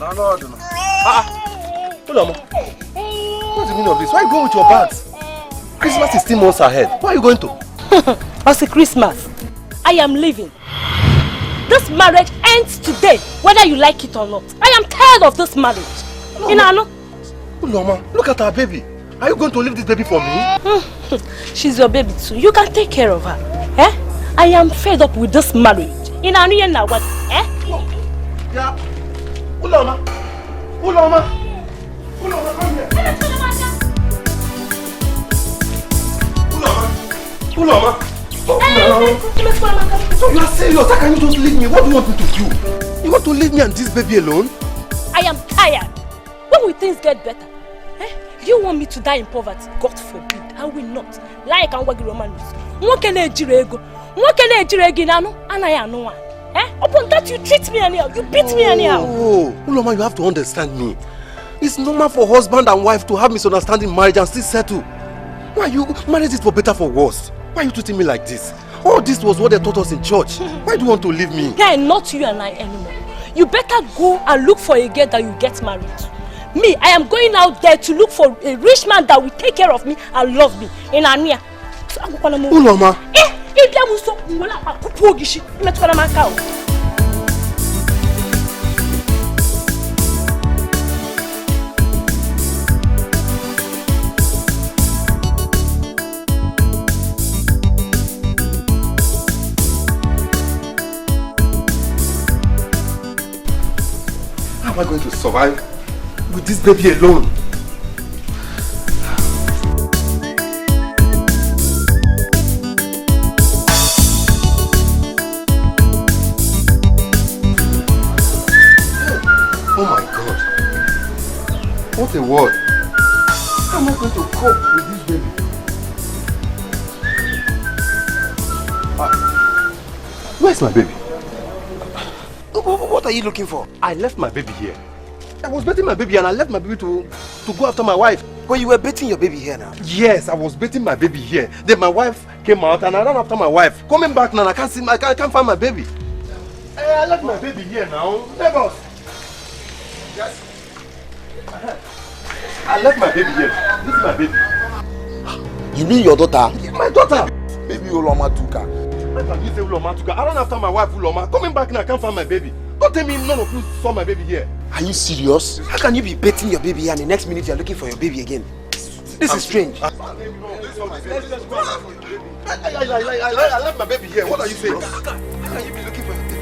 Uloma, what's the meaning of this? Why are you going with your bags? Christmas is 3 months ahead. Where are you going to? What's Christmas? I am leaving. This marriage ends today, whether you like it or not. I am tired of this marriage. Uloma, look at our baby. Are you going to leave this baby for me? She's your baby too. You can take care of her. Eh? I am fed up with this marriage. What? Eh? Yeah. Uloma, come here. Uloma. So you are serious? How can you just leave me? What do you want me to do? You want to leave me and this baby alone? I am tired. When will things get better? Eh? You want me to die in poverty? God forbid. I will not. Like Nollywood Romance. Upon that you treat me anyhow. You beat me anyhow. Oh, Uloma, you have to understand me. It's normal for husband and wife to have misunderstanding in marriage and still settle. Why you married it for better for worse? Why are you treating me like this? All this was what they taught us in church. Why do you want to leave me? Yeah, not you and I anymore. You better go and look for a girl that you get married to. Me, I am going out there to look for a rich man that will take care of me and love me. In Ania. Uloma. How am I going to survive with this baby alone? Oh my God. What a word. How am I going to cope with this baby? Where's my baby? What are you looking for? I left my baby here. I was bathing my baby and I left my baby to go after my wife. But you were bathing your baby here now? Yes, I was bathing my baby here. Then my wife came out and I ran after my wife. Coming back now, I can't find my baby. I left my baby here now. Lagos. Yes. I left my baby here. This is my baby. You mean your daughter? My daughter. Baby Uloma Tuka. How can you say Uloma Tuka? I ran after my wife Uloma. Coming back now, I can't find my baby. Don't tell me none of you saw my baby here. Are you serious? How can you be bathing your baby here and the next minute you are looking for your baby again? This is strange. I left my baby here. What are you saying? How can you be looking for your baby?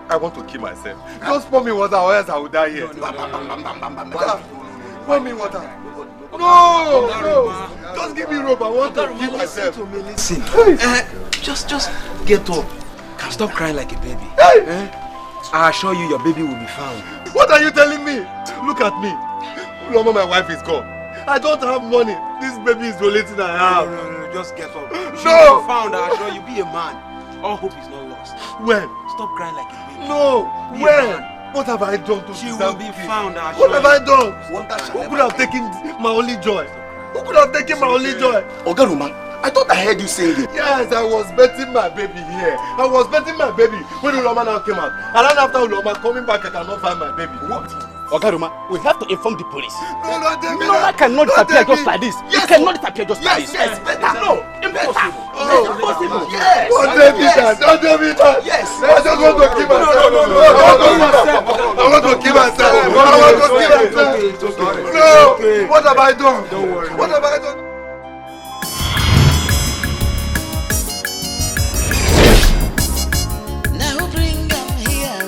I want to kill myself. Just pour me water or else I will die here. Pour me water. No! Just give me rope. I want to kill myself. Listen. Just get up. Stop crying like a baby. I assure you your baby will be found. What are you telling me? Look at me. Uloma, my wife is gone. I don't have money. This baby is the only thing I have. No, just get up. She No! will be found. I assure you, be a man. All hope is not lost. When? Stop crying like a baby. No! When? What have I done to She deserve will be this? found. I assure What have I done? Who Who could have taken my only joy? Who could have taken my only joy? Ogaruma, I thought I heard you saying it. Yes, I was betting my baby here. I was betting my baby when Uloma now came out. And then after Uloma coming back, I cannot find my baby. What? Ogaruma, we have to inform the police. No, David. Lola cannot disappear just like this. Yes. It cannot disappear just like this. Yes, better. No, impossible. Oh, Impossible. Yes. Don't tell me that. Don't tell me that. Yes. I just want to kill myself. No. I want to kill myself. I want to kill myself. I want to kill myself. No. What have I done? Don't worry. What have I done? Now bring them here.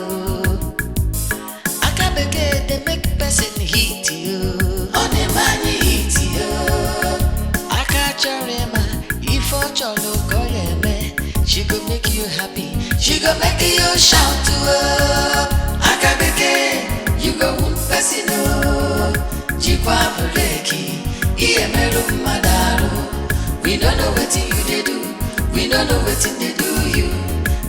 I can't begin to make person hit you. On the money hit you. I can't remember if I cholo call me. She go make you happy. She go make you shout to her. I can't begin. You go one person. Jikwa breki. Iye meru madaro. We don't know what you they do. We don't know what they do you.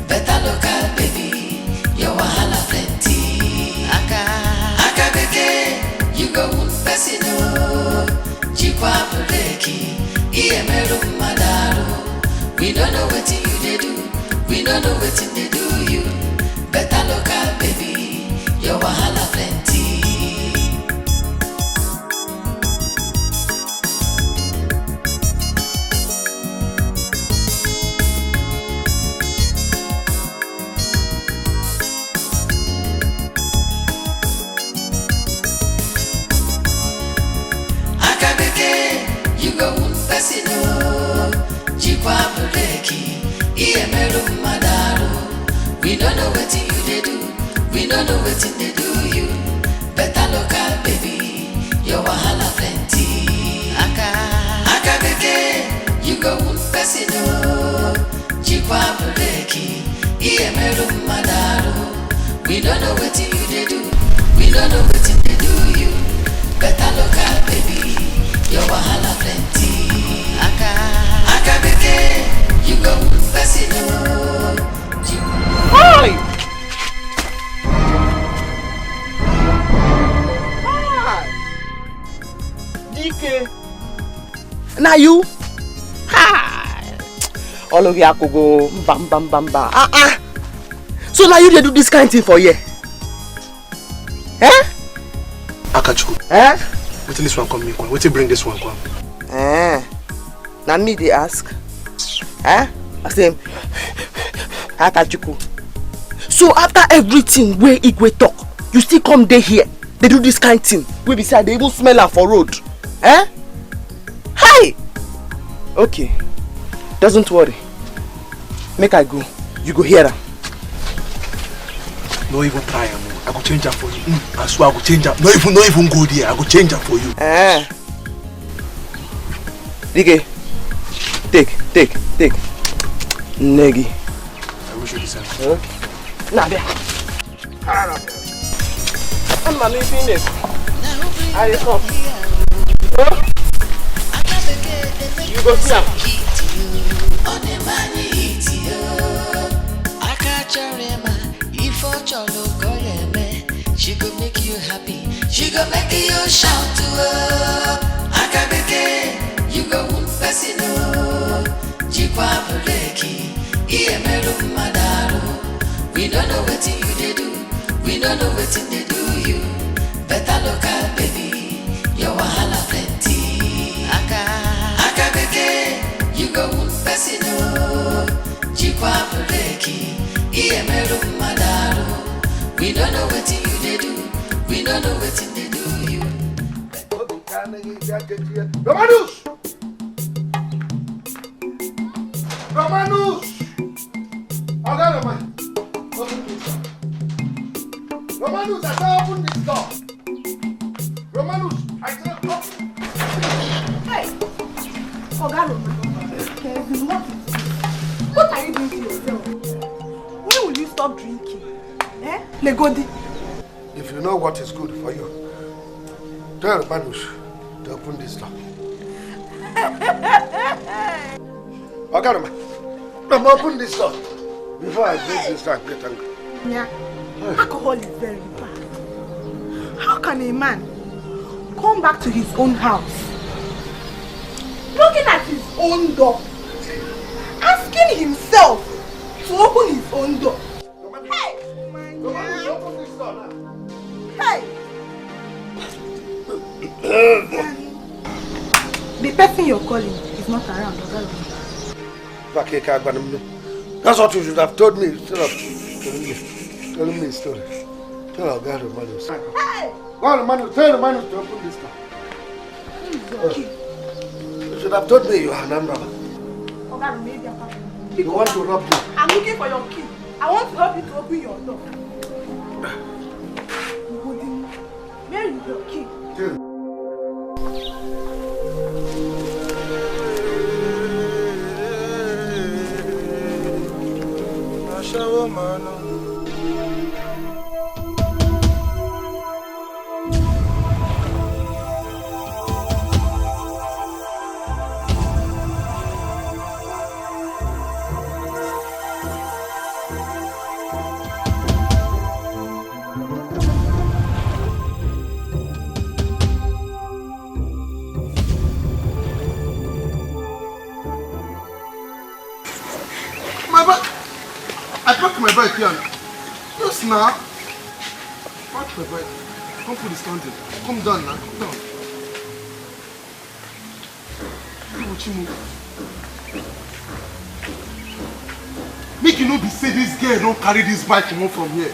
Better look out, baby. Your wahala plenty. Aka beke. You go one person. Jikwa breki. Iye meru madaro. We don't know what you they do. We don't know what they do you. Better look out, baby. Your wahala plenty. You go one person, Jikwa breki, Iye meru madaro. We don't know what you they do. We don't know what they do you. Better look out, baby. Your wahala plenty. Aka beke. You go one person, Jikwa breki, Iye meru madaro. We don't know what you they do. We don't know what they do you. Better look out, baby. Your wahala plenty. Aka beke. You go person. Hi! Dikeh. Now you? Hi! All of you could go bam bam bam bam. So now you they do this kind of thing for you? Eh? Akachuku. Eh? Wait till this one come, Mikwan. Wait till bring this one come. Now me they ask. I say, Akachuku. So after everything where Igwe talk, you still come there here. They do this kind of thing. We beside they even smell her for road. Hi! Okay. Doesn't worry. Make I go. You go here. No even try, I go change her for you. I swear I go change her. No even go there. I go change her for you. Dikeh. Take. Negi. I wish you the same. Okay. Now there. I'm not leaving it. I come. You go see her. On the money hit you. Aka charema. If I cholo call me, she go make you happy. She go make you shout to her. Aka beke. You go one person. Jikwa breki. Iye meru madaro. We don't know what you they do. We don't know what they do you. Better look out, baby. Your wahala plenty. Aka beke. You go one person. Jikwa breki. Iye meru madaro. We don't know what you they do. We don't know what they do you. Romanus! Okay, open this door. Romanus, I said open this door. Romanus, I said open. Hey! What are you doing to yourself? When will you stop drinking? Legodi. If you know what is good for you, tell Romanus to open this door. Okay, Roman, open this door before I break this door and get angry. Yeah. Alcohol is very bad. How can a man come back to his own house, looking at his own door, asking himself to open his own door? Hey! Romanus, open this door now. Hey! The person you're calling is not around. That's what you should have told me instead of telling me a story. Tell our guy Romanus. Hey! Well, Romanus, tell Romanus to open this door. Your key. You should have told me you are an armed robber. Okay, maybe I'm coming. You want to rob me? I'm looking for your key. I want to help you to open your door. Where is your key? My bike here. Yes, now. Pack my bike. Come put this counting. Come down now. Come down. Make you no be say this girl don't carry this bike from here.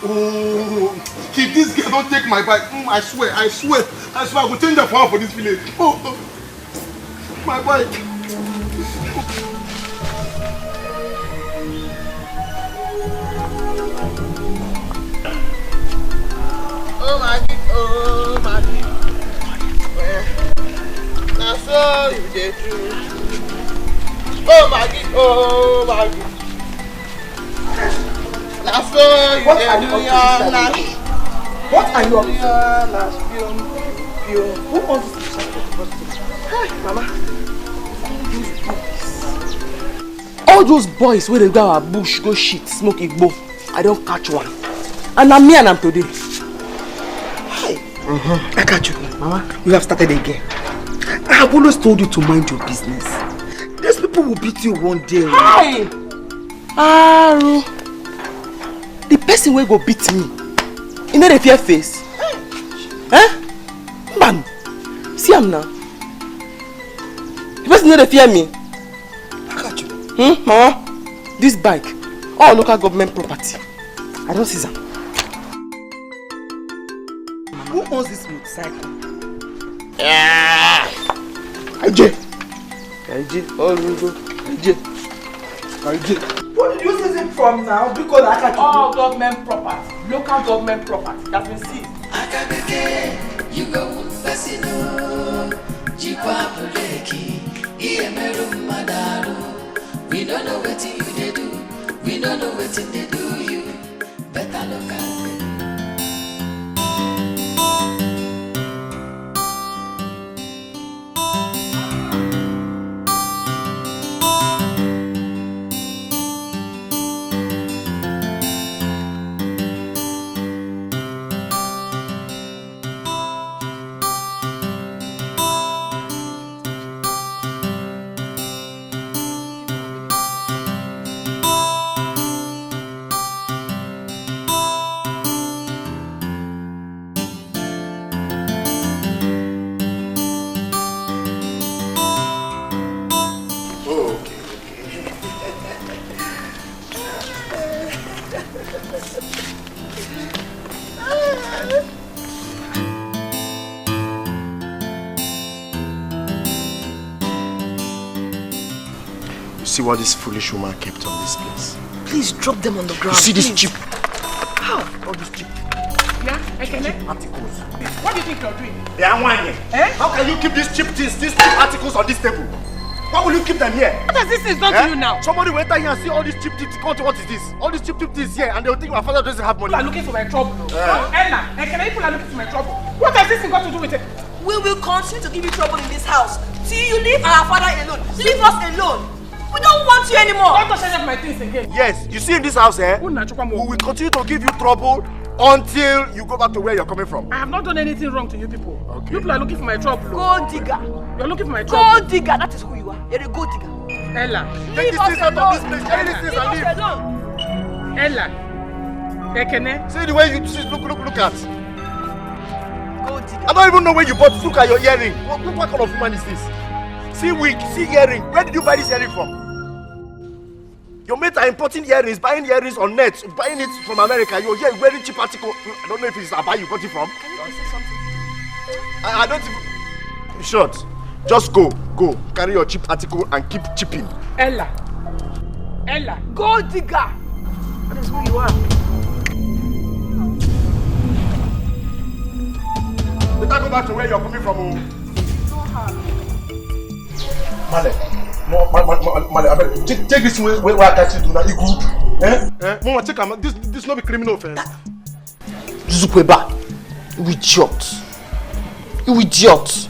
Oh, if this girl don't take my bike, I swear, I will change the power for this village. Oh, my bike. Oh my God. That's all you did do. Oh my God. That's all you did do. What are you up to? Who wants to shut the prostitute? Hey, Mama. All those boys where they go our bush, go shit, smoke igbo. I don't catch one. And I'm me and I'm today. I catch you. Mama, you have started again. I have always told you to mind your business. These people will beat you one day. Hi! Aru. The person will go beat me. You know the fear face? Eh? Man, see him now. The person know the fear me. I got you. Mama, this bike, all local government property. I don't see them. Who owns this motorcycle? IJ. Oh, IJ. What did you seize it from now? Because I can't. All government property, local government property, that's been seized. You go fasino, Jikwa Poleki, Iemeru Madaru. We don't know what you do, we don't know what they do you. Better look at it. See what this foolish woman kept on this place. Please drop them on the ground. You see this please. cheap? How? All this cheap. Yeah, I can cheap articles. What do you think you're doing? They are whining. Eh? How can you keep these cheap things, these cheap articles on this table? Why will you keep them here? What has this thing done to you now? Somebody will enter here and see all these cheap things. What is this? All these cheap things here, and they will think my father doesn't have money. People are looking for my trouble. Ella, people are looking for my trouble. What has this thing got to do with it? We will continue to give you trouble in this house till you leave our father alone. Leave us alone. We don't want you anymore. Don't touch any of my things again. Yes, you see in this house, we will continue to give you trouble until you go back to where you're coming from. I have not done anything wrong to you people. Okay. People are looking for my trouble. Gold digger. You're looking for my trouble. Gold digger, that is who you are. You're a gold digger. Ella. Leave us alone. Leave us alone. Ella. Ekene. See the way you look at. Gold digger. I don't even know where you bought. Look at your earring. What kind of woman is this? See wig, see earring. Where did you buy this earring from? Your mates are importing earrings, buying earrings on net, buying it from America. You're here wearing cheap article. I don't know if it's Abba you got it from. Can you say something? I don't even... short. Just go. Carry your cheap article and keep chipping. Ella, gold digger. That is who you are. Better go back to where you're coming from. Male, take this way where I catch you do that. You good? Mama, check him. This not be criminal offense. Zukweba, you idiot. You idiot.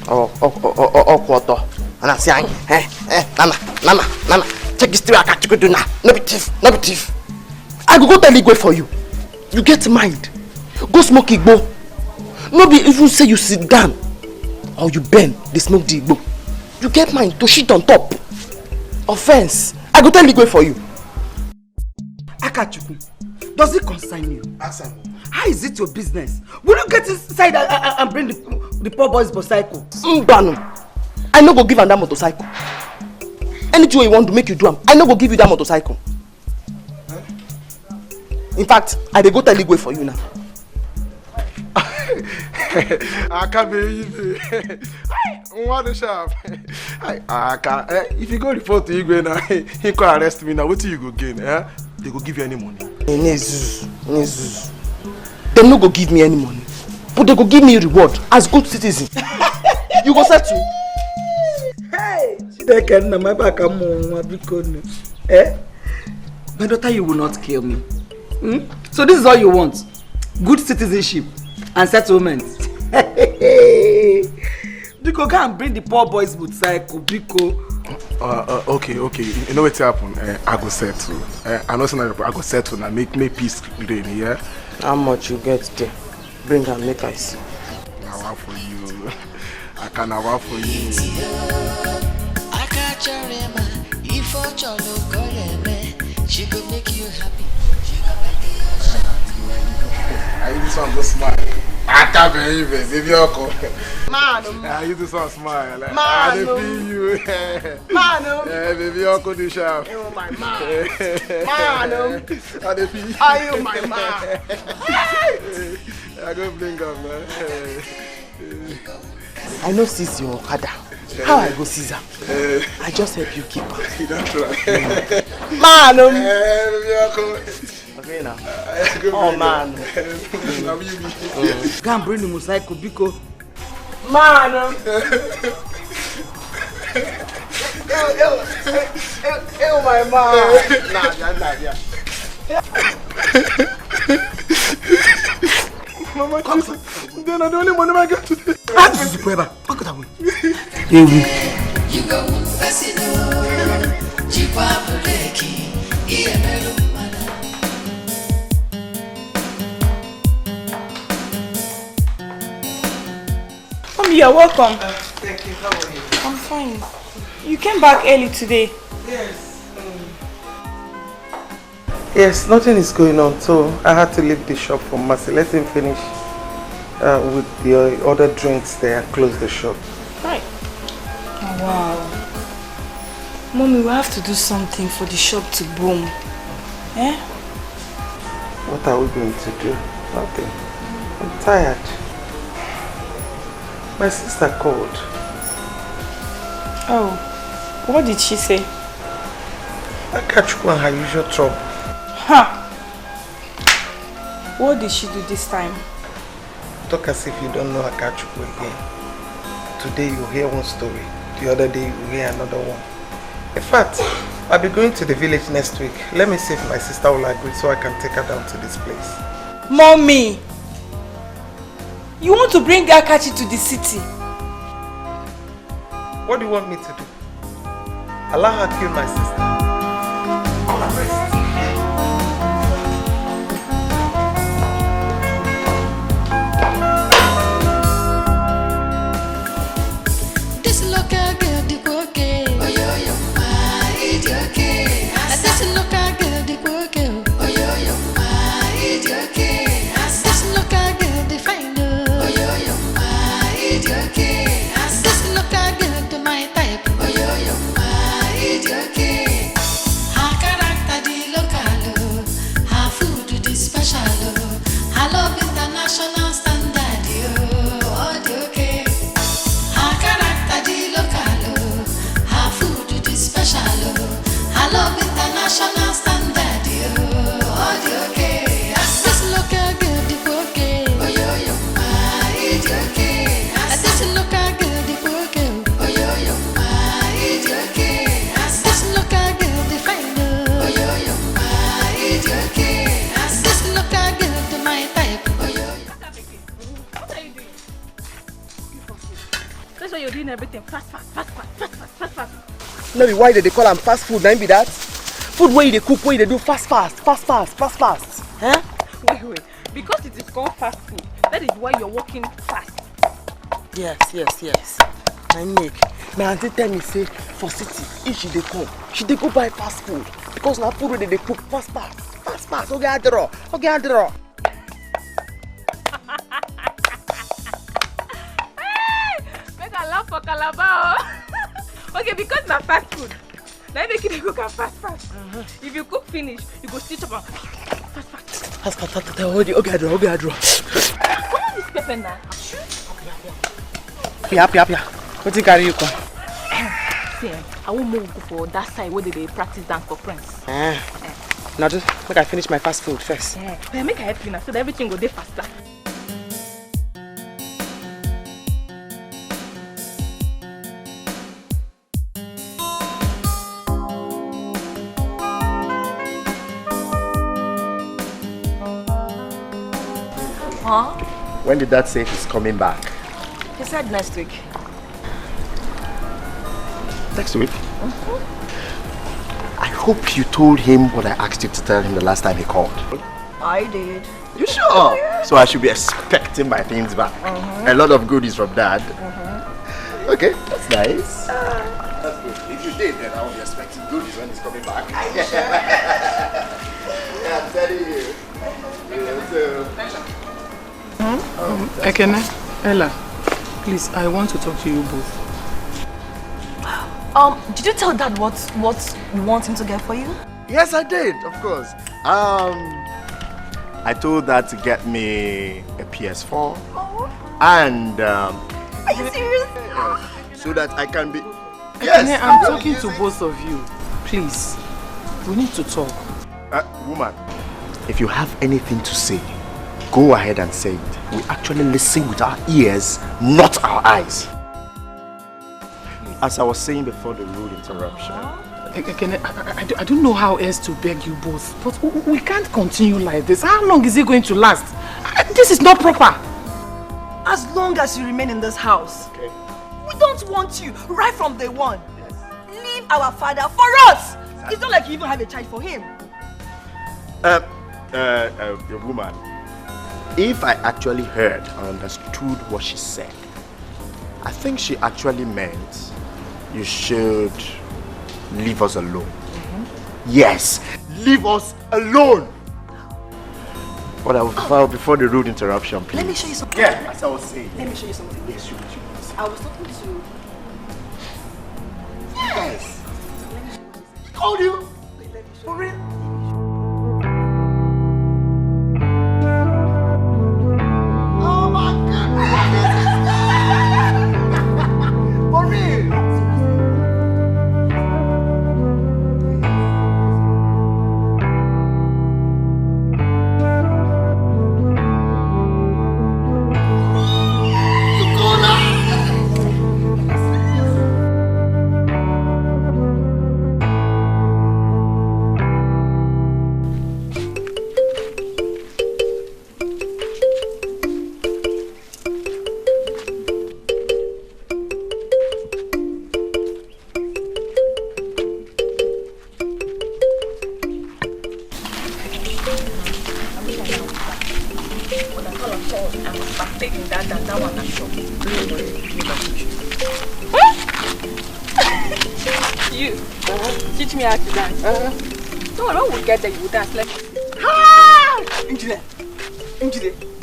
Quarter. And I say, Nana, take this way I catch you do now. No be thief. I go tell Igwe for you. You get mind. Go smoke Igbo. No be even say you sit down or you bend, they smoke the Igbo. You get mind to shit on top. Offense. I go tell Igwe for you. Akachuku, does it concern you? Answer. How is it your business? Will you get inside and bring the poor boy's motorcycle? Mbano. I no go give him that motorcycle. Anything you want to make you do, I no go give you that motorcycle. In fact, I dey go tell Igwe for you now. I can't believe it. What a sharp. If you go report to Igwe now, he can arrest me now. What do you go gain? They go give you any money. Nezus. They no go give me any money, but they go give me a reward as good citizen. You go settle. Hey, my back my daughter, you will not kill me. So this is all you want? Good citizenship and settlement. Biko, go and bring the poor boy's motorcycle, Biko. Okay. You know what's happen? I go settle. I know something. I go settle and make peace reign. Yeah. How much you get there? Bring and make I see. I want for you. I can work for you. She could make you happy. I use this one to smile. I can't believe it. Baby, Uncle. I use this one to smile. I feel you. Baby, Uncle, do sharp. Oh, my man. I feel you. Are you my man? I go bring up, man. I know seize your father. How I go seize her? I just help you keep her. You don't try. Man, baby, Uncle. Okay now. Oh man. Go and bring the motorcycle, Biko. Man. Oh my man. Nah. Mama, then I don't want to make it today. This is Zukweba. Look at that way. You go fascino. Jipa Bleki. Mommy, you're welcome. Thank you. How are you? I'm fine. You came back early today. Yes. Yes, nothing is going on, so I had to leave the shop for Mercy. Let him finish with the other drinks there and close the shop. Right. Oh, wow. Mommy, we have to do something for the shop to boom. Eh? What are we going to do? Nothing. I'm tired. My sister called. Oh, what did she say? I catch her in her usual trouble. Huh? What did she do this time? Talk as if you don't know Akachuku again. Today you hear one story, the other day you hear another one. In fact, I'll be going to the village next week. Let me see if my sister will agree so I can take her down to this place. Mommy! You want to bring Akachi to the city? What do you want me to do? Allow her kill my sister. This local girl, the okay. Oh, yo, my idiot. This local girl, the okay. Oh, yo, my idiot. This local girl, the fine. Oh, yo, my idiot. This local girl, the my type. Oh, yo, my idiot. say you're doing everything fast. No be why they call them fast food, na be that? Food where they cook, where they do fast. Huh? Wait. Because it is called fast food, that is why you're working fast. Yes. I make. My auntie tell me say for city, if she dey come, she dey go buy fast food. Because na food where they cook fast. Okay, draw. Make a laugh for Calabar. Okay, because na fast food. Now make it cook and fast. If you cook finish, you go stitch up and fast. Okay, I draw. Come on, this pepper now. Pia. What you carry you come? See, I won't move for that side where they practice dance for friends. Now just make I finish my fast food first. Yeah, make a help you now so that everything will be faster. Huh? When did Dad say he's coming back? He said next week. Next week? I hope you told him what I asked you to tell him the last time he called. I did. You sure? Yeah. So I should be expecting my things back. A lot of goodies from Dad. Okay, that's nice. That's good. If you did, then I will be expecting goodies when he's coming back. Yeah, I'm telling you. Ekene, Ella, please, I want to talk to you both. Did you tell Dad what you want him to get for you? Yes, I did, of course. I told Dad to get me a PS4 and Are you serious? so that I can be. Ekene, I'm talking to both of you. Please, we need to talk. Woman, if you have anything to say, go ahead and say it. We actually listen with our ears, not our eyes. As I was saying before the rude interruption. Ekene, I don't know how else to beg you both, but we can't continue like this. How long is it going to last? This is not proper. As long as you remain in this house. Okay. We don't want you right from day one. Yes. Leave our father for us. Exactly. It's not like you even have a child for him. The woman, if I actually heard or understood what she said, I think she actually meant you should leave us alone. Yes, leave us alone. But before the rude interruption, please. Let me show you something. Yeah, as I was saying. Let me show you something. Yes, you. I was talking to... Yes. Called you. For real. Oh my goodness. For real.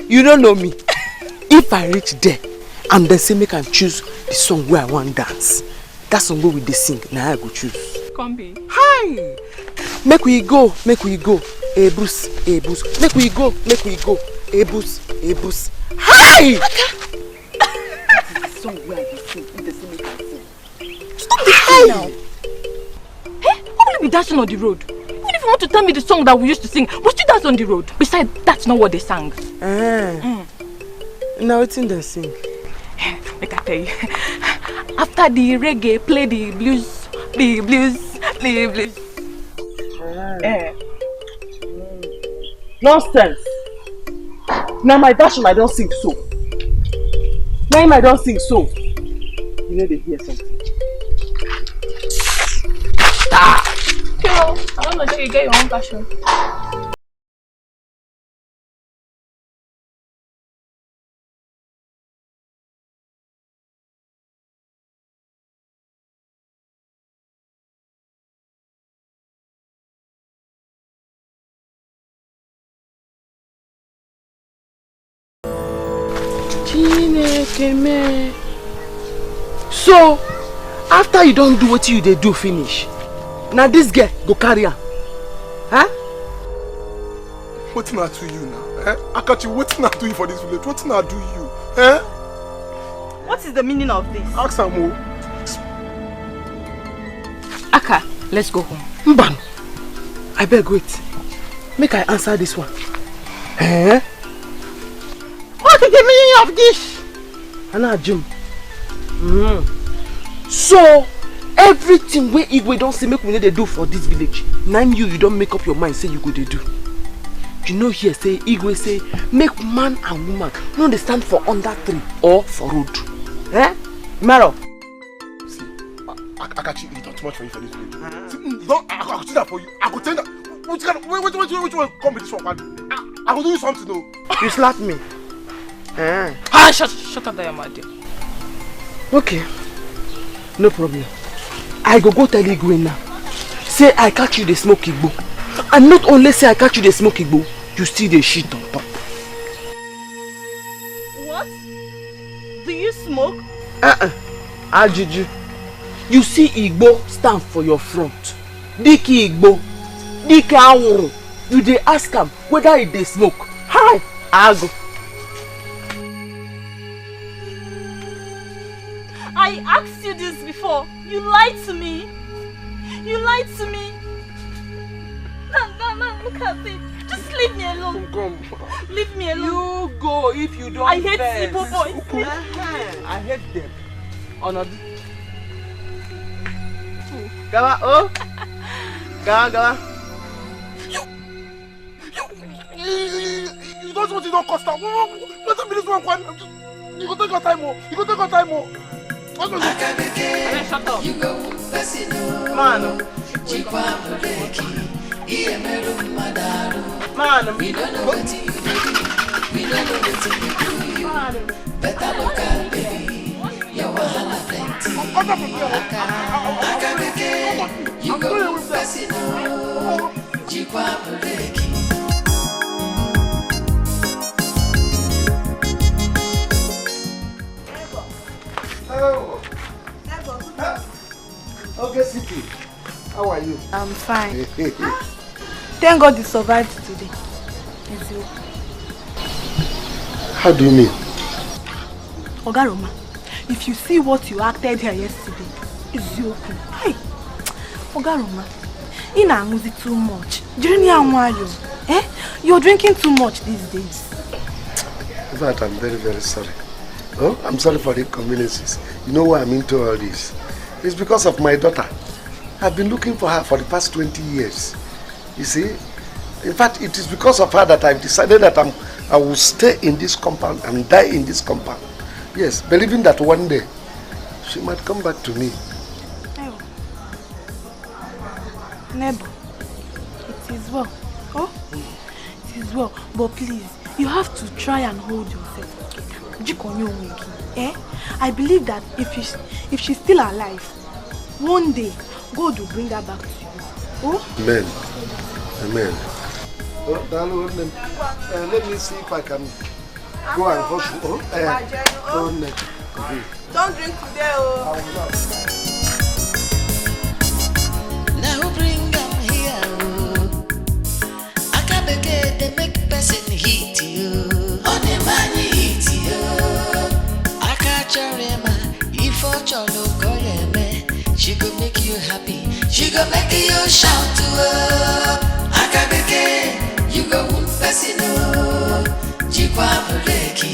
You don't know me. If I reach there and then say make I choose the song where I want dance, that song where we dey sing, now I go choose. Come be. Hi! Make we go. Hey Bruce. Make we go. Hey Bruce. Hi! The song where I dey sing, if they say make I sing. Stop this thing now. Hey, how will you be dancing on the road? Even if you want to tell me the song that we used to sing, we still dance on the road. Besides, that's not what they sang. Now it's in the sing. Make I tell you. After the reggae, play the blues. Nonsense. Now my version I don't sing so. we need to hear something. Yo, I want to show you get your own passion. So, after you don't do what you they do finish, now this girl go carry her. Huh? What can I do you now? Eh? Akachi, what can I do you for this village? What can I do you? Eh? What is the meaning of this? Ask her more. Aka, let's go home. Mban, I beg wait. Make I answer this one. Eh? What is the meaning of this? Anna Jim. So everything where Igwe don't say make we need to do for this village. Now you don't make up your mind say you go to do. You know here say Igwe say make man and woman no they stand for under tree or for road. Eh? Maro. See, Akachi, it's not too much for you for this village. See, no, I could do that for you. I could tell that. Which one come with this one? I will do you something though. You slap me. Ah, shut up there, my dear. Okay. No problem. I go tell Igwe now. Say I catch you the smoke Igbo. And not only say I catch you the smoke Igbo, you still the shit on top. What? Do you smoke? Ajiju. You see Igbo stand for your front. Dikeh Igbo. Dikeh Awuru. You dey ask him whether he dey smoke. Hi, Ago. I asked you this before. You lied to me. You lied to me. No, look at it. Just leave me alone. Come. Leave me alone. You go if you don't. I hate Igbo boys. I hate them. Honor. Gawa, oh. Gawa. You don't want to don't cost out. Let me this one. You go take your time more. You go take your time more. Shut up. You go Man. Man. We don't know what you do. We don't know what you do. Better look at baby. Your wahala plenty. You go Basino. Jikwa Bureki. Okay, Siki. How are you? I'm fine. Thank God you survived today. How do you mean? Oga Roma, if you see what you acted here yesterday, it's you. Hey, Oga Roma, you're not too much. You're drinking too much these days. In fact, I'm very, very sorry. Oh, I'm sorry for the inconveniences. You know why I'm into all this? It's because of my daughter. I've been looking for her for the past 20 years. You see? In fact, it is because of her that I've decided that I will stay in this compound and die in this compound. Yes, believing that one day she might come back to me. Nebo, it is well. Oh, it is well. But please, you have to try and hold yourself. I believe that if she's still alive, one day God will bring her back to you. Oh? Amen. Amen. Oh, let me see if I can go and hustle. Don't drink today, oh. I will not. Now bring them here. I can't begin to make person hit you. On the money hit you. I can't remember if I look she go make you happy. She go make you shout to her. I can't begin. You go person. Jikwa Bureki.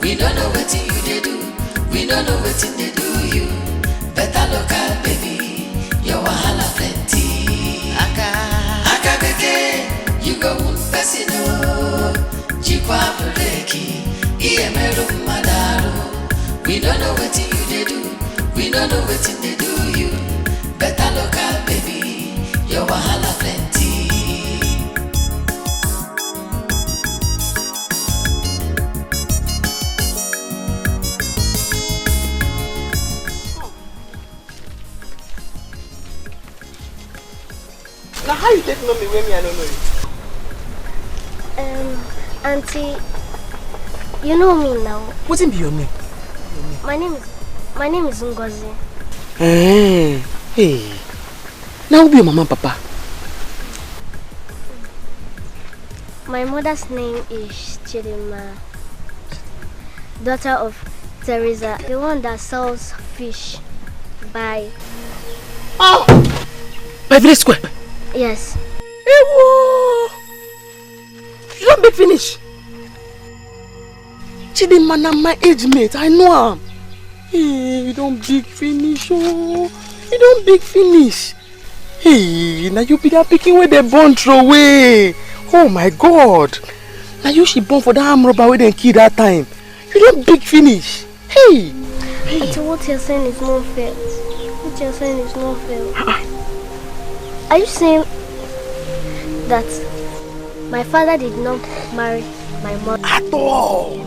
We don't know what you do. We don't know what they do you. Better look at baby. Your wahala plenty. Aka beke. You go person. Jikwa Bureki. wetin they do you. Better look out, baby. Your wahala plenty. Now how you take know me when me I don't know you? Auntie, you know me now. What's be your name? My name is Ngozi. Hey. Now who be your mama and papa? My mother's name is Chidima, daughter of Teresa, the one that sells fish by Village Square. Yes. Ewo! You don't big finish. Chidima na my age mate, I know him. Hey, you don't big finish, oh. You don't big finish. Hey, now you be that picking where they born throw away. Oh my God. Now you she born for that arm robber where they kill that time. You don't big finish. Hey. But what you're saying is not fair. What you're saying is not fair. Are you saying that my father did not marry my mother? At all.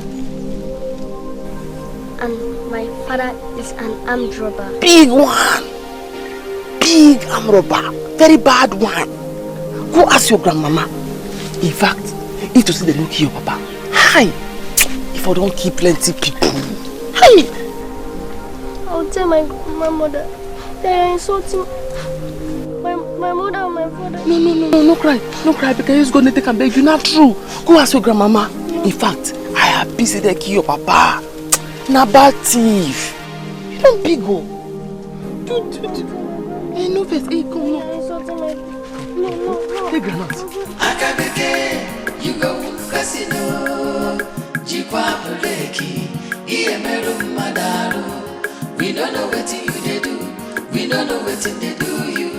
And my father is an armed robber. Big one. Big armed robber. Very bad one. Go ask your grandmama. In fact, if you see the look here, papa. Hi. If I don't keep plenty people. Hi. I'll tell my mother. They are insulting my mother and my father. No cry. No cry because he's going to take and beg you. Not true. Go ask your grandmama. In fact, I have busy the key your papa. Na bad thief. You don't big go. Hey, no face. Hey, come on. No. Hey, granite. Akabeke, you go casino. Jikwa buleki, Iemeru madaru. We don't know what you they do. We don't know what they do you.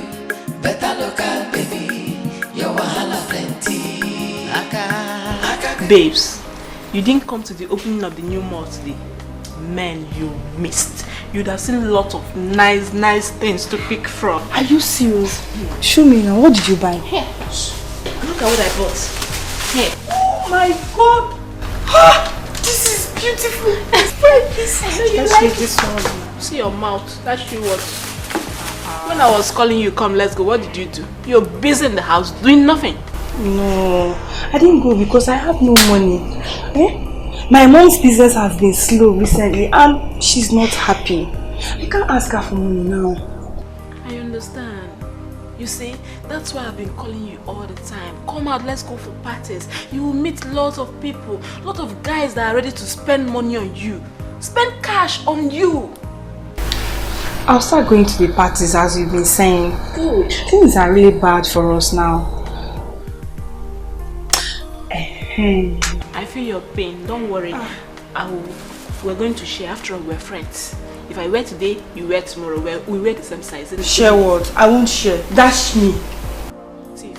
Better look out, baby. Your wahala plenty. Babes, you didn't come to the opening of the new mall today. Man, you missed. You'd have seen lots of nice things to pick from. Are you serious? Show me now. What did you buy? Here. Look at what I bought. Here. Oh my God! Ah, this is beautiful. It's very beautiful. Let's take this one. See your mouth. That's you what. When I was calling you, come, let's go. What did you do? You're busy in the house doing nothing. No, I didn't go because I have no money. My mom's business has been slow recently and she's not happy. I can't ask her for money now. I understand. You see, that's why I've been calling you all the time. Come out, let's go for parties. You will meet lots of people, lots of guys that are ready to spend money on you. Spend cash on you. I'll start going to the parties as you've been saying. Good. Things are really bad for us now. I feel your pain. Don't worry. We're going to share. After all, we're friends. If I wear today, you wear tomorrow. We wear the same size. Share what? I won't share. Dash me. Thief.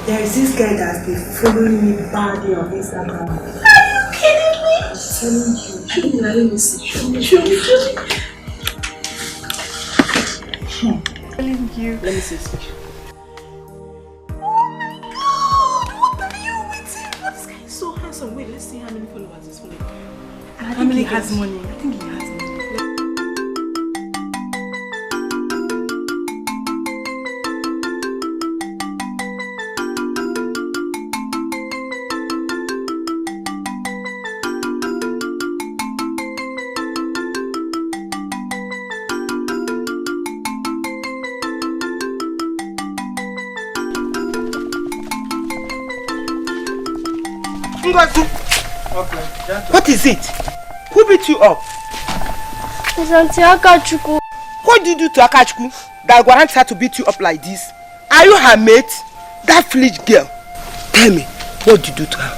There is this guy that's been following me badly on Instagram. Are you kidding me? I'm telling you. Let me see. Show me. Telling you. Let me see this picture. So handsome. Wait, let's see how many followers he's following. I think he has money. I think he has money. What is it? Who beat you up? It's Auntie Akachukwu. What did you do to Akachukwu that warrants her to beat you up like this? Are you her mate? That foolish girl. Tell me, what did you do to her?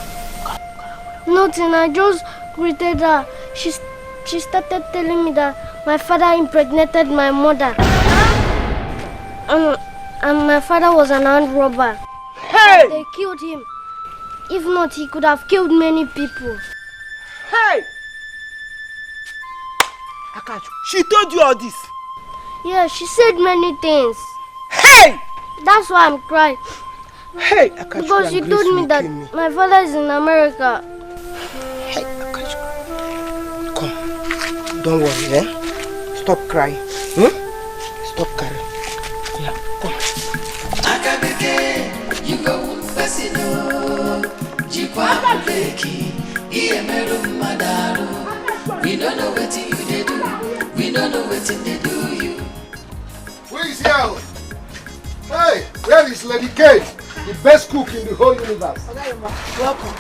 Nothing, I just greeted her. She started telling me that my father impregnated my mother. And my father was an armed robber. Hey! They killed him. If not, he could have killed many people. Hey! Akachu, she told you all this? Yeah, she said many things. Hey! That's why I'm crying. Hey, Akachu, because she told me that my father is in America. Hey, Akachu. Come. Don't worry, eh? Stop crying. Stop crying. Yeah, come. Akabeke, you go fasino. Jikwa Beki, Iemeru Madaru. We don't know what you they do. We don't know what they do you. Who is here? Hey, where is Lady K? The best cook in the whole universe. Welcome.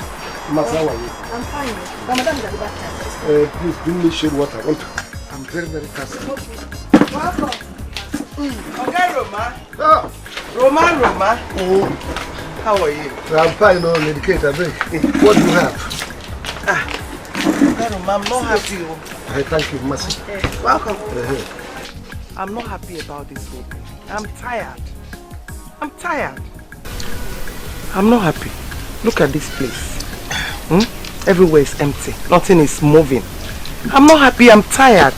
Masa, how are you? I'm fine. Ramadan is about time. Please bring me shade water. I'm very, very thirsty. Welcome. Okay, Roma. Ah. Roma. How are you? I'm fine, no, Lady K. What do you have? Okay, Roma, I'm not happy. Thank you, Masi. Welcome. I'm not happy about this whole thing. I'm tired. I'm not happy. Look at this place. Everywhere is empty. Nothing is moving. I'm not happy. I'm tired.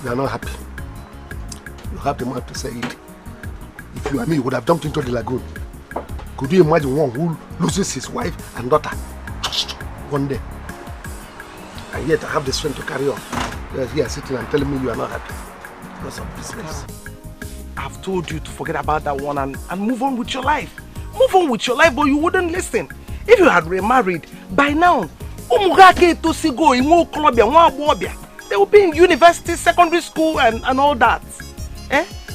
You are not happy. You have the mouth to say it. If you and me would have jumped into the lagoon, could you imagine one who loses his wife and daughter just one day? And yet I have the strength to carry on. You are here sitting and telling me you are not happy because of business. I've told you to forget about that one and move on with your life. Move on with your life, but you wouldn't listen. If you had remarried, by now, they will be in university, secondary school and all that.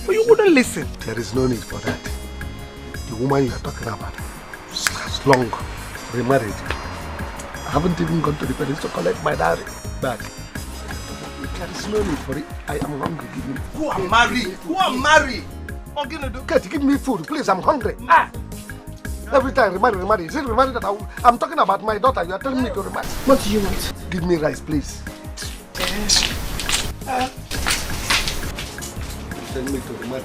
But you wouldn't listen. There is no need for that. The woman you are talking about has long remarried. I haven't even gone to the parents to collect my dowry back. There is no need for it. I am hungry. Give me. Who are married? Kate, give me food, please. I'm hungry. Every time remarry. Is it remarry that I'm talking about my daughter? You are telling me to remarry. What do you want? Give me rice, please. Tell me to remarry.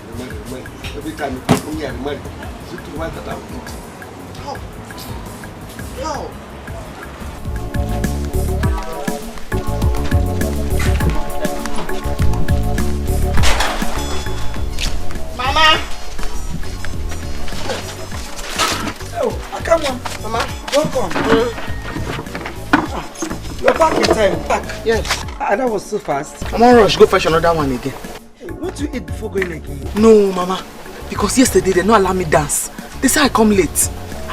Every time you come here and remarry, is it to want that I will eat? No. Mama! Oh, come on. Mama, welcome. You're back in time. Back. Yes. That was so fast. I'm on rush. Go fetch another one again. Hey, what do you eat before going again? No, Mama. Because yesterday they don't allow me dance. They say I come late.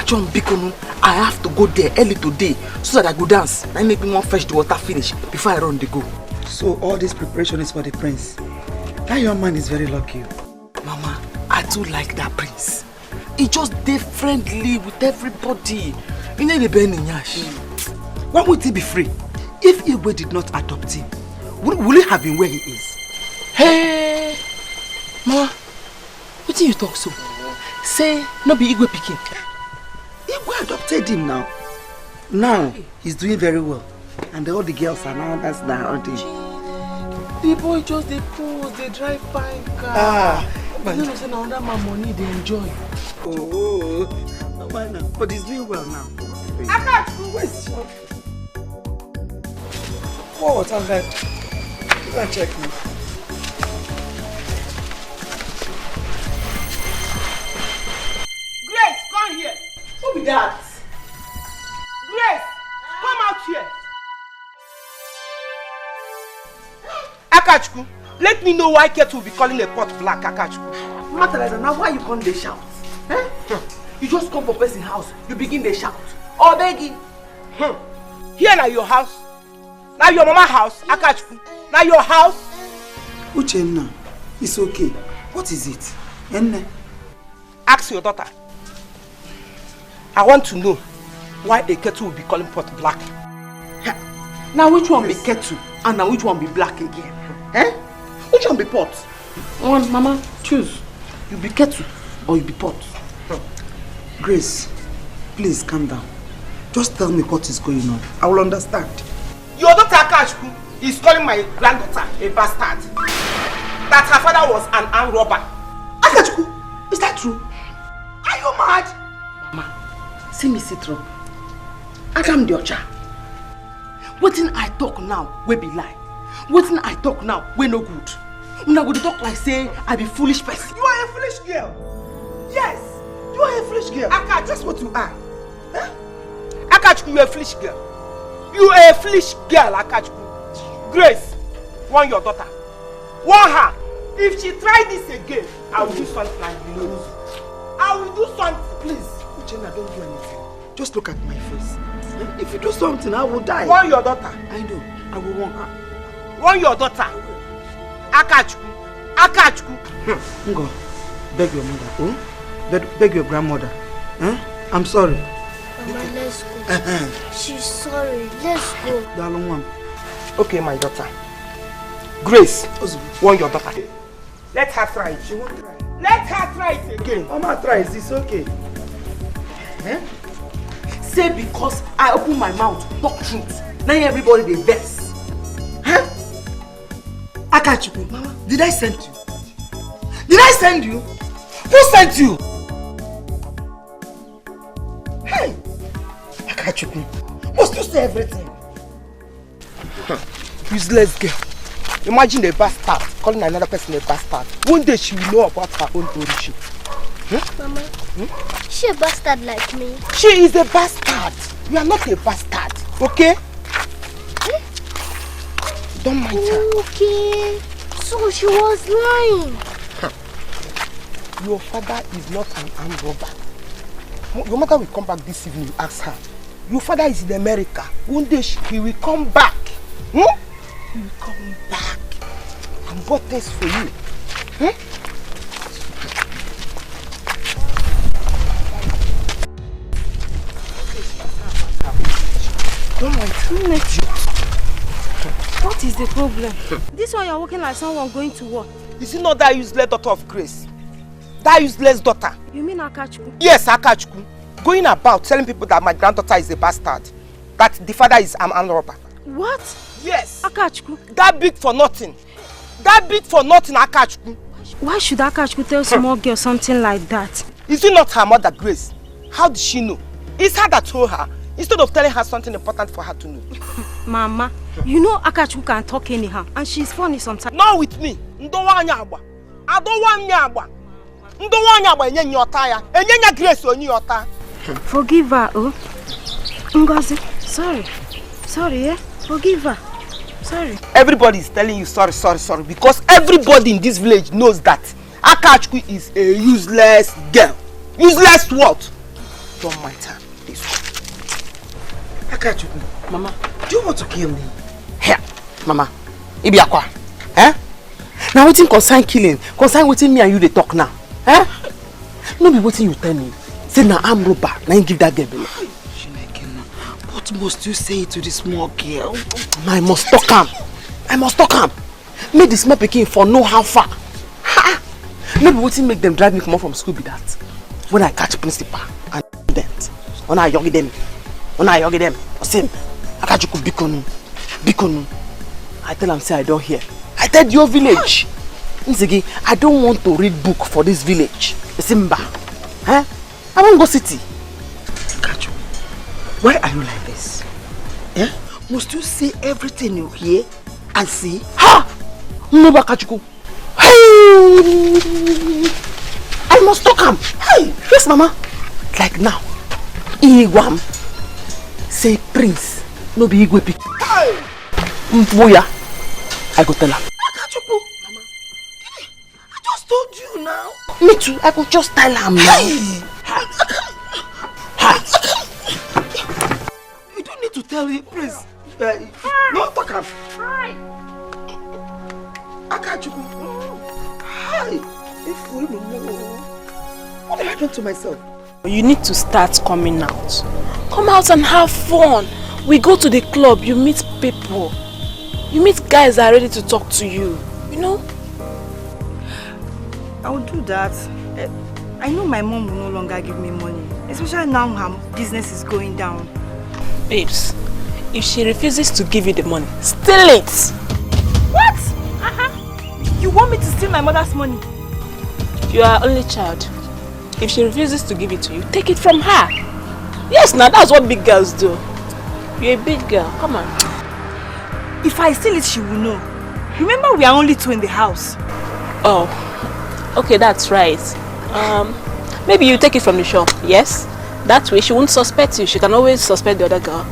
I have to go there early today so that I go dance. I make me fetch the water finish before I run the go. So all this preparation is for the prince. That young man is very lucky. Mama, I do like that prince. He just stay friendly with everybody. You know the Ben Nyash. Why would he be free? If Igwe did not adopt him, will he have been where he is? Hey, Mama, what do you talk so? Say no be Igwe picking. Igwe adopted him now. Now he's doing very well, and all the girls are now that's now aren't they? The boy just they pose, they drive fine car. But you know, say now that my money they enjoy. Oh, no matter. But he's doing well now. I can't wait. What was that? You can check me. Grace, come here. Who be that? Grace, come out here. Akachku, let me know why Ketu will be calling a pot black, Akachku. Matter like that, now why you can't they shout? You just come for person's house, you begin to shout. Oh, begging. Here now your house. Now your mama house, Akachku. Now your house. Uchenna, it's okay. What is it? Enne? Ask your daughter. I want to know why a kettle will be calling pot black. Now which one be kettle and now which one be black again? Which one be pot? One, Mama, choose. You be kettle or you be pot. Grace, please calm down. Just tell me what is going on. I will understand. Your daughter Akachku is calling my granddaughter a bastard. That her father was an armed robber. Akachku, is that true? Are you mad? Mama, see me sit up. Adam Diocha. What did I talk now? We be lie. Wetin I talk now, we no good. Una go talk like say I be foolish person. You are a foolish girl. Yes, you are a foolish girl. Aka, that's what you are. Huh? Akachukwu, you are a foolish girl. You are a foolish girl, Akachukwu. Grace, warn your daughter. Warn her. If she try this again, I will do something like this. I will do something. Please, Uchenna, don't do anything. Just look at my face. If you do something, I will die. Warn your daughter. I know. I will warn her. Warn your daughter. Akachukwu. Akachukwu. Ngo, beg your mother. Oh? Beg your grandmother. Huh? I'm sorry. Mama, let's go. She's sorry. Let's go. Okay, my daughter. Grace, warn your daughter. Let her try it. She won't try. Let her try it again. Mama tries. It's okay. Say because I open my mouth, talk truth. Now everybody they vex. Huh? Akachukwu, Mama, did I send you? Did I send you? Who sent you? Hey, Akachukwu, must you say everything? Useless girl. Imagine a bastard calling another person a bastard. One day she will know about her own origin. Mama, she a bastard like me? She is a bastard. You are not a bastard, okay? Don't mind her. Okay, so she was lying. Your father is not an armed robber. Your mother will come back this evening, you ask her. Your father is in America. One day he will come back. He will come back and bought things for you. Don't mind her. What is the problem? This one you're walking like someone going to war. Is it not that useless daughter of Grace? That useless daughter? You mean Akachukwu? Yes, Akachukwu. Going about telling people that my granddaughter is a bastard. That the father is an armed robber. What? Yes. Akachukwu? That big for nothing. That big for nothing, Akachukwu. Why should Akachukwu tell small girl something like that? Is it not her mother, Grace? How did she know? It's her that told her, instead of telling her something important for her to know. Mama, you know Akachukwu can talk anyhow, and she's funny sometimes. Not with me. I don't want nyagba. Grace on your time. Forgive her, oh. Ngozi, sorry. Sorry, eh? Forgive her. Sorry. Everybody is telling you sorry, because everybody in this village knows that Akachukwu is a useless girl. Useless what? Don't mind her. This one. Akachukwu, Mama, do you want to kill me? Here, Mama. Ibiakwa. Now waiting concern killing. Concern waiting me and you they talk now. No be waiting you tell me. Say na I'm robber. Now you give that girl belly. What must you say to this small girl? I must talk him. Make the small pikin for know how far. No be waiting make them drive me come out from school be that. When I catch principal and student. When I yogi them. I say Akachukwu bikonu. I tell him say I don't hear. I tell your village. Nzigi, I don't want to read book for this village. Simba. I won't go city. Akachukwu, why are you like this? Must you say everything you hear and see? Ha! No, Akachukwu. I must talk him. Hey, yes, Mama. Like now, Igwam say Prince, no be Igwe pick. Mpoya, I go tell her. Akachukwu, Mama, I just told you now. Me too, I could just tell her now. You don't need to tell him, please. No, talk him. Akachukwu. Hi. What happened to myself? You need to start coming out. Come out and have fun. We go to the club, you meet people. You meet guys that are ready to talk to you. You know? I will do that. I know my mom will no longer give me money. Especially now her business is going down. Babes, if she refuses to give you the money, steal it! What? You want me to steal my mother's money? You are only child. If she refuses to give it to you, take it from her. Yes, now that's what big girls do. You're a big girl. Come on. If I steal it, she will know. Remember, we are only 2 in the house. Oh, okay, that's right. Maybe you take it from the shop, yes? That way she won't suspect you. She can always suspect the other girl.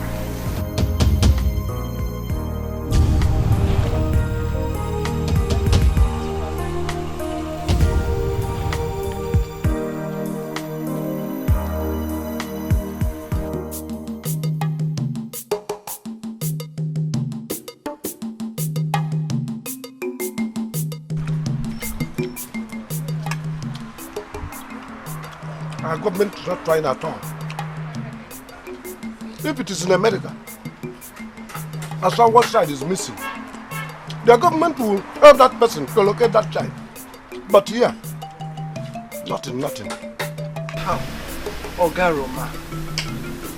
Our government is not trying at all. If it is in America, as far what child is missing, the government will help that person to locate that child. But here, nothing. How? Oga Roma,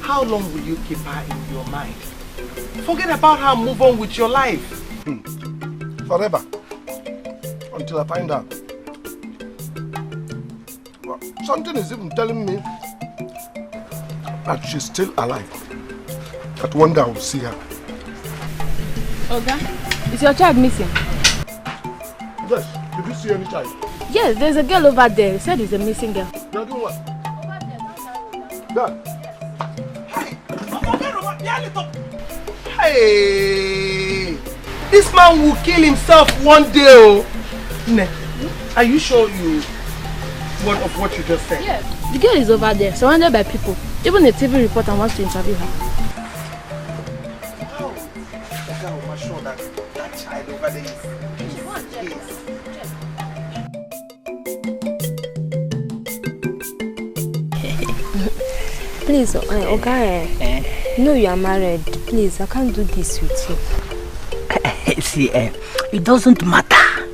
how long will you keep her in your mind? Forget about her, move on with your life. Forever. Until I find out. Well, something is even telling me that she's still alive. That one day I will see her. Oga, is your child missing? Yes. Did you see any child? Yes, there's a girl over there. He said it's a missing girl. You're doing what? There. Hey! This man will kill himself one day. Oh. Ne, are you sure you want of what you just said? Yes. The girl is over there, surrounded by people. Even a TV reporter wants to interview her. How? I'm sure that child over there is. Please, Oga, you know you are married. Please, I can't do this with you. See, it doesn't matter.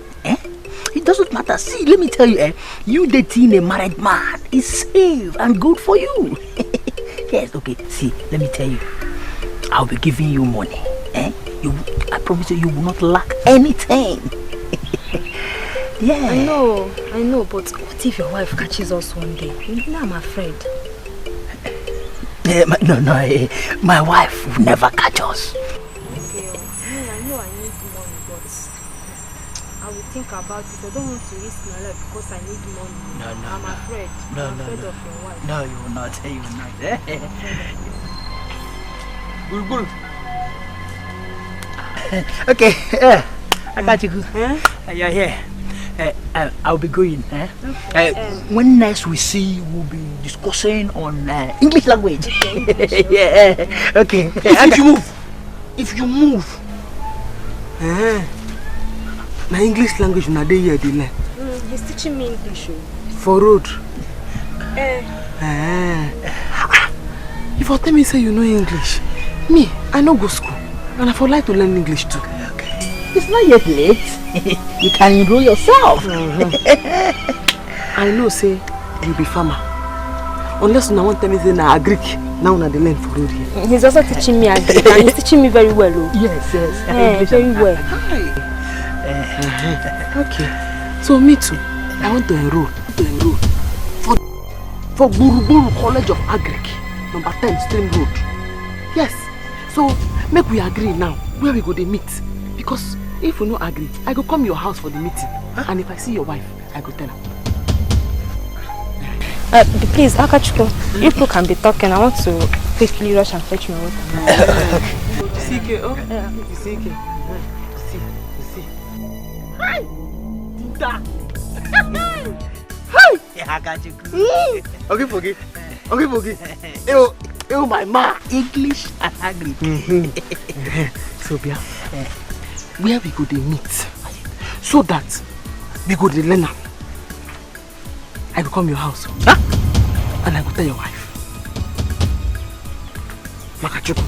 It doesn't matter. See, let me tell you, you dating a married man is safe and good for you. Yes, okay. See, let me tell you, I'll be giving you money. I promise you will not lack anything. Yeah. I know, but what if your wife catches us one day? You know, I'm afraid. No, my wife will never catch us. Okay, I know I need money, but I will think about it. I don't want to risk my life because I need money. No. I'm afraid. I'm afraid of your wife. No, you will not. You will not. Okay, I got you. You're here. I'll be going. When next we see, we'll be discussing on English language. Yeah. Okay. If you move, na English language na dey here dey learn. He's teaching me English. For road. If you tell me say you know English, me I no go school, and I for like to learn English too. It's not yet late. You can enroll yourself. I know, say you be farmer. Unless you want to tell me say na agric, now na the learn for road here. He's also teaching me agric, and he's teaching me very well. Yes. Very well. Okay. So me too. I want to enroll for Buruburu College of Agric, number 10 Stream Road. Yes. So make we agree now where we go to meet, because if we no agree, I go come your house for the meeting. And if I see your wife, I go tell her. Please, Akachuko, if you can be talking, I want to quickly rush and fetch my water. CK, oh? CK. See. Hi! Tita! Hi! Yeah, I got you. Okay, forget. Oh, my ma. English and Agric. So, Bia, where we go to meet, so that we go to learn. I go come your house, and I go tell your wife. Makachuku.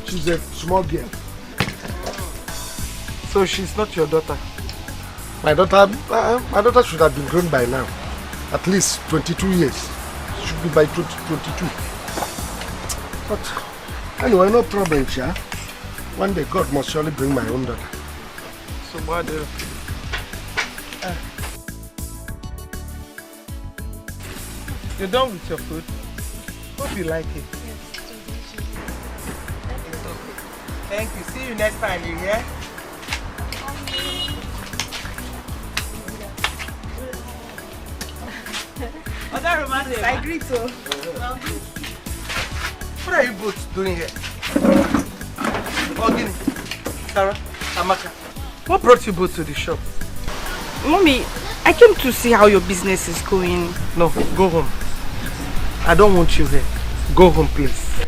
She's a small girl. So she's not your daughter? My daughter should have been grown by now. At least 22 years. She should be by 22. But anyway, no problem, Chia. One day God must surely bring my own daughter. So You're done with your food? Hope you like it. Thank you. See you next time, you hear? Other romantic, I agree so. What are you both doing here? Ogini, Sarah, Amaka, what brought you both to the shop? Mommy, I came to see how your business is going. No, go home. I don't want you here. Go home, please.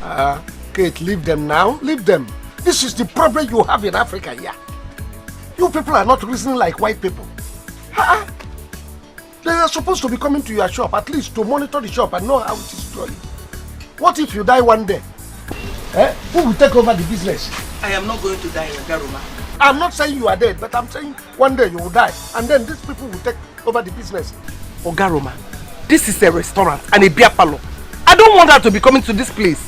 Kate, leave them now. Leave them. This is the problem you have in Africa, yeah. You people are not reasoning like white people. They are supposed to be coming to your shop, at least to monitor the shop and know how it is going. What if you die one day? Who will take over the business? I am not going to die in Garuma. I'm not saying you are dead, but I'm saying one day you will die. And then these people will take over the business. Ogaroma, this is a restaurant and a beer parlor. I don't want her to be coming to this place.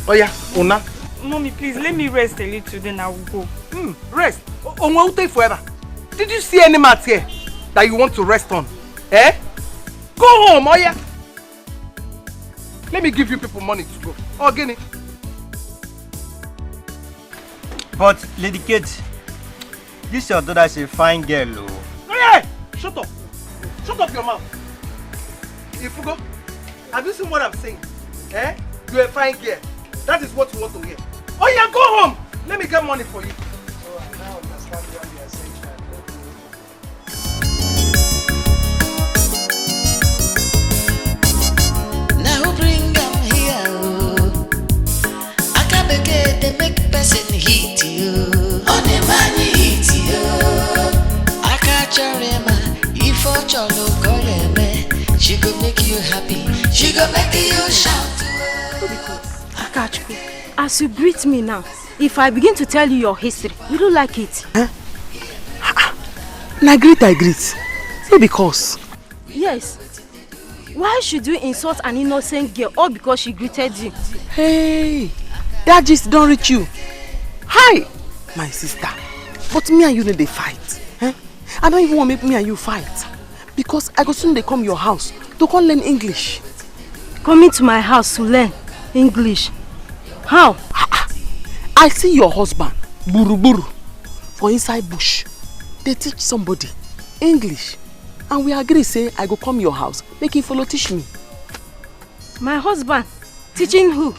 Oh yeah, Una. Mommy, please, let me rest a little, then I will go. Rest? Onwa Ute forever. Did you see any mat here that you want to rest on? Go home, oh yeah. Let me give you people money to go. Oh, get it. But, Lady Kate, this your daughter is a fine girl, oh. Hey! Shut up! Shut up your mouth! If you go, have you seen what I'm saying? You're a fine girl. That is what you want to hear. Oh yeah, go home! Let me get money for you. So I now understand what you are saying. Now bring them here. I can't begin to make person hit you. On the money hit you. I can't if I cholo call she go make you happy. She go make you shout. Akachukwu, as you greet me now, if I begin to tell you your history, you don't like it. I greet. So because. Yes. Why should you insult an innocent girl all because she greeted you? Hey, that just don't reach you. Hi, my sister. But me and you need to fight. I don't even want to make me and you fight. Because I go soon they come your house to come learn English. Coming to my house to learn English? How? I see your husband, Buru, for inside bush. They teach somebody English. And we agree say I go come your house, make him follow teach me. My husband? Teaching who?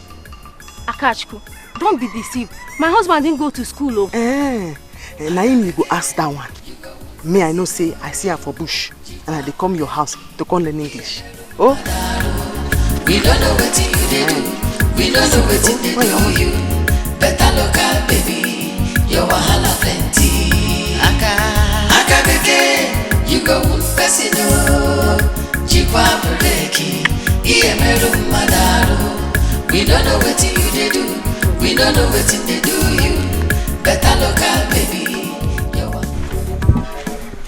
Akachukwu, don't be deceived. My husband didn't go to school. Now you go ask that one. Me, I know say I see her for bush. And I dey come your house to come learn English. Oh? We don't know what you do. We don't know what they do you. Better local baby. Your wahala plenty. Aka beke. You go one person. Chikwa breki. Iye meru madaro. We don't know what you do. We don't know what they do you. Better local baby.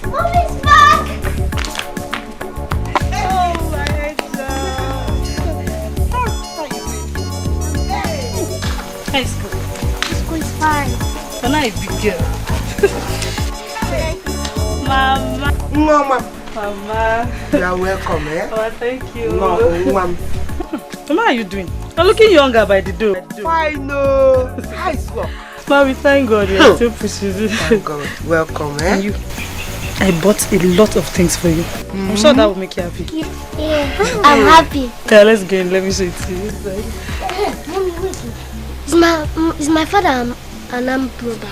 Mommy's back! Oh, my God. High school. School is fine. You're not a big girl. Mama. You are welcome, Oh, thank you. Mama, how are you doing? You're looking younger by the door. I know. High school. Mommy, thank God you're still pushing. Thank God. Welcome, And you, I bought a lot of things for you. I'm sure that will make you happy. Yeah, I'm happy. Okay, let's go in. Let me show it to you. Mommy, wait. Is my father an armed brother?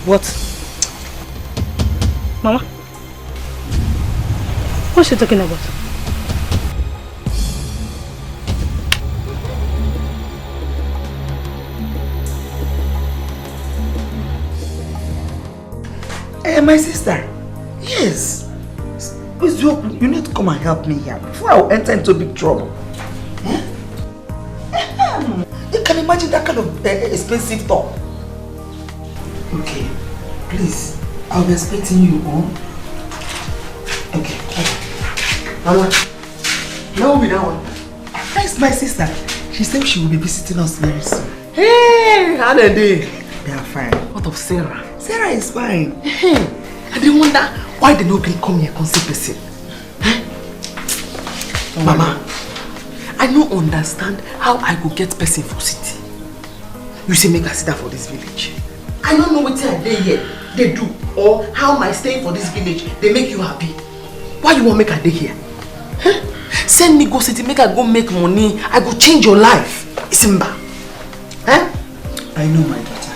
What? Mama? What's she talking about? Hey, my sister. Yes. Please, you need to come and help me here before I will enter into big trouble. You can imagine that kind of expensive talk. Okay, please. I'll be expecting you home. Okay. Mama, now will be that one. That's my sister. She said she will be visiting us very soon. Hey, how are they? They are fine. What of Sarah? Sarah is fine. Hey, I dey wonder why they no gree come here come see person. Mama, I no understand how I go get person for city. You say make I sit down for this village. I don't know what I dey here they do or how my staying for this village they make you happy. Why you want make I dey here? Huh? Send me go city, make I go make money. I go change your life. Isimba. Huh? I know my daughter.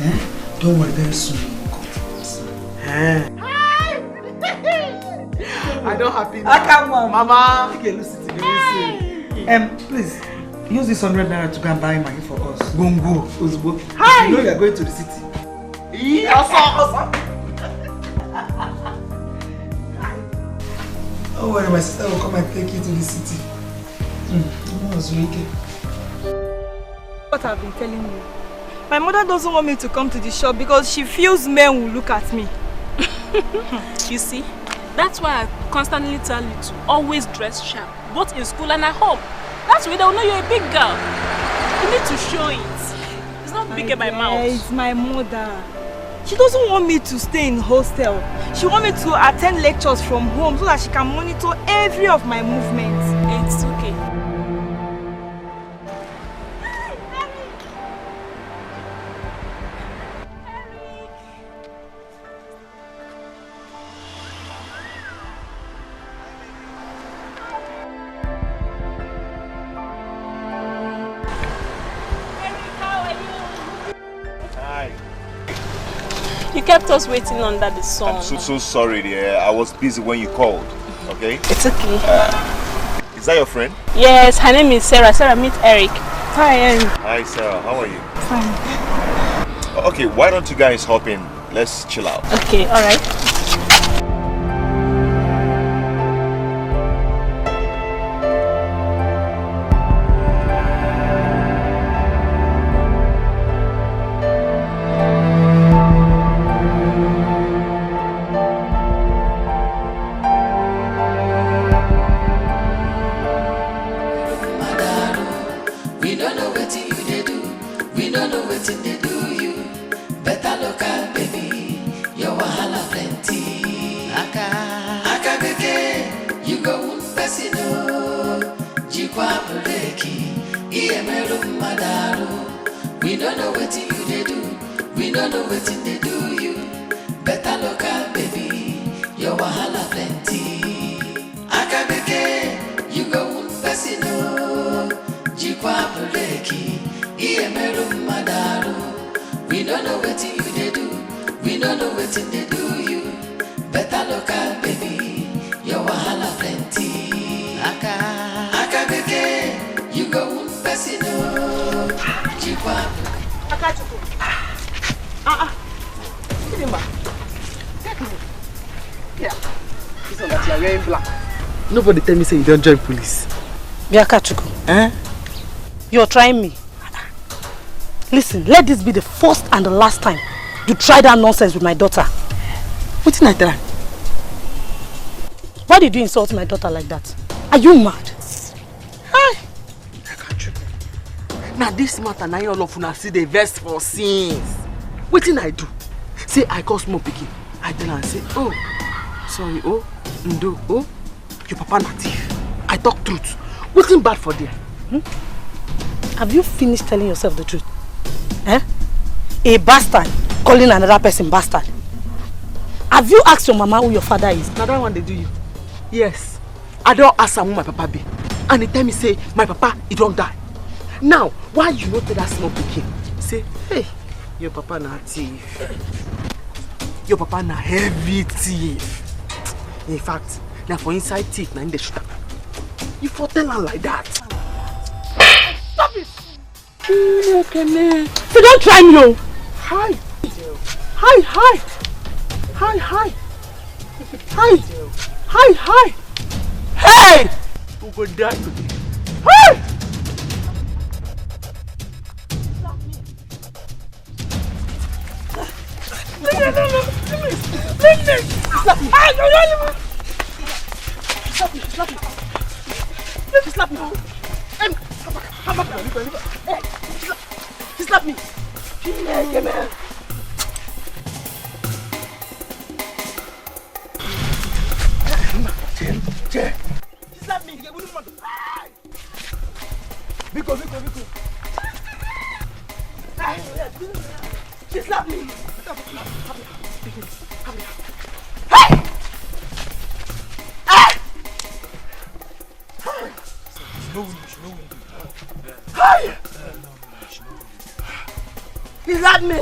Eh? Don't worry, very soon you will come for us. I don't happy now. I can't, Mama. Okay, listen to me. Please, use this 100 naira to go and buy money for us. Gongo, Uzbo. Hi. You know we are going to the city. Yes, Don't worry, my sister will come and take you to the city. What I've been telling you. My mother doesn't want me to come to the shop because she feels men will look at me. You see, that's why I constantly tell you to always dress sharp, both in school and at home. That's why they'll know you're a big girl. You need to show it. It's not big in my mouth. It's my mother. She doesn't want me to stay in hostel. She wants me to attend lectures from home so that she can monitor every of my movements. It's okay. You kept us waiting under the sun. I'm so sorry, dear. I was busy when you called. Okay? It's okay. Is that your friend? Yes, her name is Sarah. Sarah, meet Eric. Hi, Eric. Hi, Sarah. How are you? Fine. Okay, why don't you guys hop in? Let's chill out. Okay, alright. Nobody tell me say you don't join police. Biakachuku, you're trying me. Listen, let this be the first and the last time you try that nonsense with my daughter. What did I try? Why did you insult my daughter like that? Are you mad? Hi. Now this matter, now all of una see the verse for sins. What did I do? Say I call small pikin. I tell her and say, oh, sorry, oh, Ndo, oh, your papa na thief. I talk truth. What's bad for there? Have you finished telling yourself the truth? A bastard calling another person bastard. Have you asked your mama who your father is? Now that one they do you. Yes. I don't ask her who my papa be. And they tell me say my papa he don't die. Now, why you not tell that small pikin? Say, hey, your papa na thief. Your papa na heavy thief. In fact, now for inside thief na in the shooter. You for tell her like that. Stop it! So don't try me, oh! Hi! Hi, hi! Hi, hi! Hi! Hi, hi! Hey! Who go die today? Hey! Slap me! Come back! He slapped me! She slapped me. Hey! Hey! He slapped me.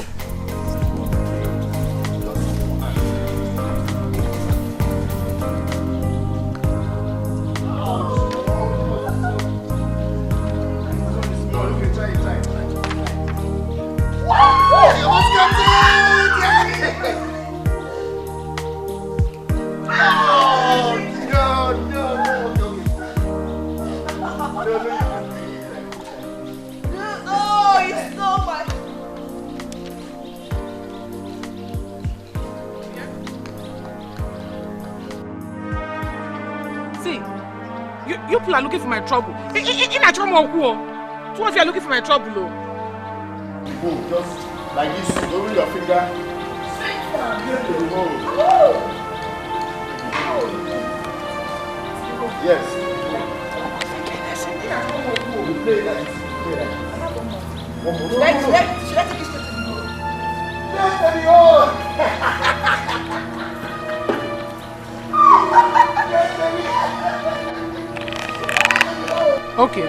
You people are looking for my trouble. In a trouble, two of you are looking for my trouble. Oh, just like this, over your finger. Yes. You play like this. One more. Let's take it. Okay.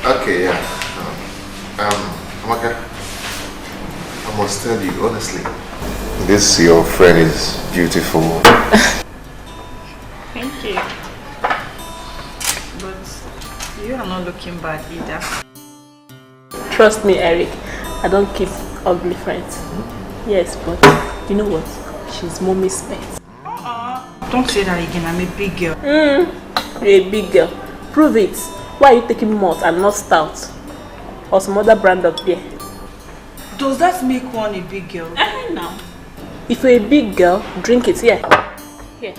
Okay, yeah. Amaka, I must tell you honestly, this your friend is beautiful. Thank you. But you are not looking bad either. Trust me, Eric. I don't keep ugly friends. Yes, but you know what? She's mommy's pet. Don't say that again. I'm a big girl. You're a big girl. Prove it. Why are you taking malt and not stout? Or some other brand of beer? Does that make one a big girl? No. If you're a big girl, drink it. Here. Here.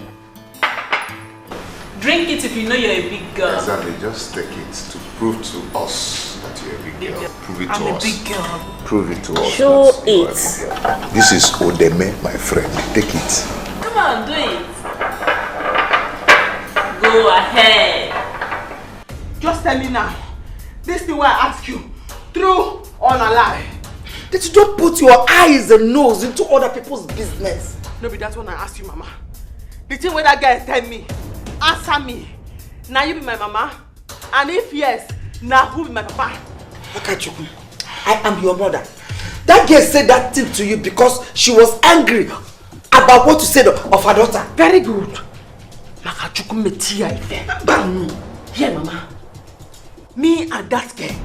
Drink it if you know you're a big girl. Exactly, just take it to prove to us that you're a big girl. Prove it to us. I'm a big girl. Prove it to us. Show it. This is Odeme, my friend. Take it. Come on, do it. Go ahead. Just tell me now. This thing where I ask you, true or a lie? That you don't put your eyes and nose into other people's business. No, but that's when I ask you, Mama. The thing where that guy tell me, answer me. Now you be my mama? And if yes, now who be my papa? Akachuku, I am your mother. That girl said that thing to you because she was angry about what you said of her daughter. Very good. Akachuku metia ife. Here, Mama. Me and that girl.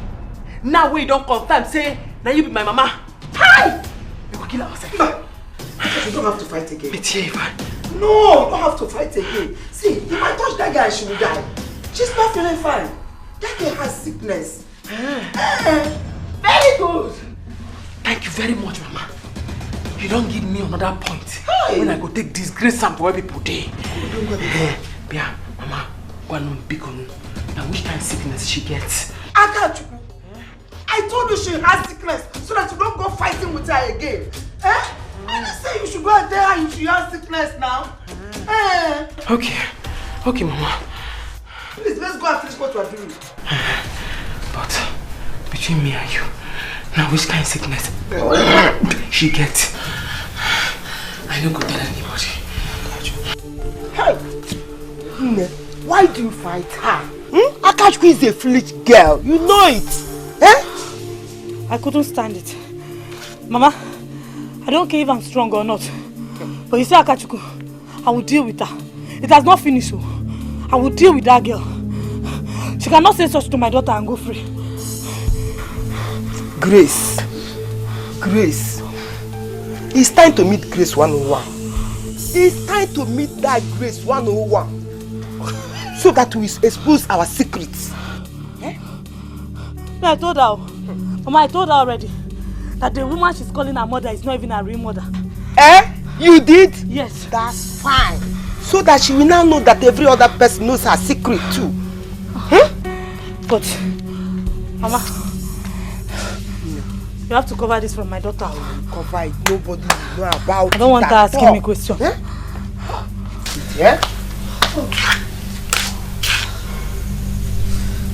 Now we don't confirm, say, now you be my mama. Hi! We will kill ourselves. You don't have to fight again. No, you don't have to fight again. See, if I touch that girl, she will die. She's not feeling fine. That girl has sickness. Very good. Thank you very much, Mama. You don't give me another point. When I go take this great sample where people dey. Bia, Mama, go and pick on. Now which kind of sickness she gets? I told you she has sickness so that you don't go fighting with her again. I didn't say you should go and tell her if she has sickness now. Okay, Mama. Please, let's go and finish what we are doing. But between me and you, now which kind of sickness she gets? I don't go tell anybody. Hey, why do you fight her? Akachukwu is a foolish girl. You know it. I couldn't stand it. Mama, I don't care if I'm strong or not. But you see Akachukwu, I will deal with her. It has not finished. So I will deal with that girl. She cannot say such to my daughter and go free. Grace. It's time to meet Grace 101. It's time to meet that Grace 101. So that we expose our secrets. I told her. Mama, I told her already that the woman she's calling her mother is not even her real mother. You did? Yes. That's fine. So that she will now know that every other person knows her secret too. But, Mama, You have to cover this from my daughter. Cover it. Nobody will know about it. I don't want her asking me questions. Huh? Yeah?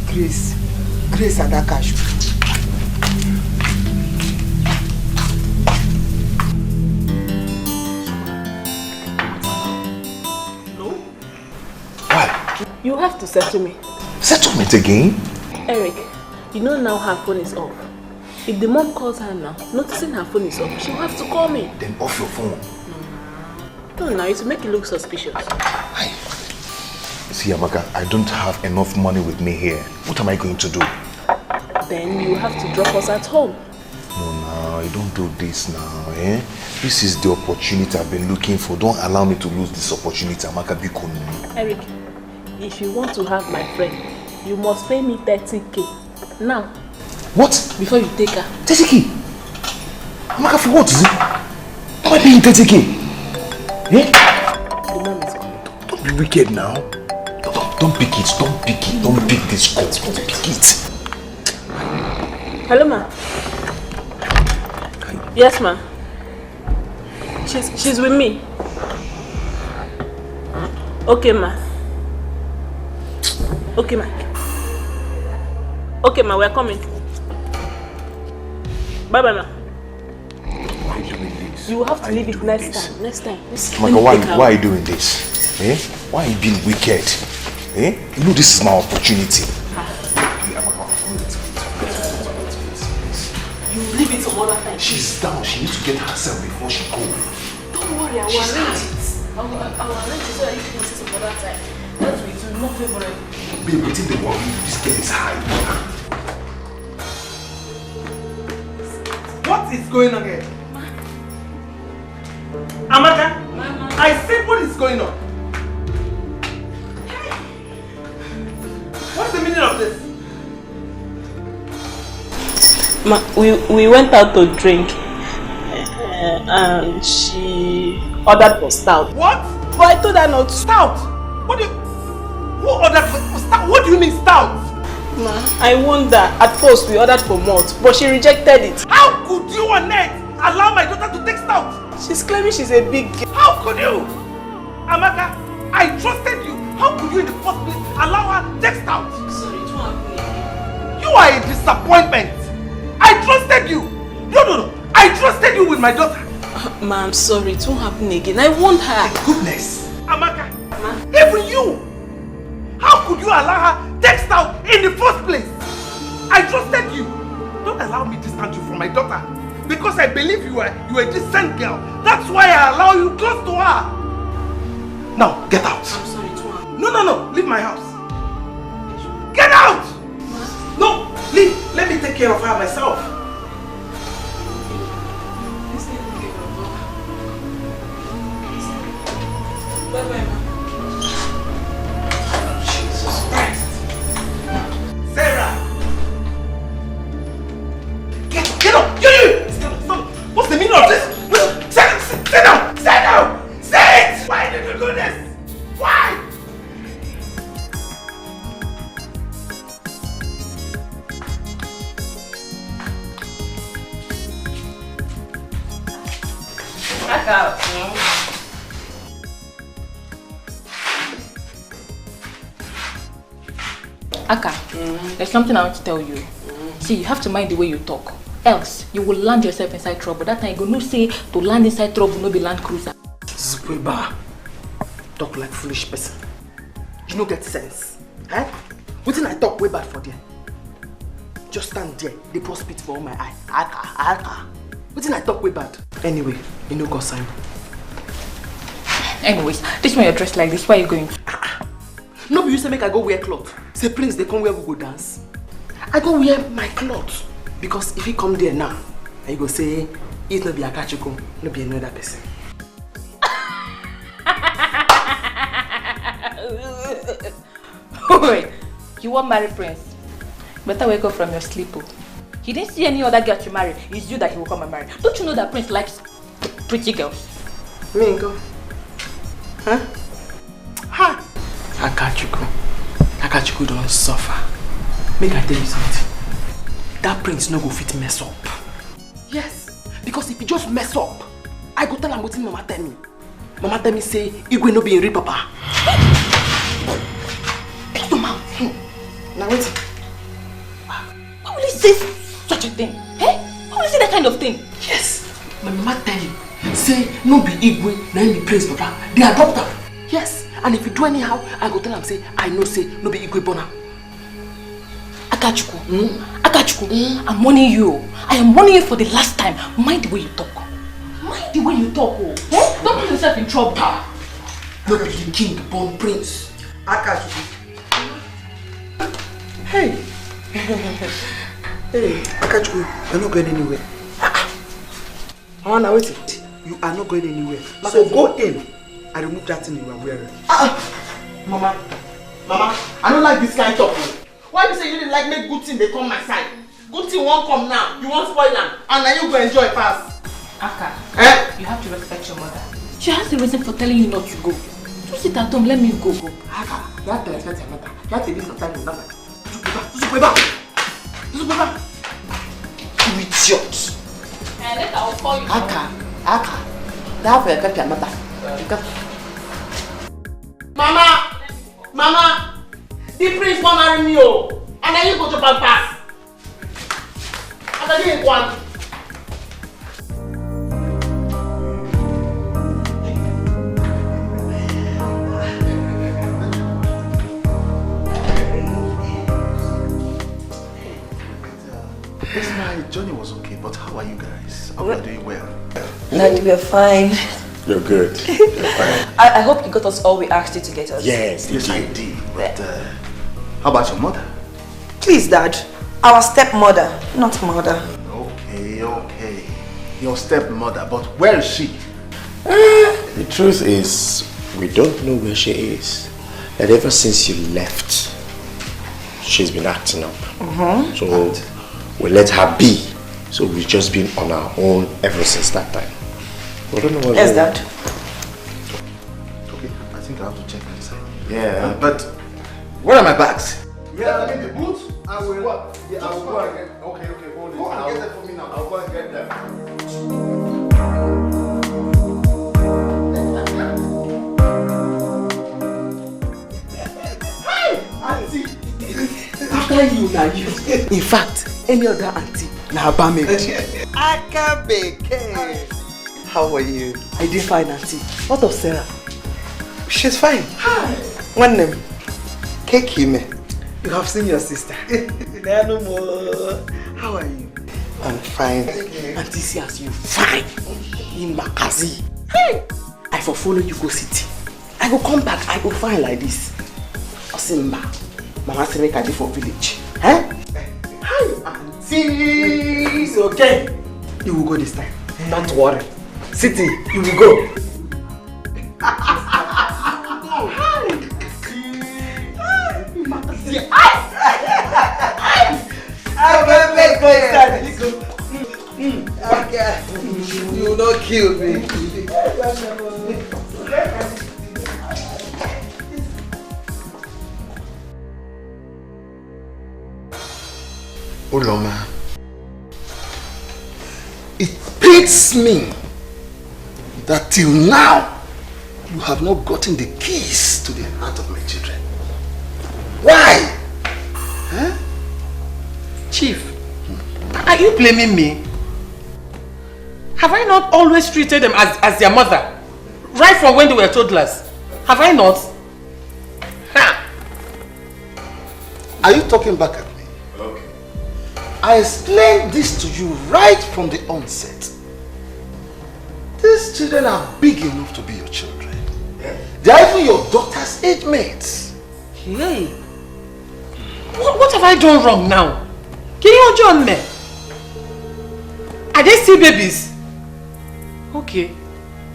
Grace and Akash. You have to settle me. Settlement again? Eric, you know now her phone is off. If the mom calls her now, noticing her phone is off, she'll have to call me. Then off your phone. No, now it will make it look suspicious. See, Amaka, I don't have enough money with me here. What am I going to do? Then you have to drop us at home. No, you don't do this now, eh? This is the opportunity I've been looking for. Don't allow me to lose this opportunity, Amaka. Eric, if you want to have my friend, you must pay me 30k. Now. What? Before you take her. 30k? Amaka, for what is it? Am I paying 30k? Eh? The mom is coming. Don't be wicked now. Don't pick it. Don't pick it. Don't pick this call. Don't pick it. Hello, ma. Yes, ma. She's with me. Okay, ma. Okay, ma. Okay, ma, we're coming. Bye-bye, ma. Why are you doing this? You have to leave it next time. Next time. Amaka, why are you doing this? Eh? Why are you being wicked? Eh? You know this is my opportunity. You leave it some other time. She's down. She needs to get herself before she goes. Don't worry, I will arrange it. I will arrange it so that you can see some other time. That's way it will not favorable. Babe, within the world, this girl is high. What is going on here? Amaka? Mama. I said what is going on? What's the meaning of this? Ma, we went out to drink and she ordered for stout. What? But I told her not to. Stout? What do you... Who ordered for stout? What do you mean stout? Ma, I wonder. At first we ordered for malt, but she rejected it. How could you, Annette, allow my daughter to take stout? She's claiming she's a big girl. How could you? Amaka, I trusted you. How could you in the first place allow her to take stout? Sorry, it won't happen again. You are a disappointment. I trusted you. No. I trusted you with my daughter. Ma, I'm sorry. It won't happen again. I want her. Goodness. Amaka, even you. How could you allow her text out in the first place? I trusted you. Don't allow me to distance you from my daughter. Because I believe you are a decent girl. That's why I allow you close to her. Now, get out. I'm sorry, it won't happen. No. Leave my house. Get out! No, leave. Let me take care of her myself. Bye-bye, ma. Jesus Christ. Sarah! Get up! You! Stop. What's the meaning of this? Sit down! Sit! Why did you do this? Why? Back out. Aka, there's something I want to tell you. See, you have to mind the way you talk. Else, you will land yourself inside trouble. That time you go no say to land inside trouble, no be land cruiser. Zukweba, talk like foolish person. You no get sense. Eh? What did I talk way bad for them? Just stand there, they pour spit for all my eye. Aka. What did I talk way bad? Anyway, you no go sign. Anyways, this one you're dressed like this, where are you going? No, but you say make I go wear clothes. Say prince, they come where we go dance. I go wear my clothes. Because if he come there now, I go say, it's not be Akachuku, not be another person. Wait, you want marry prince? Better wake up from your sleep. He didn't see any other girl to marry. It's you that he will come and marry. Don't you know that prince likes pretty girls? Me go. Huh? Ha! Akachuku don't suffer. Make I tell you something. That prince no go fit mess up. Because if you just mess up, I go tell am wetin Mama tell me. Mama tell me say, Igwe no be in real papa. Close your mouth. Now wait. Why will you say such a thing? Eh? Why will you say that kind of thing? Yes. My mama tell you, say no be Igwe, na him be praise papa. They adopt her. Yes. And if you do anyhow, I go tell am say, I know say no be Igwe born am. Akachuku, I'm warning you. I am warning you for the last time. Mind the way you talk. Mind the way you talk. Oh. Eh? Don't put yourself in trouble. No be the king born prince. Akachuku. Hey. Hey, Akachuku, you're not going anywhere. Now wait it. You are not going anywhere. So go in and remove that thing you are wearing. Mama, I don't like this kind of talk. Why you say you didn't like make good thing they come my side? Good thing won't come now. You won't spoil them. And now you go enjoy fast. Aka, you have to respect your mother. She has the reason for telling you not to go. Just sit at home, let me go. Aka, you have to respect your mother. You have to leave for time with mother. You idiot. And later I'll call you. Aka, you have to respect your mother. Mama, the prince won't marry me, oh. And then you go to pass. And then you one. My journey was okay, but how are you guys? Are you doing well? Like we're fine. You're good. You're fine. I hope you got us all we asked you to get us. Yes, I did. But how about your mother? Please, Dad. Our stepmother, not mother. Okay. Your stepmother, but where is she? The truth is, we don't know where she is. And ever since you left, she's been acting up. So we let her be. So we've just been on our own ever since that time. We don't know what's Yes, Dad. Okay, I think I have to check inside. Yeah, but where are my bags? Yeah, I'm in the booth. I will. What? Yeah, I will go and get. Okay, hold it. Go and get them for me now. I'll go and get them. Hi, auntie. After you, now you. In fact, any other auntie, now Bame. Akabeke. How are you? I did fine, auntie. What of Sarah? She's fine. Hi. One name. Kekime. You have seen your sister. No more. How are you? I'm fine. Auntie see as you fine. In Makazi. Hey! I for follow you go city. I go come back, I go fine like this. Osimba. Mama say make I dey for village. Hi, auntie. It's okay. You will go this time. Don't worry. City, you will go. You will not kill me. Uloma, It pains me that till now you have not gotten the keys to the heart of my children. Why? Huh? Chief, are you blaming me? Have I not always treated them as their mother? Right from when they were toddlers? Have I not? Ha! Are you talking back at me? Okay. I explained this to you right from the onset. These children are big enough to be your children. They are even your daughter's age mates. Hey! What have I done wrong now? Can you join me? Are they still babies? Okay.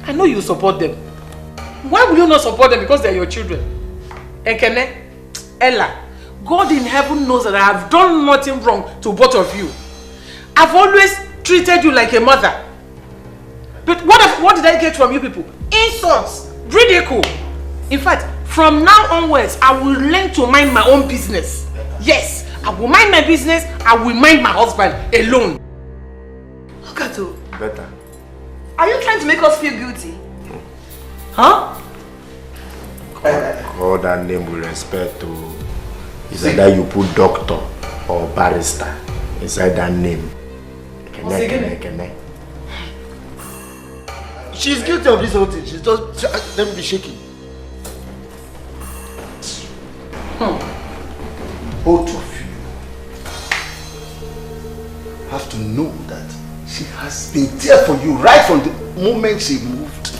I know you support them. Why will you not support them? Because they are your children. Ekene, Ella, God in heaven knows that I have done nothing wrong to both of you. I've always treated you like a mother. But what did I get from you people? Insults, ridicule. In fact, from now onwards, I will learn to mind my own business. Yes, I will mind my business. I will mind my husband alone. Okato, better. Are you trying to make us feel guilty? Huh? Call that name with respect to. Is either you put doctor or barrister inside that name. She's guilty of this whole thing. She's just let me be shaking. Both of you have to know that she has been there for you right from the moment she moved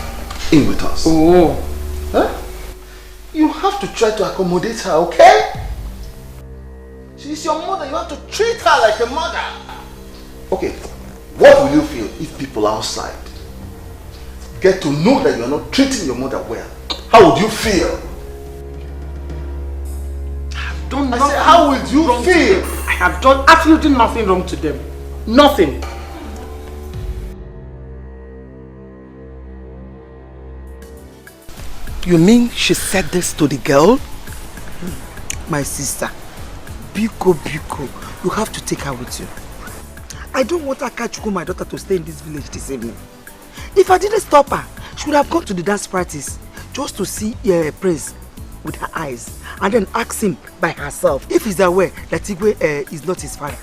in with us. Oh. Huh? You have to try to accommodate her, okay? She's your mother. You have to treat her like a mother. Okay, what will you feel if people outside get to know that you are not treating your mother well? How would you feel? I said, how would you feel? I have done absolutely nothing wrong to them. Nothing. You mean she said this to the girl? My sister, Biko, you have to take her with you. I don't want Akachuku, my daughter, to stay in this village this evening. If I didn't stop her, she would have gone to the dance practice just to see Prince with her eyes and then ask him by herself if he's aware that Igwe is not his father.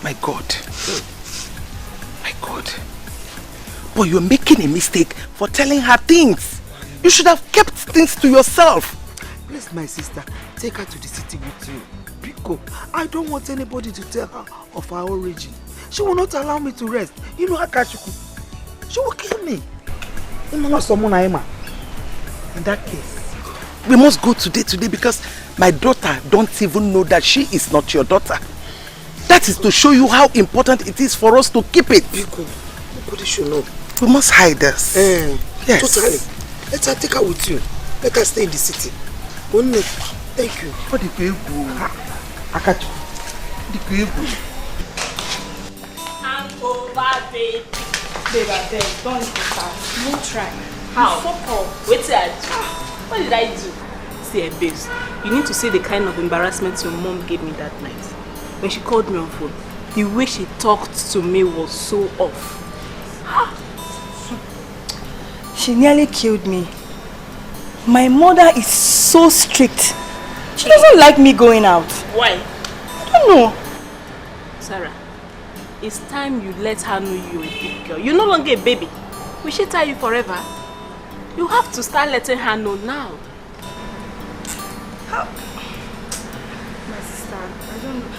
My God. My God. But you're making a mistake for telling her things. You should have kept things to yourself. Please, my sister, take her to the city with you. Biko, I don't want anybody to tell her of our origin. She will not allow me to rest. You know Akachuku. She will kill me. In that case, we must go today because my daughter don't even know that she is not your daughter. That is to show you how important it is for us to keep it. Biko, nobody should know. We must hide this. Yes. Totally. Let her take her with you. Let her stay in the city. Only. Thank you. What the people? Akachu. The people. Hangover, babe. Babe, I beg, don't start. No try. How? Fuck off. Wait till I do. What did I do? See, babes, you need to see the kind of embarrassment your mom gave me that night. When she called me on phone, the way she talked to me was so off. She nearly killed me. My mother is so strict. She doesn't like me going out. Why? I don't know. Sarah, it's time you let her know you're a big girl. You're no longer a baby. Will she tell you forever? You have to start letting her know now. How? My sister, I don't know.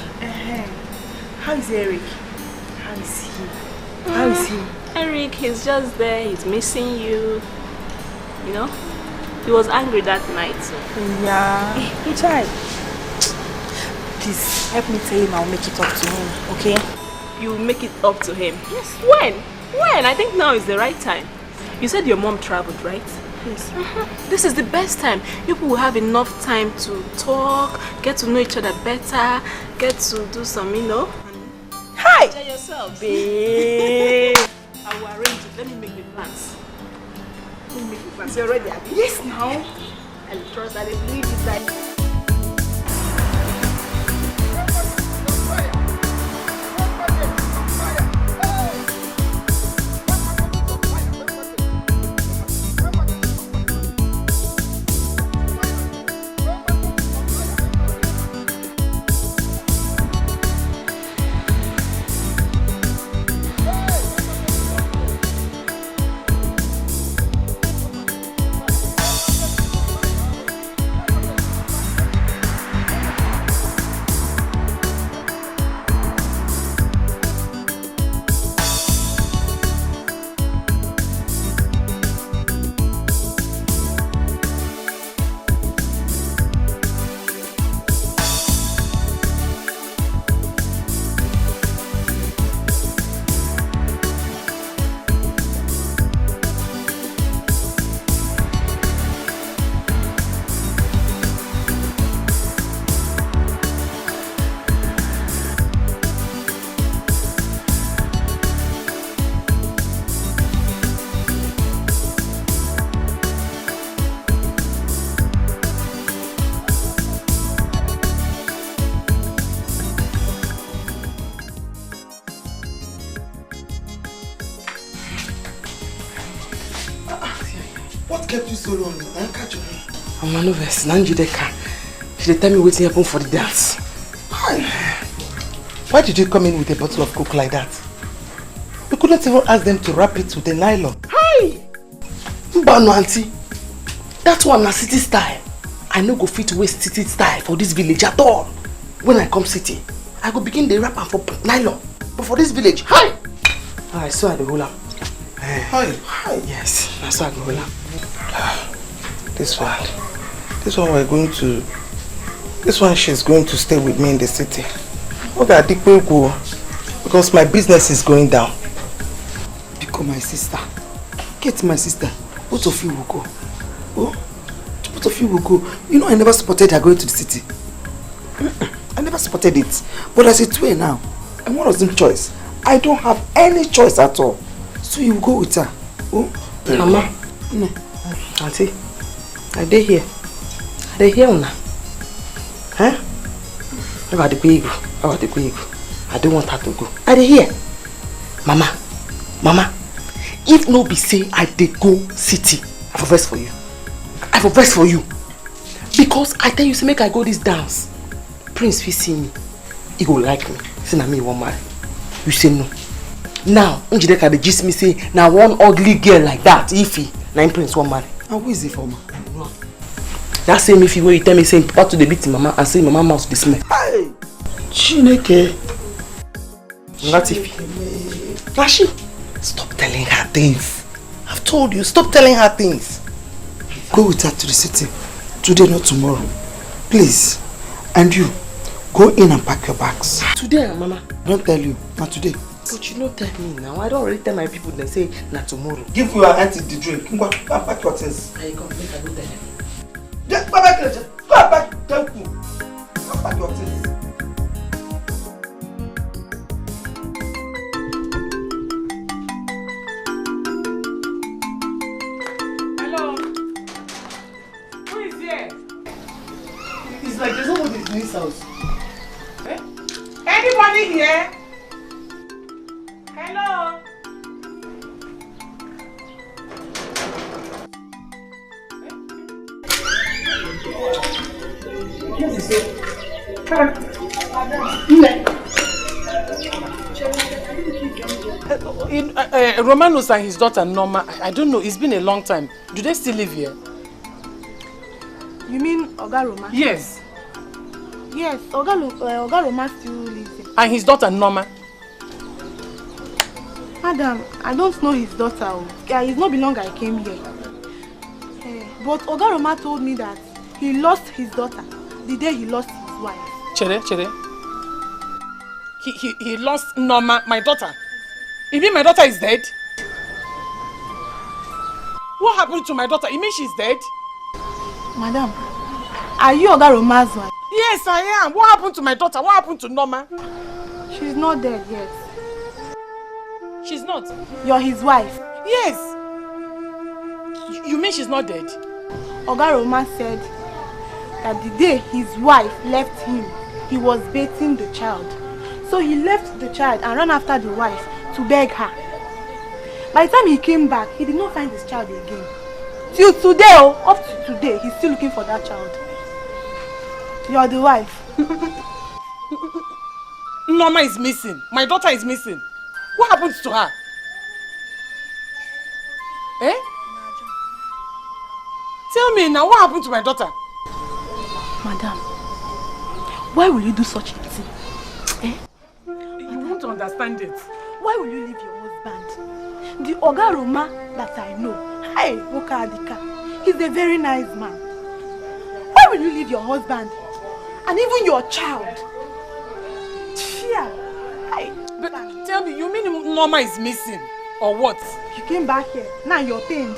How is Eric? How is he? How is he? Eric, he's just there. He's missing you. You know? He was angry that night. So. Yeah, he tried. Please, help me tell him I'll make it up to him, okay? You make it up to him? Yes. When? When? I think now is the right time. You said your mom traveled, right? Yes. This is the best time. People will have enough time to talk, get to know each other better, get to do some, you know. Hi! Enjoy yourself. Babe! I will arrange it. Let me make the plans. Let me make the plans. You're ready, Abby? Yes, now. I trust that I believe it's that. What kept you so long? I catch you. I'm not nervous. Dikeh. She tell me waiting happen for the dance. Why did you come in with a bottle of Coke like that? You couldn't even ask them to wrap it with a nylon. Hi! Mbano auntie. That one na city style. I no go fit waste city style for this village at all. When I come city, I go begin the wrap am for nylon. But for this village, hi! I saw the roll am. Hi. Yes, I saw the roll am. This one we're going to. This one she's going to stay with me in the city. Okay, Dikeh go because my business is going down. Because my sister. Get my sister. Both of you will go. Oh, both of you will go. You know I never supported her going to the city. I never supported it. But as it's way now, and what was the choice? I don't have any choice at all. So you will go with her. Oh, Mama. No. Auntie, I dey here. I dey here now. Huh? I don't want her to go. I dey here. Mama. If no be say I dey go city, I for vex for you. I for vex for you. Because I tell you, say make I go this dance. Prince fit see me. He go like me. Say na me he wan marry. You say no. Now, Dikeh dey gist me say na one ugly girl like that, Ify, na him Prince wan marry. And who is it for me? That same Ify where you tell me say papa to the beat mama and say mama mouth dey smell. Hey! Chineke! That's Ify. Flashy! Stop telling her things. I've told you, stop telling her things. Go with her to the city. Today, not tomorrow. Please. And you, go in and pack your bags. Today, Mama. I don't tell you. Not today. But you don't tell me now. I don't already tell my people. They say, not tomorrow. Give your auntie the drink. Go and pack your things. I come, make I go tell them. Just go back. Go back. Thank you. Go pack your things. Like there's nobody in this house. Eh? Anybody here? Hello? Romanus and his daughter Norma, I don't know, it's been a long time. Do they still live here? You mean Oga Roma? Yes. Yes, Oga Roma still lives here. And his daughter Norma? Madam, I don't know his daughter. Yeah, it's not been long I came here. But Oga Roma told me that he lost his daughter the day he lost his wife. Chere. He lost Norma, my daughter. You mean my daughter is dead? What happened to my daughter? You mean she's dead? Madam, are you Oga Roma's wife? Yes, I am. What happened to my daughter? What happened to Norma? She's not dead yet. She's not? You're his wife? Yes. You mean she's not dead? Oga Roma said that the day his wife left him, he was bathing the child. So he left the child and ran after the wife to beg her. By the time he came back, he did not find his child again. Till today, up to today, he's still looking for that child. You're the wife. Norma is missing. My daughter is missing. What happens to her? Eh? Tell me now, what happened to my daughter? Madam, why will you do such a thing? Eh? You won't understand it. Why will you leave your husband? The Oga Roma that I know, hey, Dikeh, he's a very nice man. Why will you leave your husband? And even your child? But tell me, you mean Norma is missing? Or what? You came back here, now you're pained.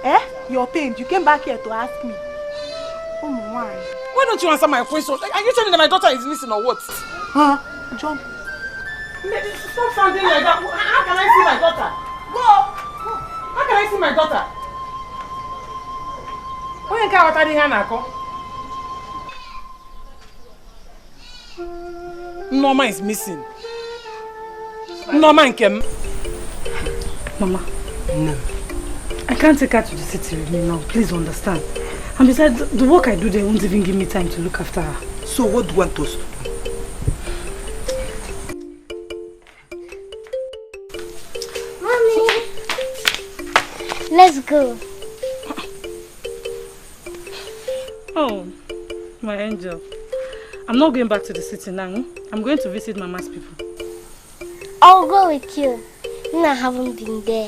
Eh? You're pained. You came back here to ask me. Oh my. Why don't you answer my question? Are you telling me that my daughter is missing or what? Huh? John. Stop sounding like that. How can I see my daughter? Go! How can I see my daughter? Why can't I tell you? Norma is missing. Norma and Kem. Mama. No. I can't take her to the city with me now. Please understand. And besides, the work I do there won't even give me time to look after her. So what do you want us to do? Mommy! Let's go. Oh, my angel. I'm not going back to the city now. I'm going to visit Mama's people. I'll go with you. I haven't been there.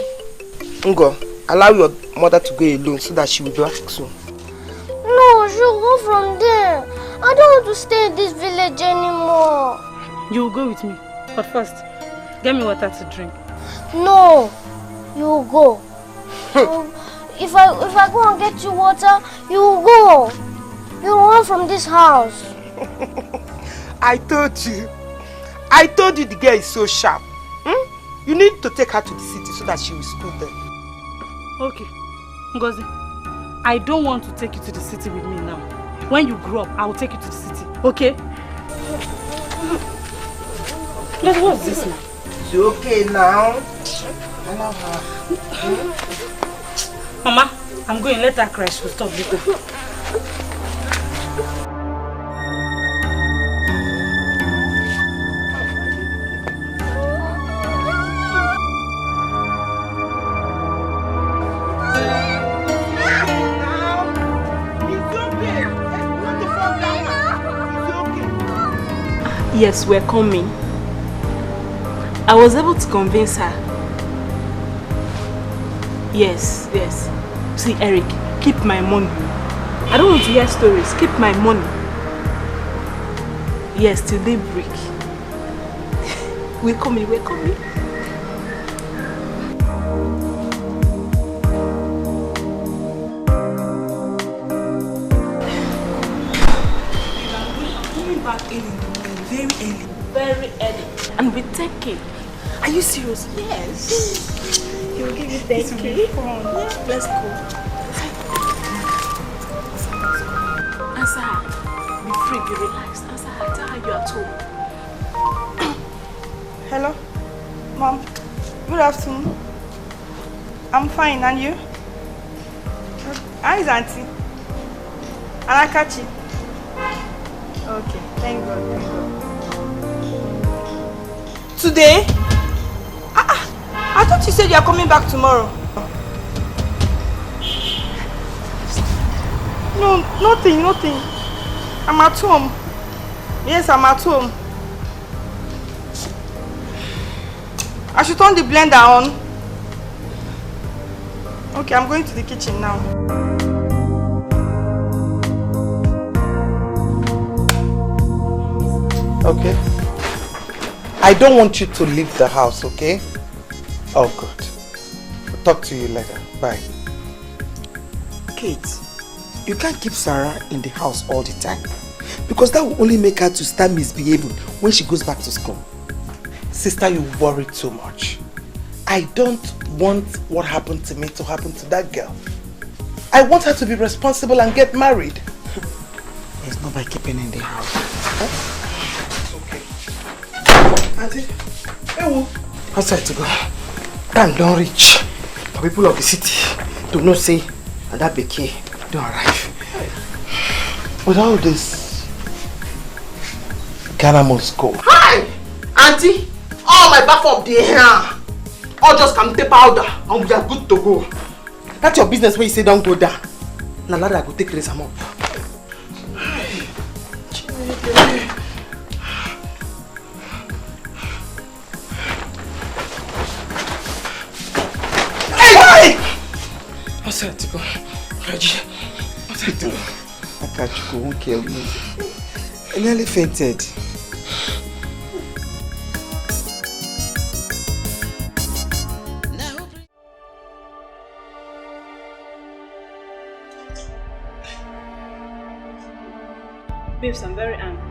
Ngo, allow your mother to go alone so that she will be back soon. No, she'll go from there. I don't want to stay in this village anymore. You will go with me. But first, get me water to drink. No, you will go. If I go and get you water, you will go. You will run from this house. I told you the girl is so sharp. You need to take her to the city so that she will school them. Okay. Ngozi, I don't want to take you to the city with me now. When you grow up, I will take you to the city. Okay? But what's this now? It's okay now. Allow her. Mama, I'm going. Let her cry. She'll stop later. Yes, we're coming. I was able to convince her. Yes. See, Eric, keep my money. I don't want to hear stories. Keep my money. Yes, till daybreak. We're coming. Very early. And with 10K. Are you serious? Yes. He will give you 10K. Come on. Yeah. Let's go. Answer her. Be free, be relaxed. Answer her. Tell her you're at home. Hello? Mom. Good afternoon. I'm fine, and you? How is Auntie? Alakachi? Okay, thank God. Today? I thought you said you are coming back tomorrow. No, nothing. I'm at home. Yes, I'm at home. I should turn the blender on. Okay, I'm going to the kitchen now. Okay. I don't want you to leave the house, okay? Oh, good. I'll talk to you later. Bye. Kate, you can't keep Sarah in the house all the time because that will only make her to start misbehaving when she goes back to school. Sister, you worry too much. I don't want what happened to me to happen to that girl. I want her to be responsible and get married. It's not by keeping in the house. Huh? Auntie, outside to go. Time don't reach for people of the city to know say that Dikeh don't arrive. With all this, Ghana must go. Hi! Auntie! All my bath up there. All just come take powder and we are good to go. That's your business where you say don't go down. Now that I go take raise them up. What's that to go? Reggie, what's that to go? Akachukwu won't kill me. I nearly fainted. Babes, I'm very angry.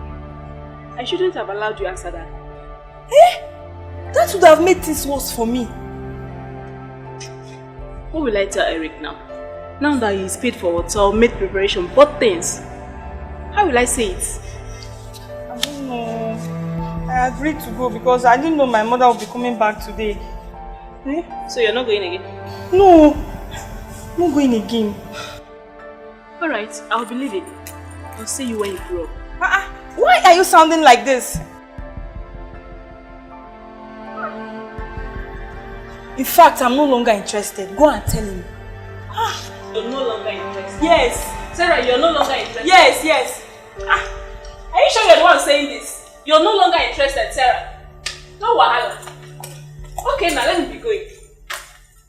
I shouldn't have allowed you answer that. That would have made things worse for me. What will I tell Eric now? Now that he's paid for hotel, made preparation, bought things. How will I say it? I don't know. I agreed to go because I didn't know my mother would be coming back today. So you're not going again? No. I'm not going again. Alright, I'll believe it. I'll see you when you grow up. Why are you sounding like this? In fact, I'm no longer interested. Go and tell him. You're no longer interested? Yes. Sarah, you're no longer interested? Yes. Are you sure you're the one saying this? You're no longer interested, Sarah? No wahala. Okay, now let me be going.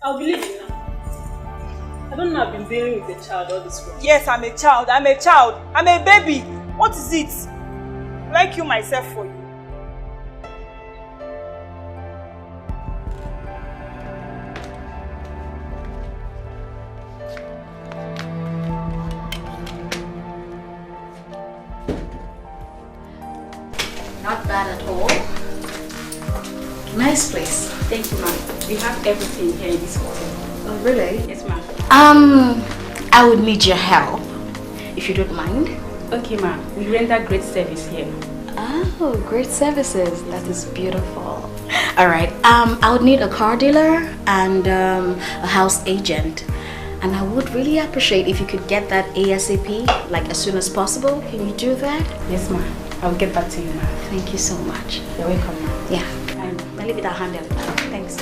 I'll believe you now. I don't know, I've been dealing with a child all this while. Yes, I'm a child. I'm a baby. What is it? Will I kill myself for you? Not bad at all. Nice place. Thank you, ma'am. We have everything here in this hotel. Oh, really? Yes, ma'am. I would need your help, if you don't mind. Okay, ma'am. We render great service here. Oh, great services. That is beautiful. Alright, I would need a car dealer and a house agent. And I would really appreciate if you could get that ASAP, like as soon as possible. Can you do that? Yes, ma'am. I'll get back to you, ma'am. Thank you so much. You're welcome, ma'am. Yeah. I'll leave it at handle. Thanks.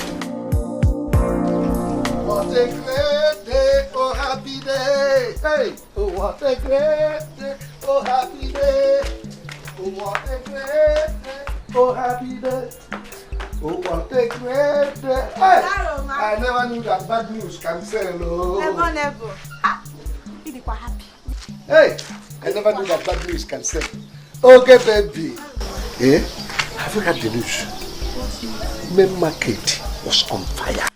What a great day, oh happy day. Hey, oh what a great day, oh happy day. Oh what a great day, oh happy day. Oh what a great day. Hey, I never knew that bad news can sell. Oh. Never. You are happy. Hey, I never knew that bad news can sell. Okay, baby. Eh? Have you heard the news? Main market was on fire.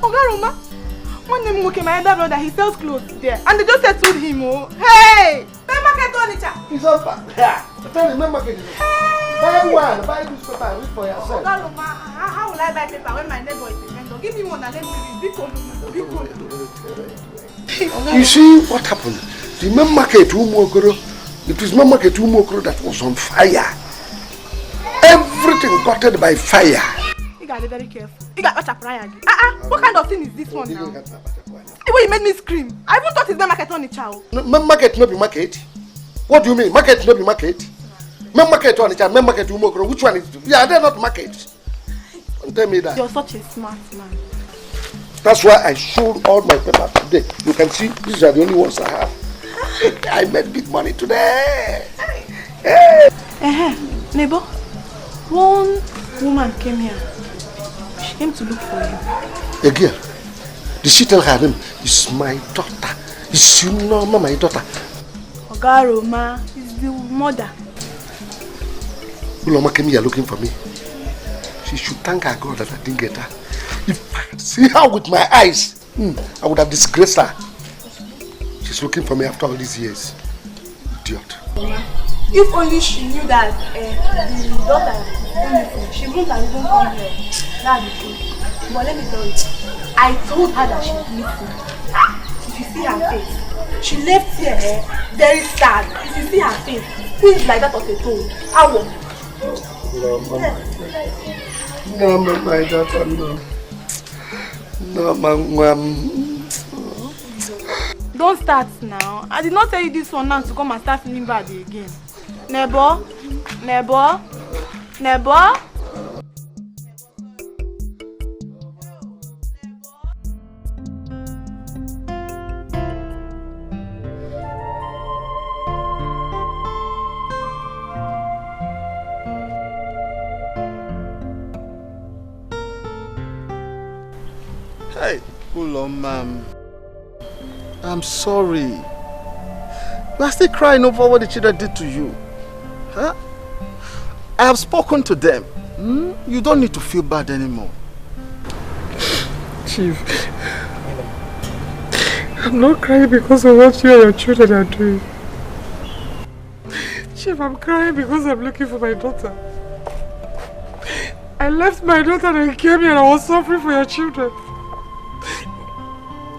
Ogaroma, one name okay, my elder brother, he sells clothes there, and they just settled him. Oh, hey, main market on it. He's on fire. Yeah, tell the main market. Buy one, buy this paper and read for yourself. Ogaroma, how will I buy paper when my neighbor is a vendor? Give me one and let me read. You see what happened? The main market Umokoro, it is main market Umokoro that was on fire. Everything gutted by fire. You gotta be very careful. You got watch a prayer. What kind of thing is this one now? The way you made me scream. I even thought it's main market on the child. Main market no be market. What do you mean? Market no be market. Main market on the child, main market Umokoro. Which one is it? Yeah, they're not market. Don't tell me that. You're such a smart man. That's why I showed all my papers today. You can see these are the only ones I have. I made big money today. Hey. Neighbor, one woman came here. She came to look for you. A girl. Did she tell her name? It's my daughter. It's you know, my daughter. Ogaroma is the mother. Uloma came here looking for me. She should thank her God that I didn't get her. If I had seen her with my eyes, I would have disgraced her. She's looking for me after all these years. Idiot. If only she knew that the daughter, she wouldn't have even come here. That's the truth. But let me tell you, I told her that she's missing. If you see her face, she left here very sad. If you see her face, things like that of a toad. How? No, my daughter, no. No, ma'am. Don't start now. I did not tell you this one now to come and start feeling bad again. Neighbor. Hey, Uloma. I'm sorry. You are still crying over what the children did to you. Huh? I have spoken to them. You don't need to feel bad anymore. Chief, I'm not crying because of what you and your children are doing. Chief, I'm crying because I'm looking for my daughter. I left my daughter and I came here and I was suffering for your children.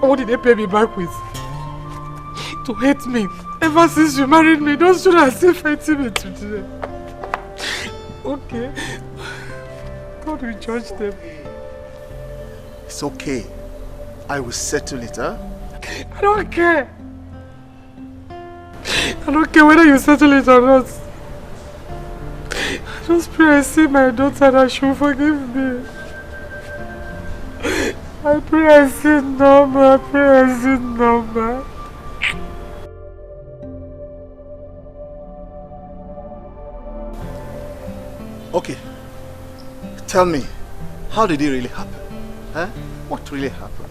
What did they pay me back with? To hate me. Ever since you married me, those children are still fighting me today. Okay. God will judge them. It's okay. I will settle it, huh? I don't care. I don't care whether you settle it or not. I just pray I see my daughter that she will forgive me. I pray I see Norma. I pray I see Norma. Okay. Tell me, how did it really happen? Huh? What really happened?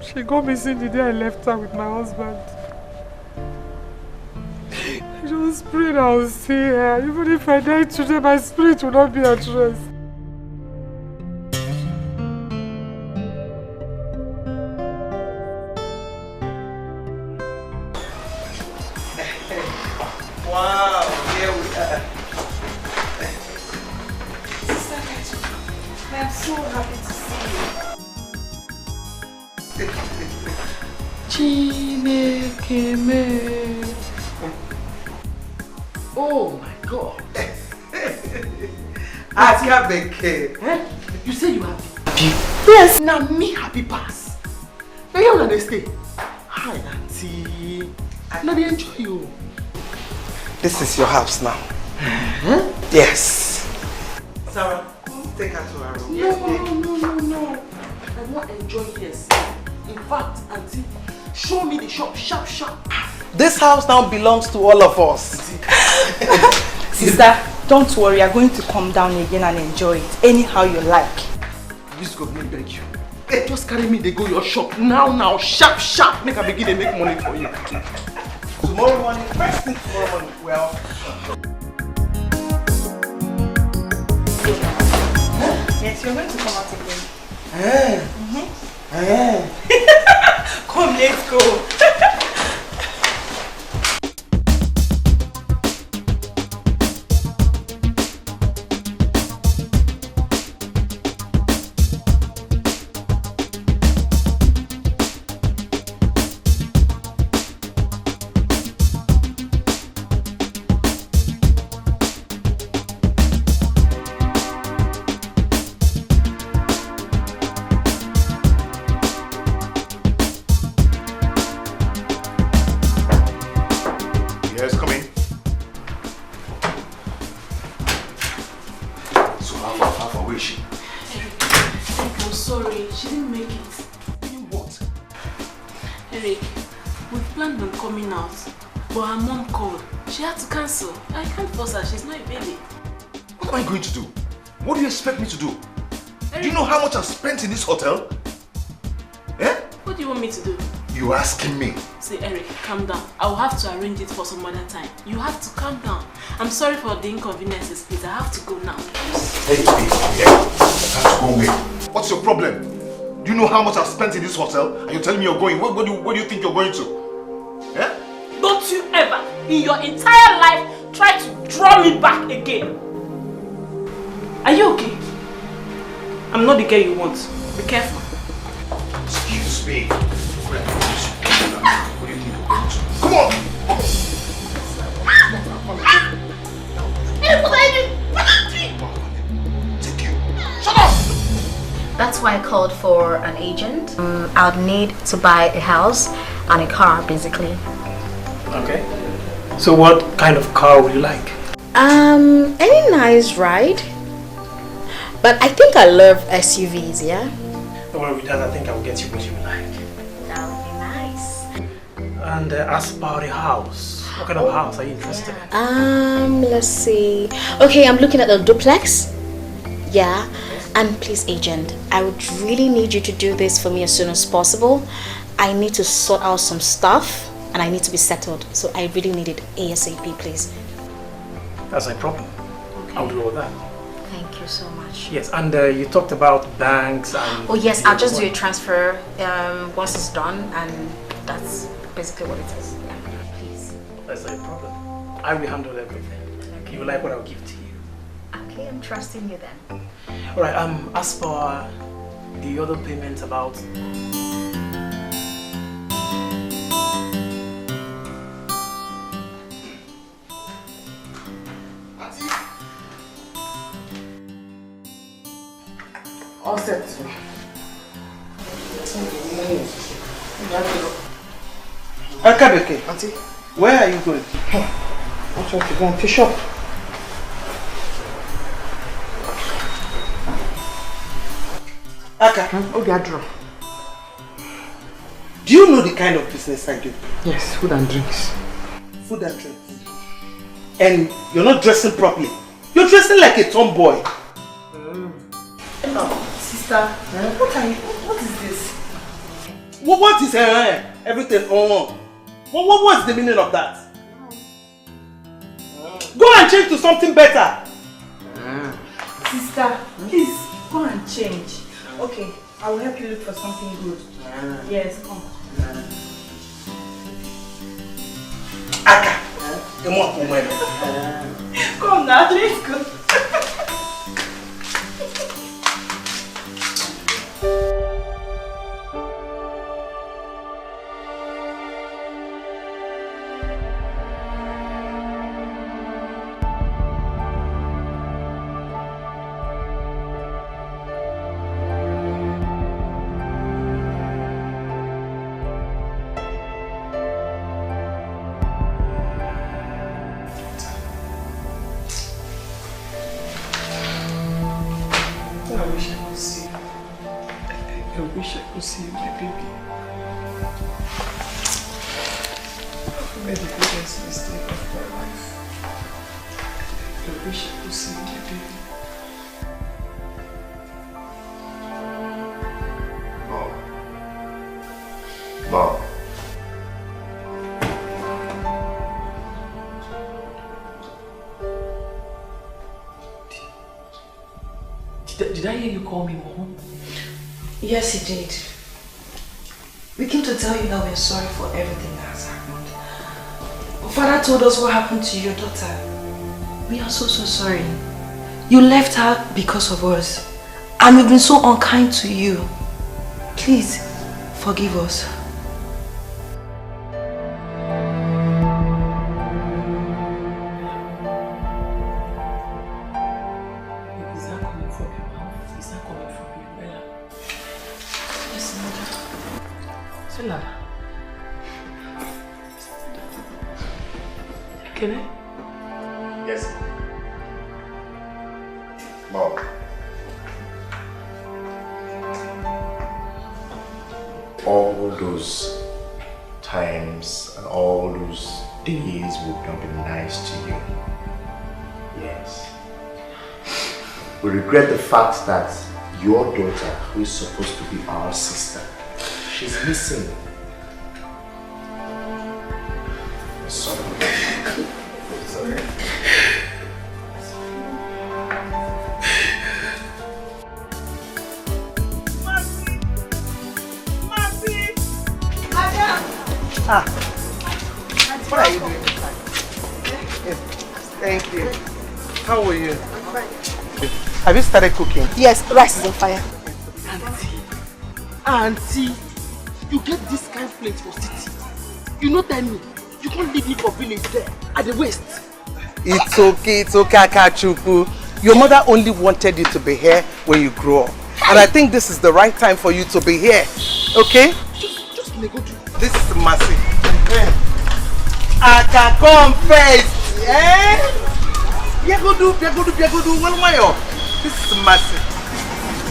She got missing the day I left her with my husband. I just prayed I will see her. Even if I die today, my spirit will not be at rest. Wow, here we are. I'm so happy to see you. Chineke me. Oh my God. Akabeke. You say you happy? Yes. Now me happy pass. Now you understand? Hi, auntie. Now they enjoy you. This is your house now. Yes. Sarah, take her to her room. No. I won't enjoy this. In fact, auntie, show me the shop, sharp. This house now belongs to all of us. Sister, don't worry. You're going to come down again and enjoy it anyhow you like. Please God, me beg you. Hey, just carry me, they go your shop. Now, sharp. Make a begin to make money for you. Tomorrow morning, first thing tomorrow morning, well. Yes, you're going to come out again. Come, let's go. Yes, come in. So how far, where is she? Eric, I'm sorry. She didn't make it. You what? Eric, we planned on coming out, but her mom called. She had to cancel. I can't force her. She's not a baby. What am I going to do? What do you expect me to do? Eric, do you know how much I've spent in this hotel? Eh? What do you want me to do? You asking me? See, Eric, calm down. I will have to arrange it for some other time. You have to calm down. I'm sorry for the inconveniences, please. I have to go now. Hey, I have to go away. What's your problem? Do you know how much I've spent in this hotel? And you're telling me you're going? Where do you think you're going to? Eh? Don't you ever, in your entire life, try to draw me back again. Are you okay? I'm not the girl you want. Be careful. Excuse me. Where do you think you're going to? Come on! Take you. Shut up! That's why I called for an agent. I would need to buy a house and a car, basically. Okay. So what kind of car would you like? Any nice ride. But I think I love SUVs, yeah? Don't worry with that, I think I will get you what you like. That would be nice. And as per the house, what kind of house are you interested in? Let's see. Okay, I'm looking at a duplex. Yeah. And please, agent, I would really need you to do this for me as soon as possible. I need to sort out some stuff and I need to be settled. So I really need it ASAP, please. That's no problem. Okay. I'll do all that. Thank you so much. Yes, and you talked about banks and... Oh yes, I'll just do a transfer once it's done, and that's basically what it is. Yeah, please. That's no problem. I will handle everything. Okay. You like what I'll give to you. Okay, I'm trusting you then. Alright, as for the other payment about... set. Akabeke, Auntie, where are you going? I'm trying to go and fish up. Aka, do you know the kind of business I do? Yes, food and drinks. Food and drinks. And you're not dressing properly. You're dressing like a tomboy. Sister, what is this? What is everything on? What's the meaning of that? Go and change to something better. Sister, please go and change. Okay, I will help you look for something good. Yes, come. Aka, come now, let's go. See my baby. I've made the biggest mistake of my life. I wish I could see my baby. Mom. Did I hear you call me Mom? Yes, he did. We came to tell you that we're sorry for everything that has happened. Father told us what happened to your daughter. We are so sorry. You left her because of us. And we've been so unkind to you. Please, forgive us. Yes. Mom. All those times and all those days would not be nice to you. Yes. We regret the fact that your daughter, who is supposed to be our sister, she's missing. Sorry. Sorry. Ah, what are you doing? Yes, thank you. How are you? I'm fine. Have you started cooking? Yes, rice is on fire. Auntie, you get this kind of plate for city. You know tell me, you can't leave me for village there at the waist. It's okay, Akachuku. Your mother only wanted you to be here when you grow up. And I think this is the right time for you to be here. Okay? Just nego do. This is Mercy. Aka come first. Eh? Biegodu, one way up. This is Mercy.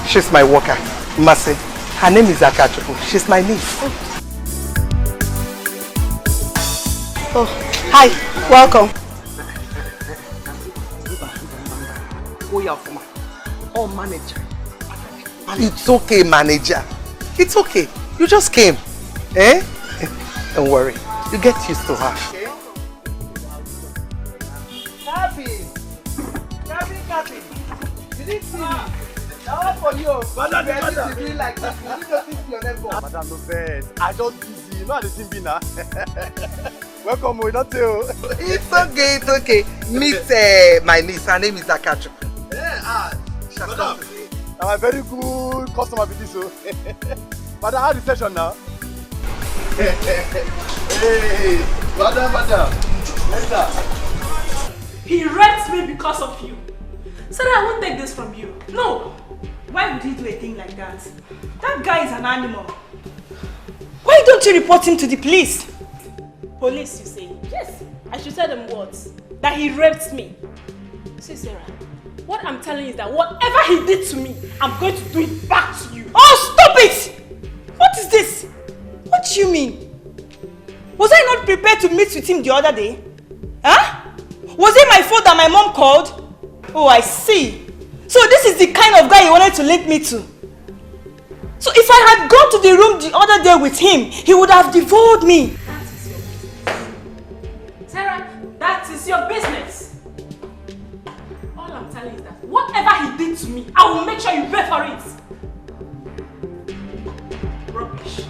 She's my worker, Mercy. Her name is Akachuku. She's my niece. Oh, hi. Welcome. Oh, manager. It's okay, manager. It's okay. You just came. Eh? Don't worry. You get used to her. Okay? Happy. You didn't see me. That one for you. Madam, you like this. You didn't notice your neighbor. Madam, no best. I just busy. You know how the thing be now. Welcome, we don't tell. It's okay. Meet my niece. Her name is Akachu. Yeah, madam. I'm a very good customer with this. Madam, how the session now? Hey, madam. Enter. He raped me because of you. Said I won't take this from you. No. Why would he do a thing like that? That guy is an animal. Why don't you report him to the police? Police, you say? Yes. I should tell them what? That he raped me. See, Sarah, what I'm telling you is that whatever he did to me, I'm going to do it back to you. Oh, stop it! What is this? What do you mean? Was I not prepared to meet with him the other day? Huh? Was it my fault that my mom called? Oh, I see. So this is the kind of guy you wanted to link me to. So if I had gone to the room the other day with him, he would have devoured me. Sarah, that is your business. All I'm telling you is that whatever he did to me, I will make sure you pay for it. Rubbish.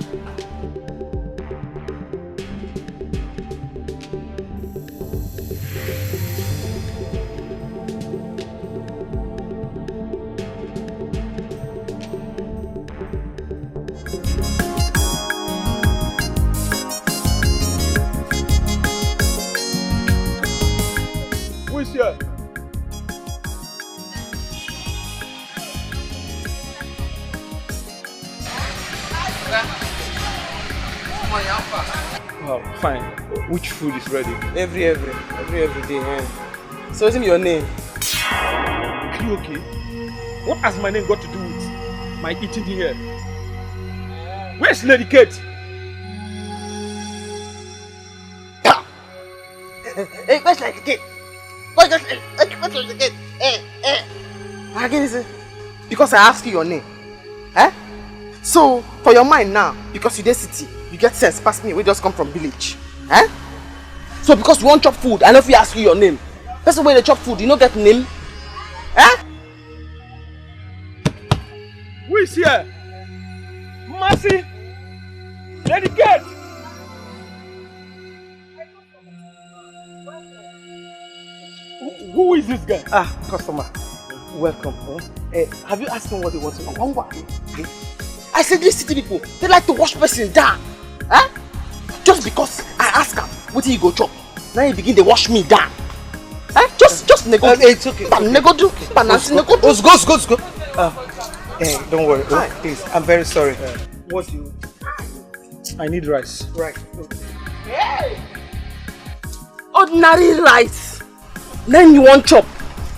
Who is here? Oh, fine. Which food is ready? Every day. So what's your name? Are you okay? What has my name got to do with my eating here? Where's Lady Kate? Hey, where's Lady Kate? Where's Lady Kate? Hey. Because I asked you your name. Eh? So, for your mind now, because you dey city, you get sense past me, we just come from village. Eh? So because you want chop food, I know if you ask you your name. That's the way they chop food, you don't get name. Eh? Who is here? Mercy! Lady Kate! Who is this guy? Ah, customer. Welcome. Have you asked him what they want to know? I said these city people, they like to wash person down. Huh? Just because I ask them, what do you go chop? Now you begin to wash me down. Huh? Just nego. It's okay. Nego do. Go. Hey, don't worry. Look, please, I'm very sorry. What do you? I need rice. Right. Hey! Ordinary rice. Then you want chop.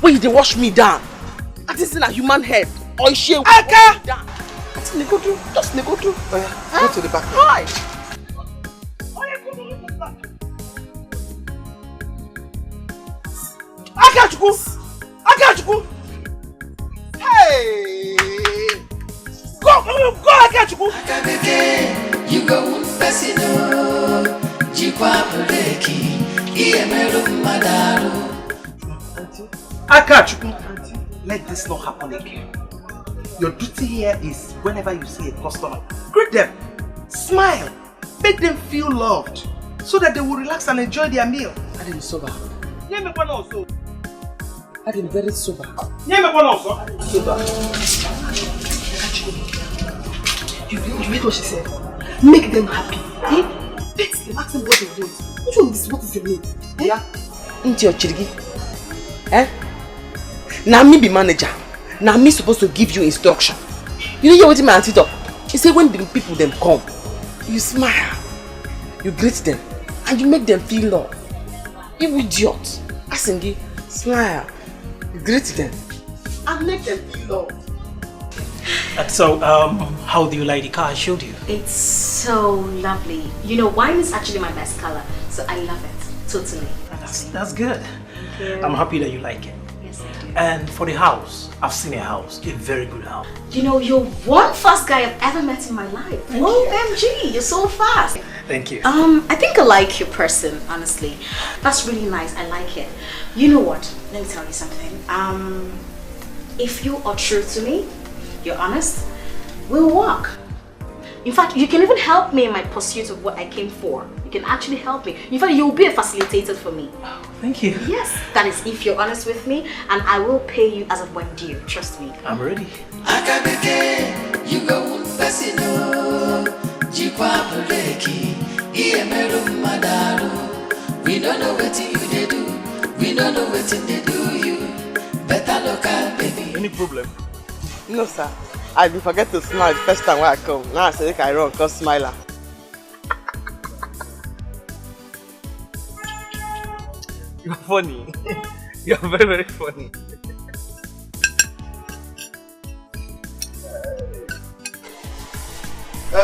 Where you dey wash me down? That is in a human head. Or she Aka! Just nego do. Go to the back. Hi. Akachuku! Hey! Go, Akachuku! You go Pesino, Jikwa Puleki, Iemero Madaro. Akachuku, let this not happen again. Your duty here is whenever you see a customer, greet them, smile, make them feel loved, so that they will relax and enjoy their meal. I didn't sober. Name one also. I didn't very sober. Name one also. Sober. You read what she said? Make them happy. Eh? Let them ask them what they want. Which one is what is your name? Eh? Yeah. Into your chirigi. Eh? Now me be manager. Now me supposed to give you instruction. You know hear what my auntie talk? She say when the people them come, you smile, you greet them, and you make them feel love. You idiot. Asengi, smile, you greet them, and make them feel love. So, how do you like the car I showed you? It's so lovely. You know, wine is actually my best color, so I love it totally. That's good. I'm happy that you like it. Yes, I do. And for the house, I've seen a house, a very good house. You know, you're one fast guy I've ever met in my life. OMG, you're so fast. Thank you. I think I like your person, honestly. That's really nice. I like it. You know what? Let me tell you something. If you are true to me, you're honest, we'll walk. In fact, you can even help me in my pursuit of what I came for. You can actually help me. In fact, you'll be a facilitator for me. Oh, thank you. Yes, that is if you're honest with me, and I will pay you as of when due. Trust me. I'm ready. You go Pesino, Jikwa Puleki, Iemero Madaro. We don't know what you they do. We don't know what they do you. Better look at baby. Any problem? No, sir. I be forget to smile the first time when I come. Now I say I run, cause smiler. You're funny. You're very, very funny.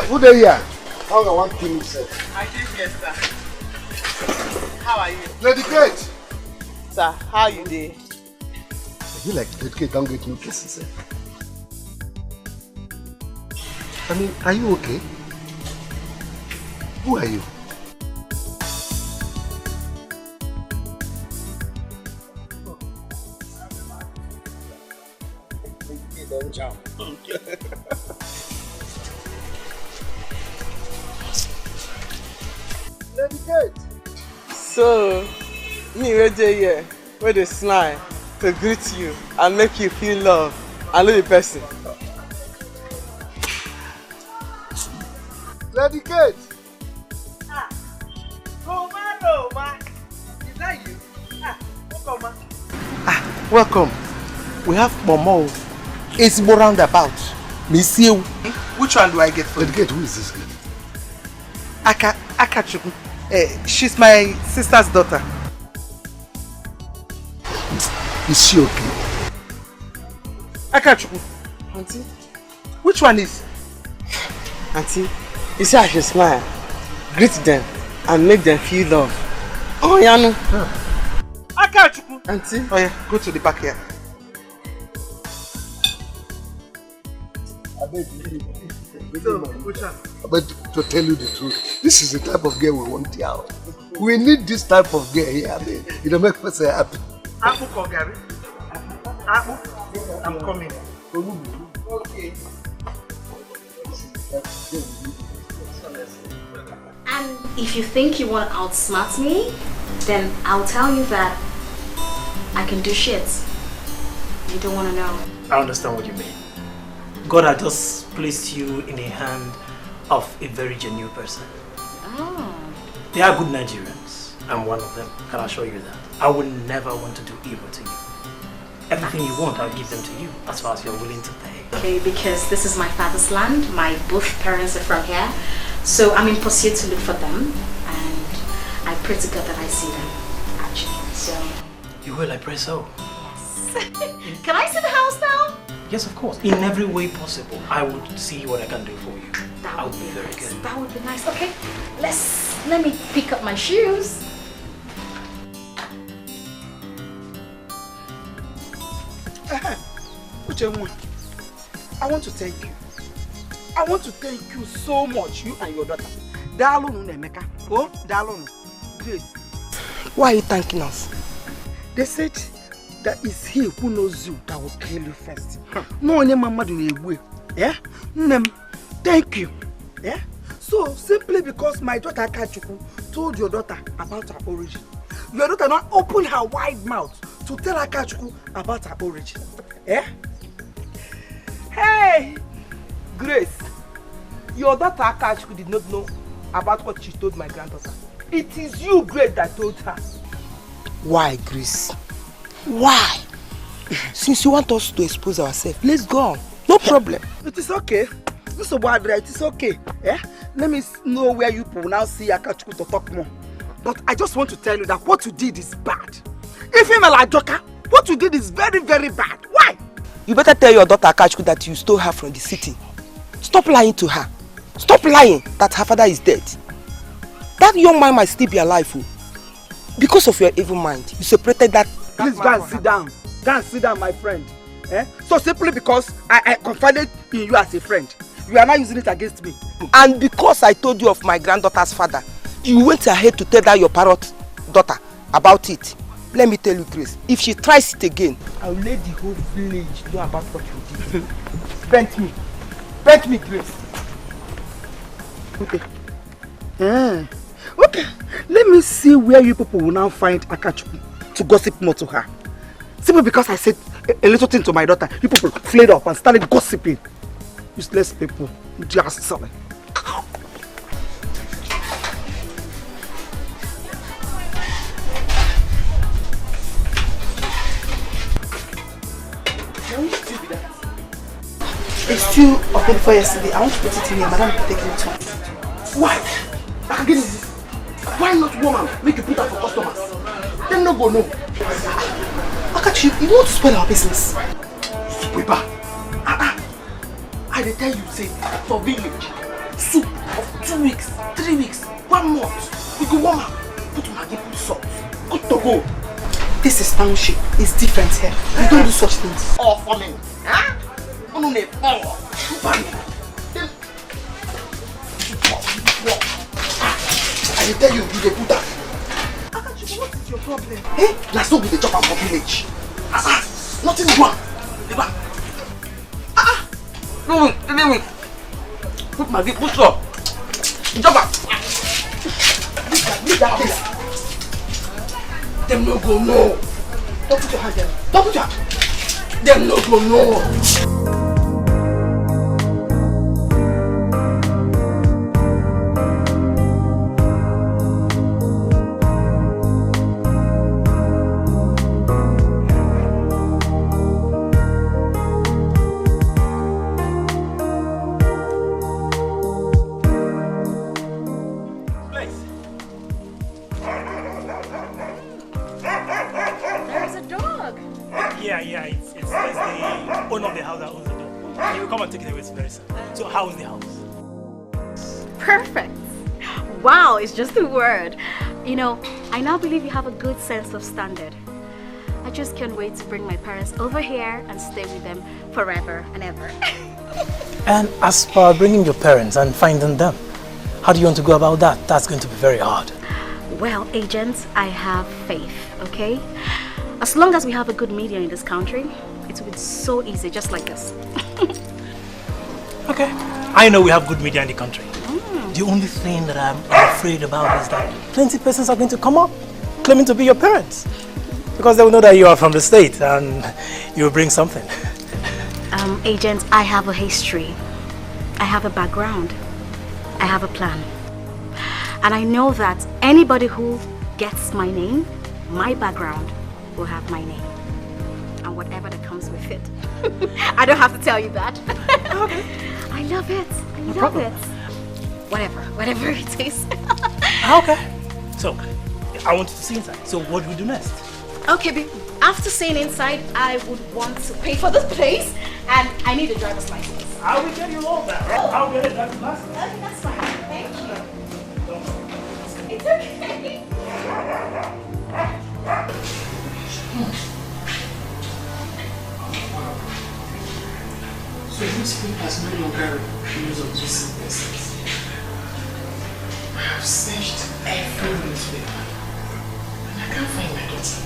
Who there here? How I want to say? I came here, sir. How are you? Lady Kate! Sir, how you doing? You like Lady Kate don't get new cases, eh? I mean, are you okay? Who are you? Don't jump. Lady Kate! So, me right here, where they smile to greet you and make you feel love and love the person. Lady Kate! Roma. Is that you? Welcome. Welcome. We have Momo. It's more roundabout. Miss you. Which one do I get for Lady Kate, who is this girl? Akachuku. She's my sister's daughter. Is she okay? Akachuku. Auntie, which one is? Auntie, you see how she smile, greet them, and make them feel love. Oh, yeah, no. Akachuku. Auntie. Oh, yeah, go to the back here. But to tell you the truth, this is the type of girl we want here. We need this type of girl here. I mean, it'll make us happy. Apple Kogari. Apple, I'm coming. Okay. And if you think you want to outsmart me, then I'll tell you that I can do shit. You don't want to know. I understand what you mean. God has just placed you in the hand of a very genuine person. Oh. They are good Nigerians. I'm one of them. Can I assure you that? I would never want to do evil to you. Everything you want, I'll give them to you, as far as you're willing to pay. Okay, because this is my father's land. My both parents are from here. So I'm in pursuit to look for them. And I pray to God that I see them, actually. So... You will, I pray so. Yes. Can I see the house now? Yes, of course. In every way possible, I would see what I can do for you. That would be very good. That would be nice. Okay, let me pick up my shoes. I want to thank you. I want to thank you so much, you and your daughter. Dalonu Nemeka. Oh, Dalonu. Grace. Why are you thanking us? They said that it's he who knows you that will kill you first. No one mama do way. Yeah? Thank you. Yeah? So simply because my daughter Akachuku told your daughter about her origin, your daughter not open her wide mouth to tell Akachuku about her origin. Yeah? Hey! Grace, your daughter Akachuku did not know about what she told my granddaughter. It is you, Grace, that told her. Why, Grace? Why? Since you want us to expose ourselves, let's go on. No problem. It is okay. This is bad, right? It is okay. Yeah? Let me know where you will now see Akachuku to talk more. But I just want to tell you that what you did is bad. If you're like Joker, what you did is very, very bad. Why? You better tell your daughter Akachuku that you stole her from the city. Stop lying to her. Stop lying that her father is dead. That young man might still be alive. Because of your evil mind, you separated that. Please go and sit down. Go and sit down, my friend. So simply because I confided in you as a friend, you are now using it against me. And because I told you of my granddaughter's father, you went ahead to tell that your parrot daughter about it. Let me tell you, Grace, if she tries it again, I'll let the whole village know about what you did. Bent me, Grace. Okay. Okay, let me see where you people will now find Akachuku to gossip more to her. Simply because I said a little thing to my daughter, you people flared up and started gossiping. Useless people, just sorry. bought you a bed for yesterday. I want to put it in here. Madam will take it too. Why? I can get it. Why not woman? Make you put that for customers. Them no go no. Akachi, you want to spoil our business? Sweeper. I dey tell you, say, for village, soup of 2 weeks, 3 weeks, 1 month. We go warm up. Put Maggi, put salt. Good to go. This is township. It's different here. We don't do such things. All for me. Huh? I dey tell you, you dey put that. Akachi, what is your problem? Eh? Na so we dey chop am for village. Nothing wrong. No, put Maggi, put salt. Chop am. Leave that place. Them no go no. Don't put your hand there. Don't put your hand. Them no go no. It's just a word. You know, I now believe you have a good sense of standard. I just can't wait to bring my parents over here and stay with them forever and ever. And as for bringing your parents and finding them, how do you want to go about that? That's going to be very hard. Well, agents, I have faith, okay? As long as we have a good media in this country, it will be so easy, just like this. Okay, I know we have good media in the country. The only thing that I'm afraid about is that plenty of persons are going to come up claiming to be your parents. Because they will know that you are from the state and you will bring something. Agent, I have a history. I have a background. I have a plan. And I know that anybody who gets my name, my background, will have my name. And whatever that comes with it. I don't have to tell you that. Okay. I love it. I love it. Whatever it is. Okay. So, I want you to see inside. So, what do we do next? Okay, babe. After seeing inside, I would want to pay for this place, and I need a driver's license. I will get you all that. Right? I'll get a driver's license. Okay, that's fine. Thank you. It's okay. So this people has no longer use of these sentences. I have searched every newspaper and I can't find my daughter.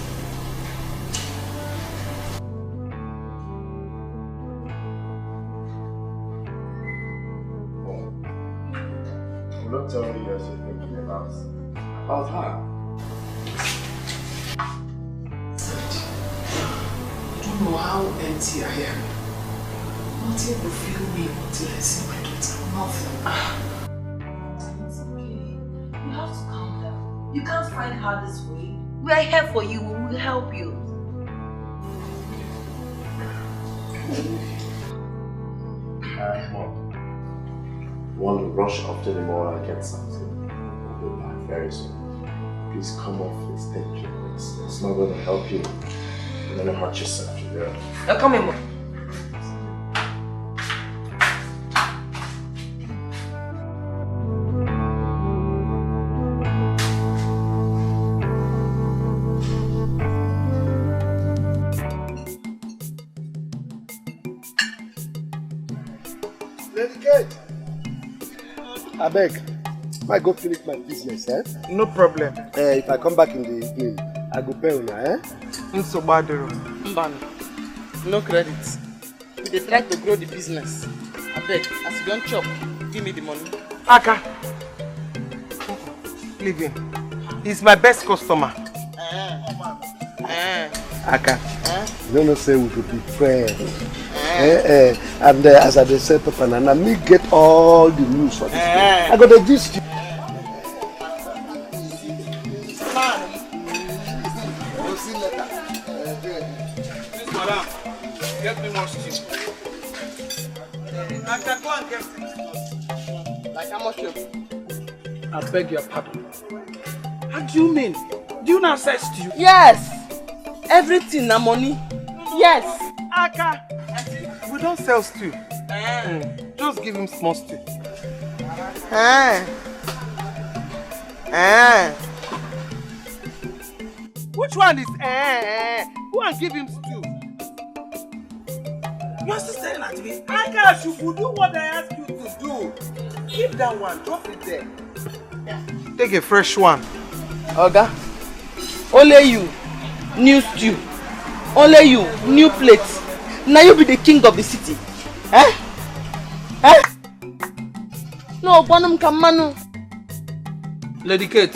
You're not telling me you're thinking about her. I don't know how empty I am. Nothing will fill me until I see my daughter. Nothing. It's okay. You have to calm down. You can't find her this way. We are here for you. We will help you. Mom, want to rush after the mall and get something. We'll be back very soon. Please come off this tension. It's not going to help you. You're going to hurt yourself. Yeah. Come in, Mom. I beg, I go finish my business, eh? No problem. If I come back in the evening, I go pay una, eh? No credit. They try to grow the business. I beg, as you don't chop, give me the money. Aka. Leave him. He's my best customer. Aka, you don't know say we could be friends. And as I said, Papa, and me get all the news for this place. I got the gist. Madam, get me more stew. I can go and get things. Like how much you? I beg your pardon. How do you mean? Do you not sell stew? Yes! Everything na money. Yes! Aka! We don't sell stew. Just give him small stew. Which one is Go and give him stew. You are still staring at me. Aka, you could do what I asked you to do. Keep that one, drop it there. Take a fresh one. Oga, only you, new stew. Only you, new plates. Now you be the king of the city. Eh? Eh? No, Bonum Kamanu. Lady Kate,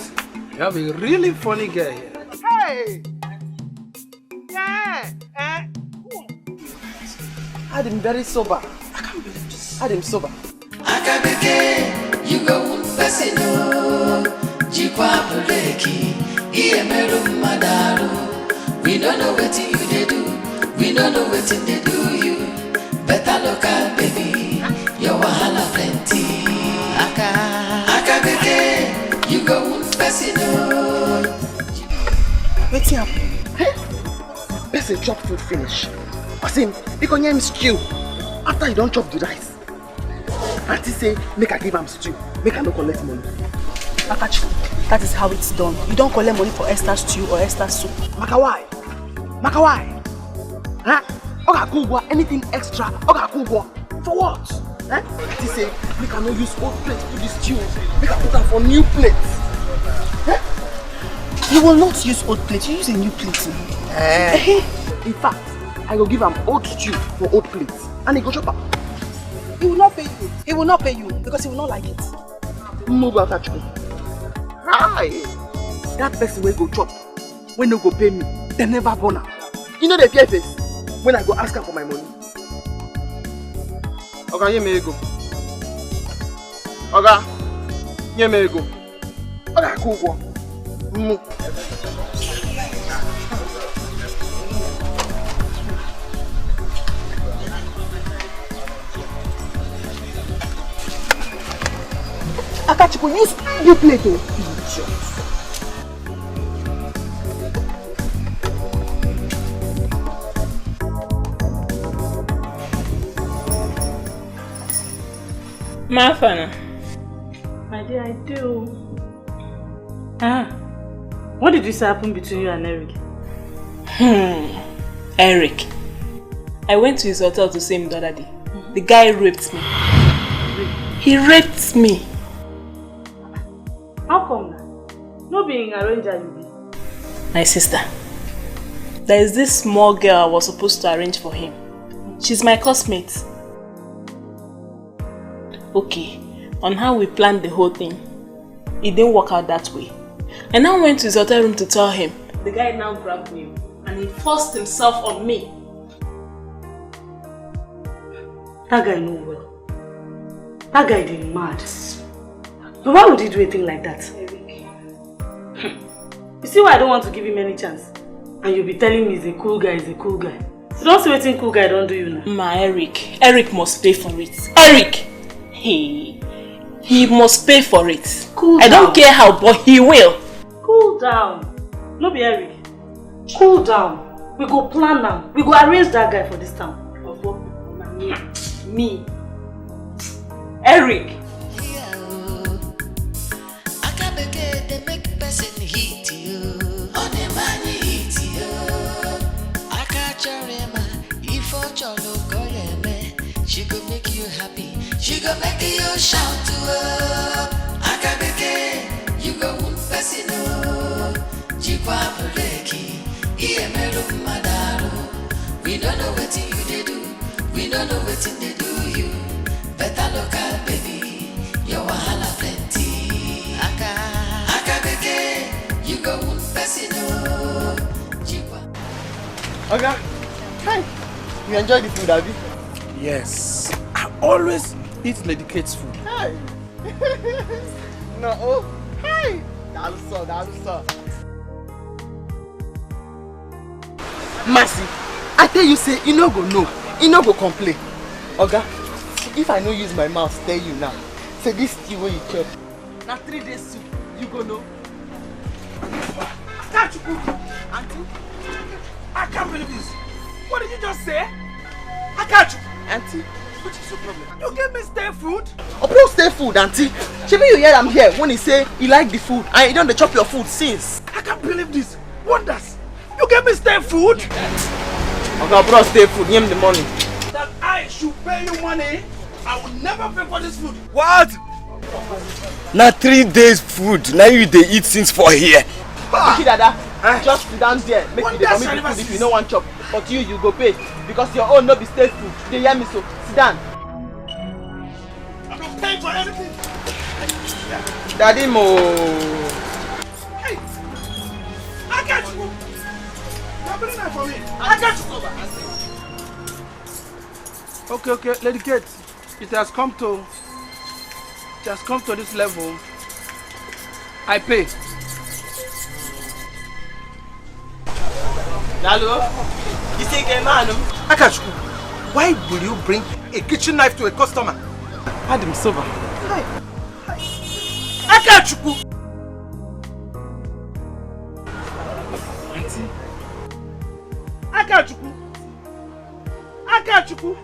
you have a really funny guy here. Hey! Yeah! Had him very sober. I can't believe this. Had him sober. Akabeke, you go Pesino, Jikwa Buleki, Iemeru Madaru. We don't know what you they do. We don't know what they do you. Better look out, baby. Your wahala plenty. Akabeke, you go Pesino. What's happening? Person chop food finish. Asim, you can name stew. After you don't chop the rice. Auntie say, make I give him stew. Make I no collect money. Akachi, that is how it's done. You don't collect money for extra stew or extra soup. Makawai. Makawai. Huh? Oga Kugwa, anything extra. Oga Kugwa. For what? Huh? Auntie say, make I no use old plates for the stew. Make I put them for new plates. Huh? You will not use old plates. You use a new plate. In fact, I will give him old stew for old plates. And he go chop up. He will not pay you. He will not pay you because he will not like it. Move out of me. Hi! That person will go chop. When they go pay me, they never born her. You know the fear face when I go ask her for my money. Oga, here me go. Oga, here me go. Oga, go. Move. Akachipo, use new plate, oh. Mafana. My dear, I do. What did this happen between you and Eric? Eric. I went to his hotel to see him the other day. The guy raped me. He raped me. How come now? No being arranged you be. My sister. There is this small girl I was supposed to arrange for him. She's my classmate. Okay, on how we planned the whole thing, it didn't work out that way. I now went to his hotel room to tell him. The guy now grabbed me and he forced himself on me. That guy know well. That guy did mad. But why would he do a thing like that? You see why I don't want to give him any chance? And you'll be telling me he's a cool guy, he's a cool guy. So don't say anything cool guy don't do you now. Ma, Eric must pay for it. Eric! He must pay for it. Cool I down. don't care how, but he will. Cool down. No be Eric. Cool down. We go plan now. We go arrange that guy for this town. Me. Eric. Akabeke, they make person hit you. Only man hit you. Akachorema, if Ocholo Koyeme, she go make you happy. She go make you shout to her. Akabeke, you go wound person. Jikwa Buleki, Iemeru Madaru. We don't know what you they do. We don't know what they do you. Better look out, baby. Your wahala plenty. Akabeke, you go wound person. Jikwa. Okay. Hi. You enjoy the food, Abby? Yes. I always eat Lady Kate's food. Hi. No, oh. Hi. That's so. Mercy, I tell you say, you no go know. You no go complain. Oga, if I no use my mouth, tell you now. Say this stew where you chop. Now 3 days soup, you go know. Auntie, I can't believe this. What did you just say? I can't. Auntie, what is your problem? You gave me stay food? Upon stay food, Auntie. Maybe you hear I'm here when he say he like the food and he don't chop your food since. I can't believe this. Wonders. You gave me stay food? Okay, bro, stay food. Give him the money. That I should pay you money? I will never pay for this food. What? Now 3 days food. Now you they eat since for here. Dada, just sit down there. Make you the food if you no want chop. But you go pay because your own no be stay food. They hear me so. Sit down. I'm not paying for anything. Daddy mo. Hey, I got you. You're bringing that for me. I got you. Okay, Lady Kate. It has come to this level. I pay. Lalo, you think a man? Akachuku, why will you bring a kitchen knife to a customer? Adam Soba. Akachuku! Akachuku! Akachuku!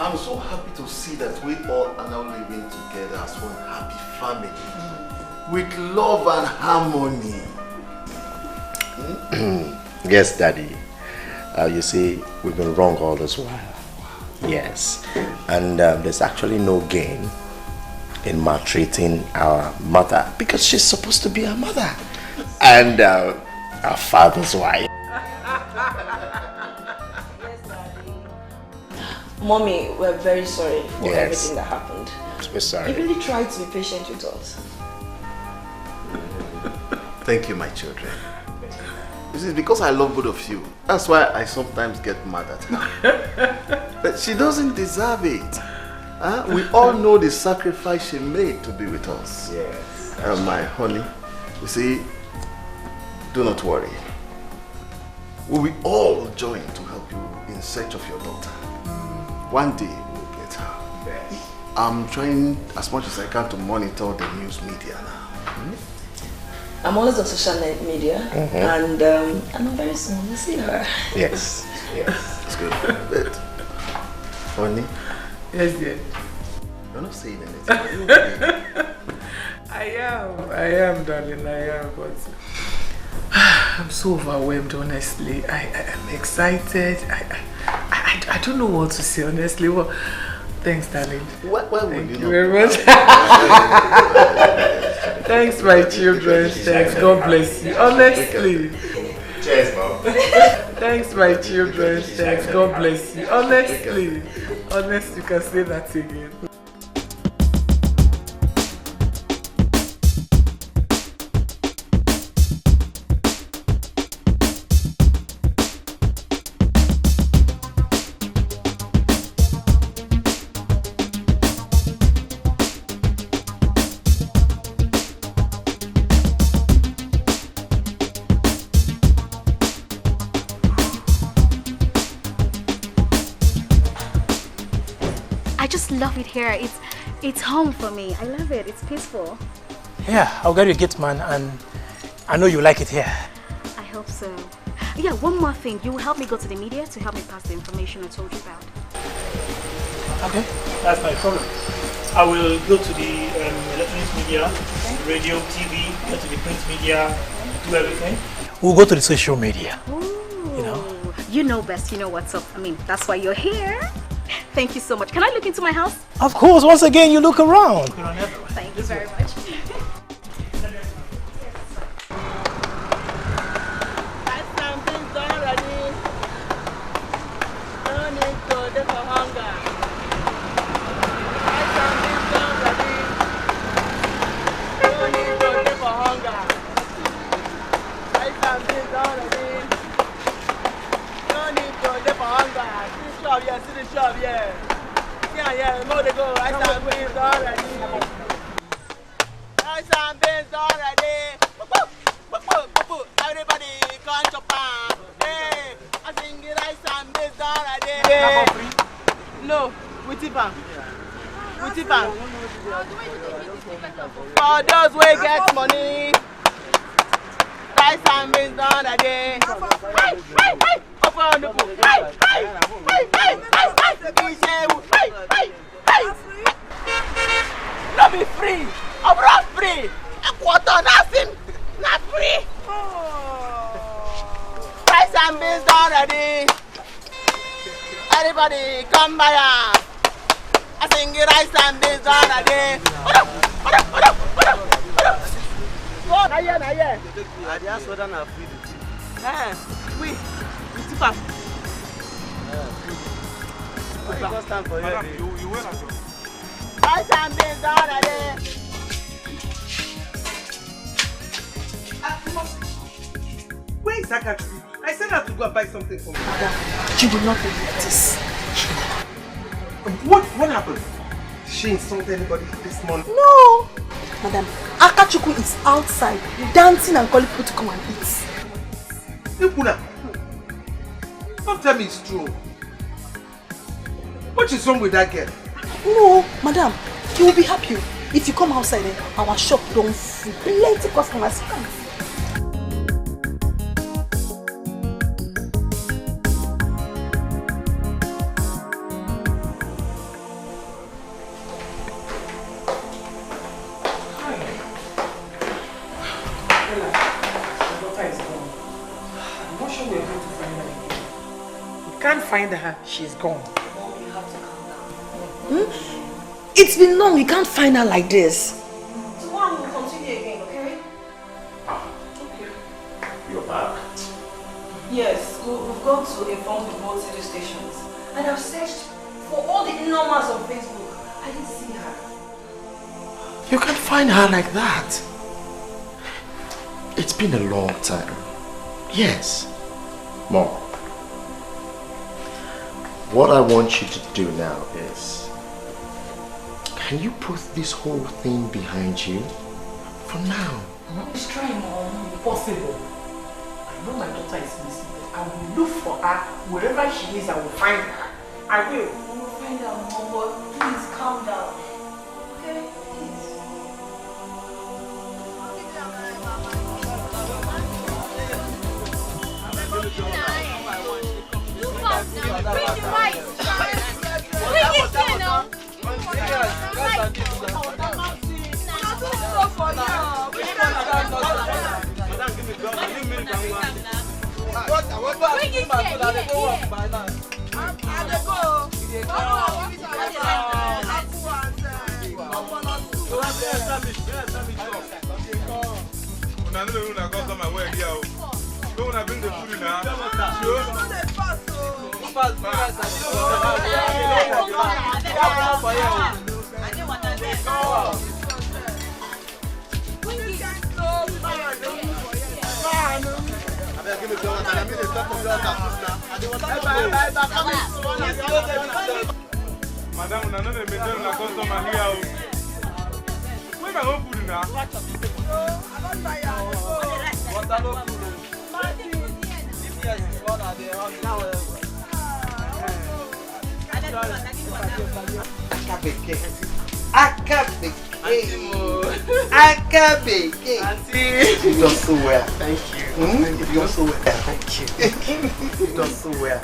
I'm so happy to see that we all are now living together as one happy family with love and harmony. Yes, Daddy. You see, we've been wrong all this while. Yes. And there's actually no gain in maltreating our mother because she's supposed to be our mother and our father's wife. Mommy, we're very sorry for everything that happened. We're sorry. You really tried to be patient with us. Thank you, my children. This is because I love both of you. That's why I sometimes get mad at her. But she doesn't deserve it. We all know the sacrifice she made to be with us. Yes. My honey, you see, do not worry. We will all join to help you in search of your daughter. One day we'll get her. Yes. I'm trying as much as I can to monitor the news media now. I'm always on social media, and I'm very soon we'll see her. Yes. Yes. It's good. But, honey? Yes, dear. You're not saying anything. Are you okay? I am, darling, I am, but I'm so overwhelmed, honestly. I am excited. I don't know what to say, honestly. Well, thanks, darling. Why would Thank you you very much. Thanks, my children. Thanks. God bless you. Honestly. Cheers, Mom. Thanks, my children. Thanks. God bless you. Honestly. Honestly, you can say that again. Love it here. It's home for me. I love it. It's peaceful. Yeah, I'll get you a gift, man, and I know you like it here. I hope so. Yeah, one more thing. You will help me go to the media to help me pass the information I told you about. Okay, that's my problem. I will go to the electronic media, radio, TV, go to the print media, do everything. We'll go to the social media. Ooh, you know best. You know what's up. I mean, that's why you're here. Thank you so much. Can I look into my house? Of course, once again, you look around. Thank you very much. Yes. the shop, yeah. Yeah, more to go. Rice and beans already. Rice and beans already. Everybody come chop on. Hey, I sing rice and beans already. No, we tip on. We tip on. For those who get money, rice and beans already. Not be free. I'm not free. A quarter nothing. Not free. Rice and beans already. Everybody come by. I sing rice and beans already. Oh, not yet. I just saw that free. We tip up. Just time for you. You will have rice and beans already. Where is Dikeh? I said her to go and buy something for me. Madam, you will not believe this. What happened? Did she insult anybody this morning? No! Madam, Akachuku is outside dancing and calling people to come and eat. Ipuna, don't tell me it's true. What is wrong with that girl? No, madam, you will be happy if you come outside and our shop don't full. Plenty customers come. Find her, she's gone. It's been long, we can't find her like this. Tomorrow we'll continue again, okay? Okay. You're back? Yes, we've gone to inform the both radio stations. And I've searched for all the numbers on Facebook. I didn't see her. You can't find her like that. It's been a long time. Yes. Mom. What I want you to do now is, can you put this whole thing behind you for now? It's trying, Mom. Impossible. I know my daughter is missing. I will look for her wherever she is. I will find her. I will. We will find her, Mom, but please calm down. Okay? Please. Bring the rice. Bring it here now. Bring it here. Don't bring the food now. Madam, I know they maintain a customer here. Where my own food now? Akabeke. You've done so well. Thank you. You've done so well. Thank you. You've done so well.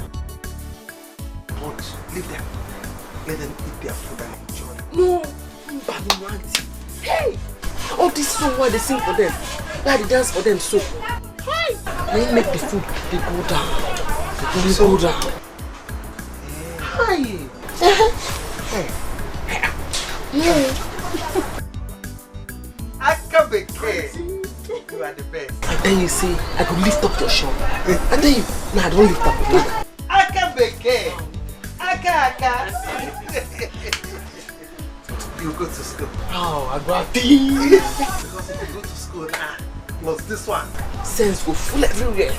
But leave them. Let them eat their food and enjoy. No, hey, all this song why they sing for them, why they dance for them so. Hey, they make the food they go down. They go down. Hi. Akabeke. You are the best. And then you say, I could lift up your shop. And then you, nah, I don't lift up your shop. Akabeke. Aka. You go to school. Oh, I got this. Because if you go to school, plus this one. Sense go full everywhere.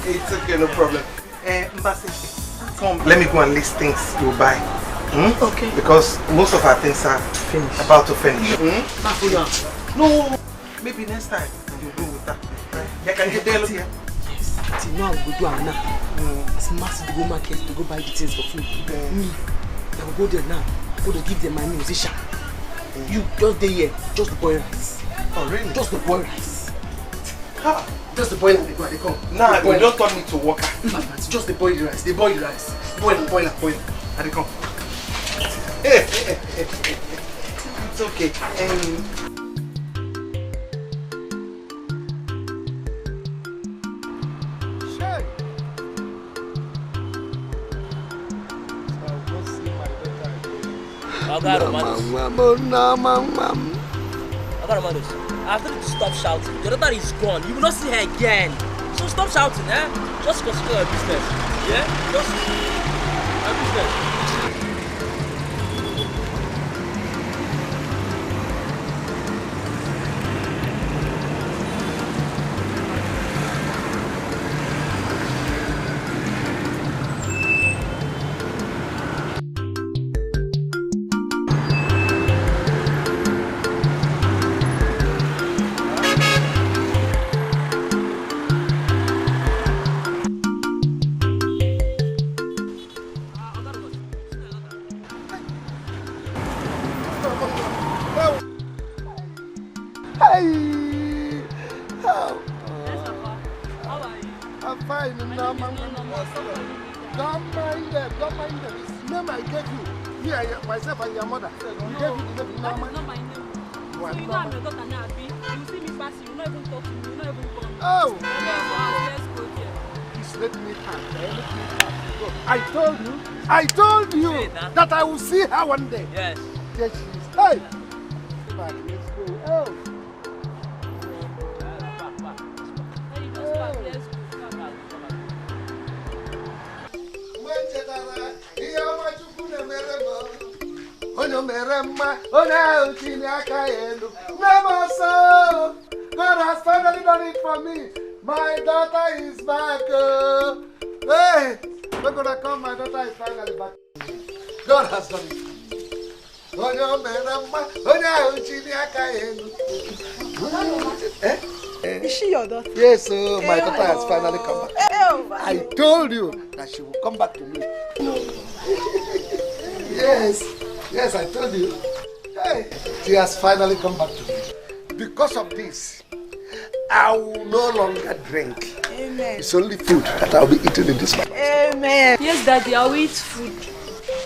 It's okay, no problem. Mbasi, come, let me go and list things you buy. Okay. Because most of our things are about to finish. No, maybe next time you go with that. You can get there here. Yes. Now we go do our now. It's massive to go market to go buy the things for food. Me, I will go there now. Go to give them my musician. You just there here, just the boil rice. Oh really? Just the boil rice. Just the boil and they come. Nah, you don't turn me to worker. Just the boil rice. The boil rice. Boil and boil and boil. And they come. It's okay. Oga Romanos, after you stop shouting, your daughter is gone. You will not see her again. So stop shouting, eh? Just consider your business. Yeah? Just your business. I told you that I will see her one day. Yes. There she is. Hey! Back, let's go. Oh! God has finally done it for me. My daughter is back. Hey! We're gonna come, my daughter is finally back. God has done it. Is she your daughter? Yes, my daughter has finally come back. I told you that she will come back to me. Yes, I told you. Hey, she has finally come back to me. Because of this, I will no longer drink. Amen. It's only food that I'll be eating in this house. Amen. Yes, Daddy, I'll eat food.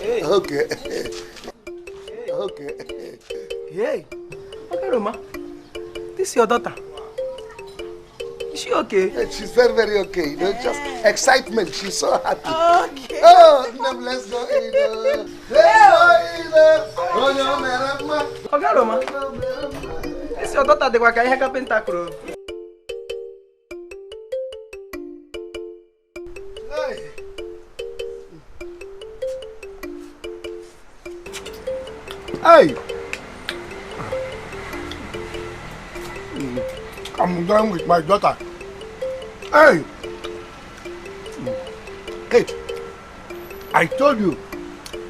Okay. Okay. Hey, okay, Roma. This is your daughter. Is she okay? Yeah, she's very, very okay. You know, just excitement. She's so happy. Okay. Oh, let's go, Edo. Okay, Roma. This is your daughter. The Waka Heka Pentakro. Hey! I'm going with my daughter. Hey! Kate, I told you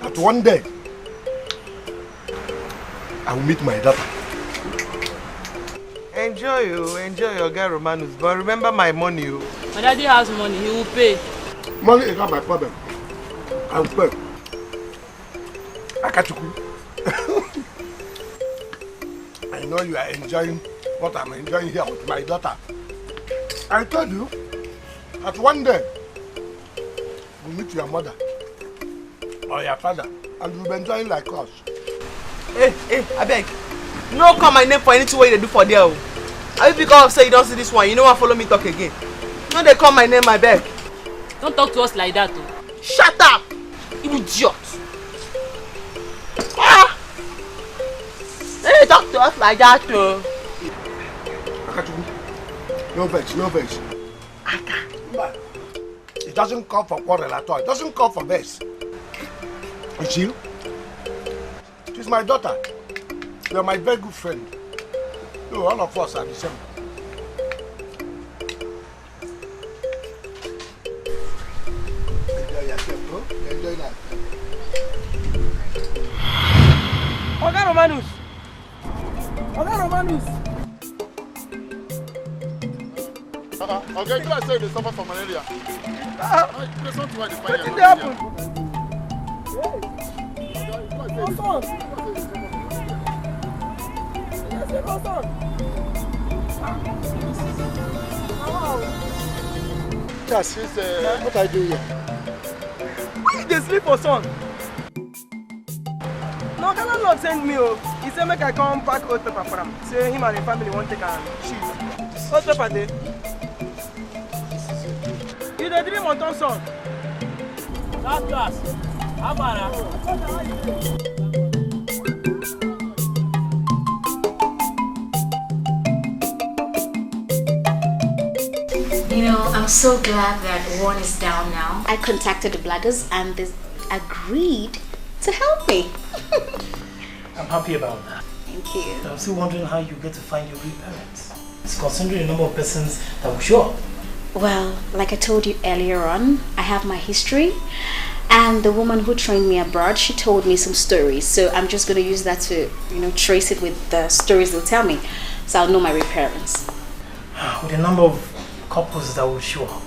that one day I will meet my daughter. Enjoy your guy Romanus, but remember my money. My daddy has money, he will pay. Money is not my problem. I will pay. Akachuku. I know you are enjoying what I'm enjoying here with my daughter. I told you that one day we'll meet your mother or your father and we'll be enjoying like us. Hey, I beg. No call my name for anything what you do for there. I because say you don't see this one, you know what, follow me talk again. No, they call my name, I beg. Don't talk to us like that, though. Shut up! Idiot! Hey, talk to us like that, though. No vex, no vex. It doesn't call for quarrel at all. It doesn't call for vex. You see? She's my daughter. You're my very good friend. No, all of us are the same. enjoy life. Oga Romanus! Oga Romanus! Okay, you guys say they suffer from malaria. There's not why they find What did happen? Yes, what I do here? Why they sleep for son? No, the landlord sent me. He said make I come pack old paper for him. Say him and the family won't take a sheet. Old paper there. You the dream on son. Last class. Amara. You know, I'm so glad that one is down now. I contacted the Bladders and they agreed to help me. I'm happy about that. Thank you. But I'm still wondering how you get to find your real parents. It's considering the number of persons that will show up. Well, like I told you earlier on, I have my history. And the woman who trained me abroad, she told me some stories. So I'm just going to use that to, trace it with the stories they'll tell me. So I'll know my real parents. With the number of couples that will show up,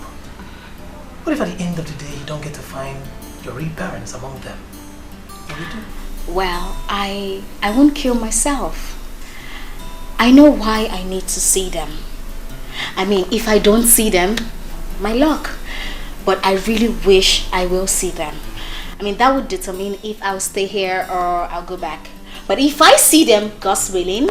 what if at the end of the day you don't get to find your real parents among them? What do you do? Well, I won't kill myself. I know why I need to see them. I mean, if I don't see them, my luck. But I really wish I will see them. I mean, that would determine if I'll stay here or I'll go back. But if I see them, God's willing,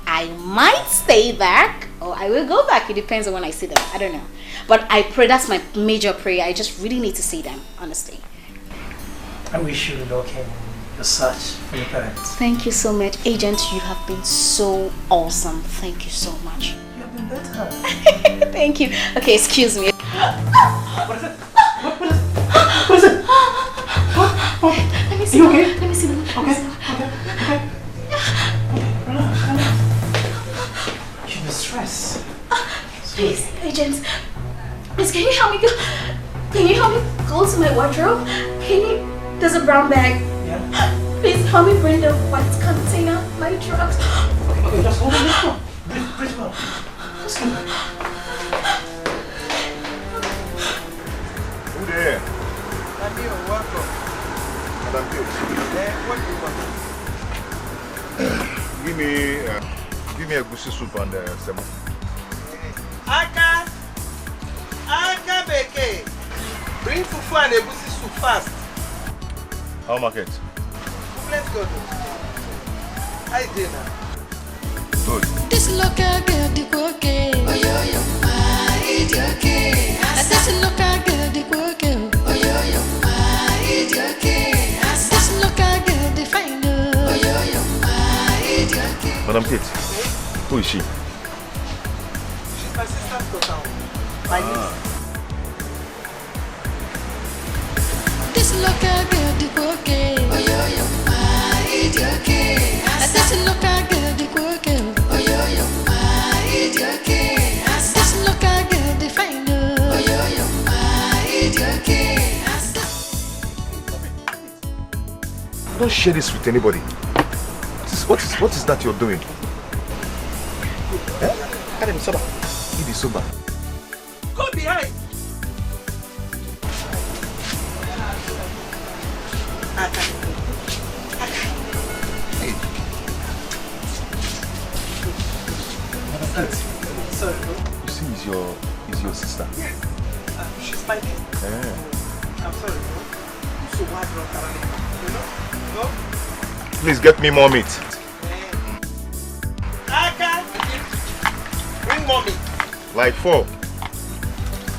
I might stay back or I will go back. It depends on when I see them. I don't know. But I pray, that's my major prayer. I just really need to see them, honestly. I wish you luck in your search for your parents. Thank you so much. Agent, you have been so awesome. Thank you so much. You have been better. Thank you. Okay, excuse me. What is it? What is it? What? Let me see. You okay? Let me see them. Okay. You're in stress. Please, agent. Please, can you help me go? Can you help me go to my wardrobe? There's a brown bag. Yeah. Please help me bring the white container, my drugs. Okay, just hold on. Let's go. Breathe well. Let's go. Who there? Daniel, welcome. Madam Page. What do you want? Give me a goosey soup and semo. Aka Beke. Bring fufu and a goosey soup fast. How market? Let's go. Hi, Dana. Good. This local girl, the okay. Oh, yo, my idiot. This local girl, the okay. Oh, yo, my idiot. This local girl, the fine. Oh, yo, my idiot. Madam Kate, who is she? She's my sister's daughter. My niece. This local girl, the okay. Oh, yo, my idiot. This local girl, the okay. Oh, yo, my idiot. This local girl, the fine. Oh, yo, my idiot. Don't share this with anybody. What is that you're doing? Adam sober. It is sober. Go behind. Sorry, bro. You see, is your sister? Yes. She's my niece. Yeah. I'm sorry, bro. So why brought her in? You know? Go. Please get me more meat. Aka, bring mommy. Like 4.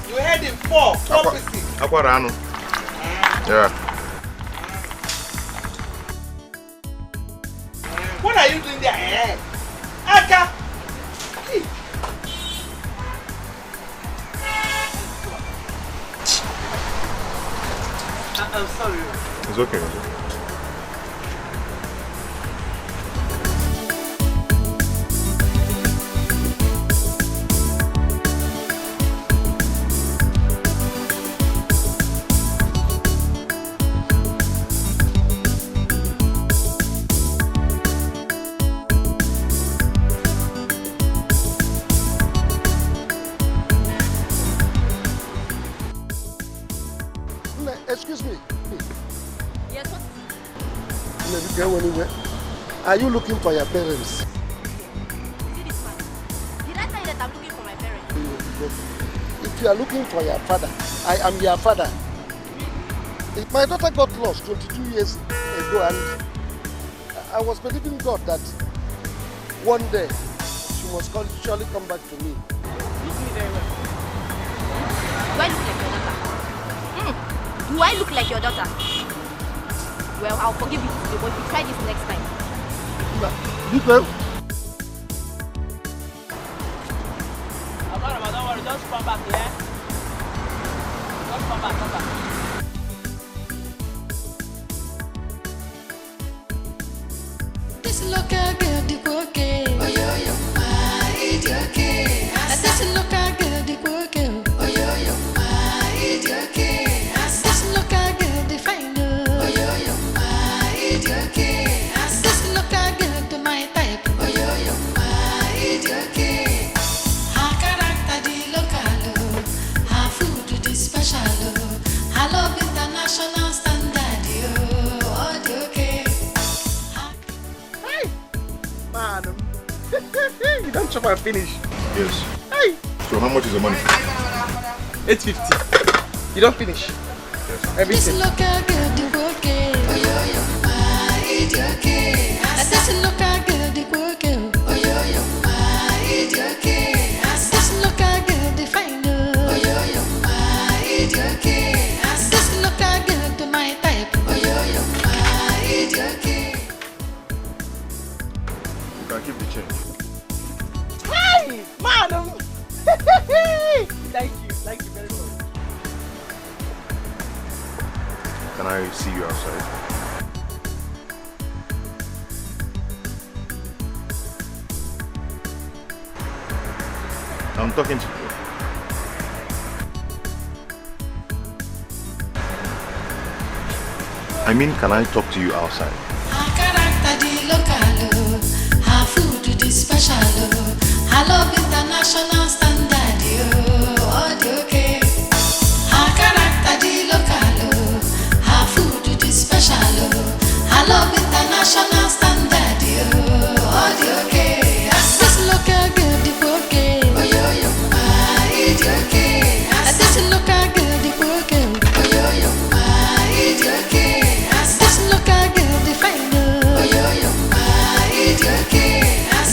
You heard him 4 pieces. Aquarano. Yeah. What are you doing there? Aka. Hey. I'm sorry. It's okay. go anywhere. Are you looking for your parents? Did I tell you that I'm looking for my parents? If you are looking for your father, I am your father. My daughter got lost 22 years ago, and I was believing God that one day she must surely come back to me. Do I look like your daughter? Well, I'll forgive you today, but if you try this next time. Because Don't worry, just come back, yeah? Just come back, come back. This local girl, the okay. Oh, yo, my idiot. This local girl, the okay. Oh, yo, my idiot. This local girl, the fine. Oh, yo, my idiot. This local girl, the my type. Oh, yo, my idiot. Her character, the local. Her food, the special. Her love, international standard. Oh, the okay. Man, you don't chop and finish. Yes. Hey. So how much is the money? 850. You don't finish. Yes. Everything. This local girl, the okay. Oh, yo, my idiot. This local girl, the okay. Oh, yo, my idiot. This local girl, the fine. Oh, yo, my idiot. This local girl, the my type. Oh, yo, my idiot. You can keep the change. Hey, madam. Thank you very much. Can I see you outside? I'm talking to you. I mean, can I talk to you outside? Her character, the local. Her food, the special. Her love, international standard. Oh, the okay. Her character, the local. Her food, the special. Her love, international standard. Oh, the okay. This local girl, the okay. Oh, yo, my idiot. This local girl, the okay. Oh, yo, my idiot. This local girl, the fine. Oh, yo, my idiot.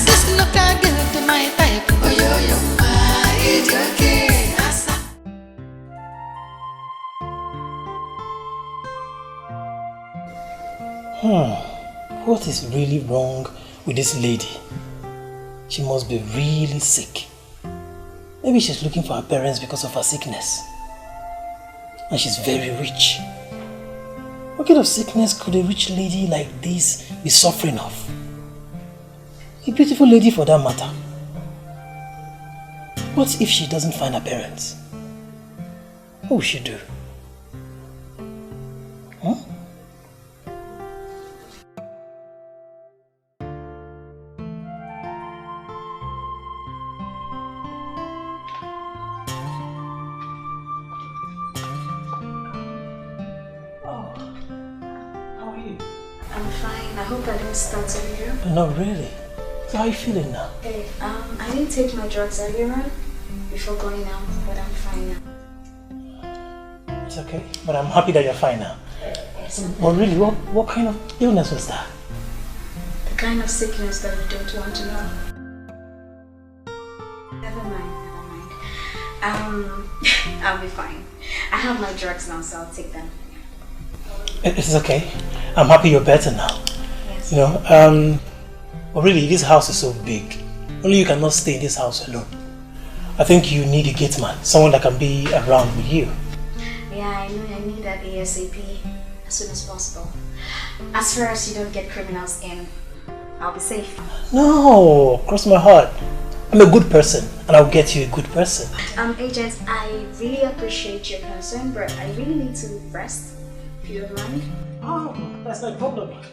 This local girl, the my type. Oh, yo, my idiot. What is really wrong with this lady? She must be really sick. Maybe she's looking for her parents because of her sickness. And she's very rich. What kind of sickness could a rich lady like this be suffering of? A beautiful lady for that matter. What if she doesn't find her parents? What will she do? Huh? I'm fine. I hope I didn't startle you. Not really. So how are you feeling now? Hey, I didn't take my drugs earlier on before going out, but I'm fine now. It's okay, but I'm happy that you're fine now. But really, what kind of illness was that? The kind of sickness that you don't want to know. Never mind. I'll be fine. I have my drugs now, so I'll take them. It's okay. I'm happy you're better now. Yes. You know, but really, this house is so big. Only you cannot stay in this house alone. I think you need a gate man, someone that can be around with you. Yeah, I need that ASAP as soon as possible. As far as you don't get criminals in, I'll be safe. No, cross my heart. I'm a good person, and I'll get you a good person. Agent, I really appreciate your concern, but I really need to rest, if you don't mind. Oh, that's no problem. Okay.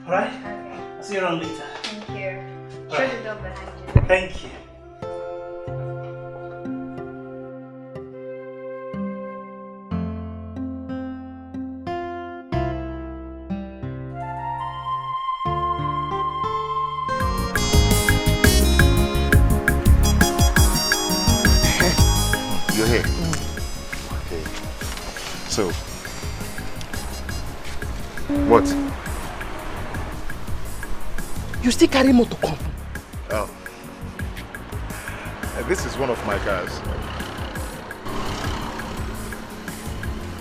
Alright? Okay. I'll see you around later. Thank you. Right. Shut the door behind you. Thank you. So, what? You still carry motor come? Oh. This is one of my cars.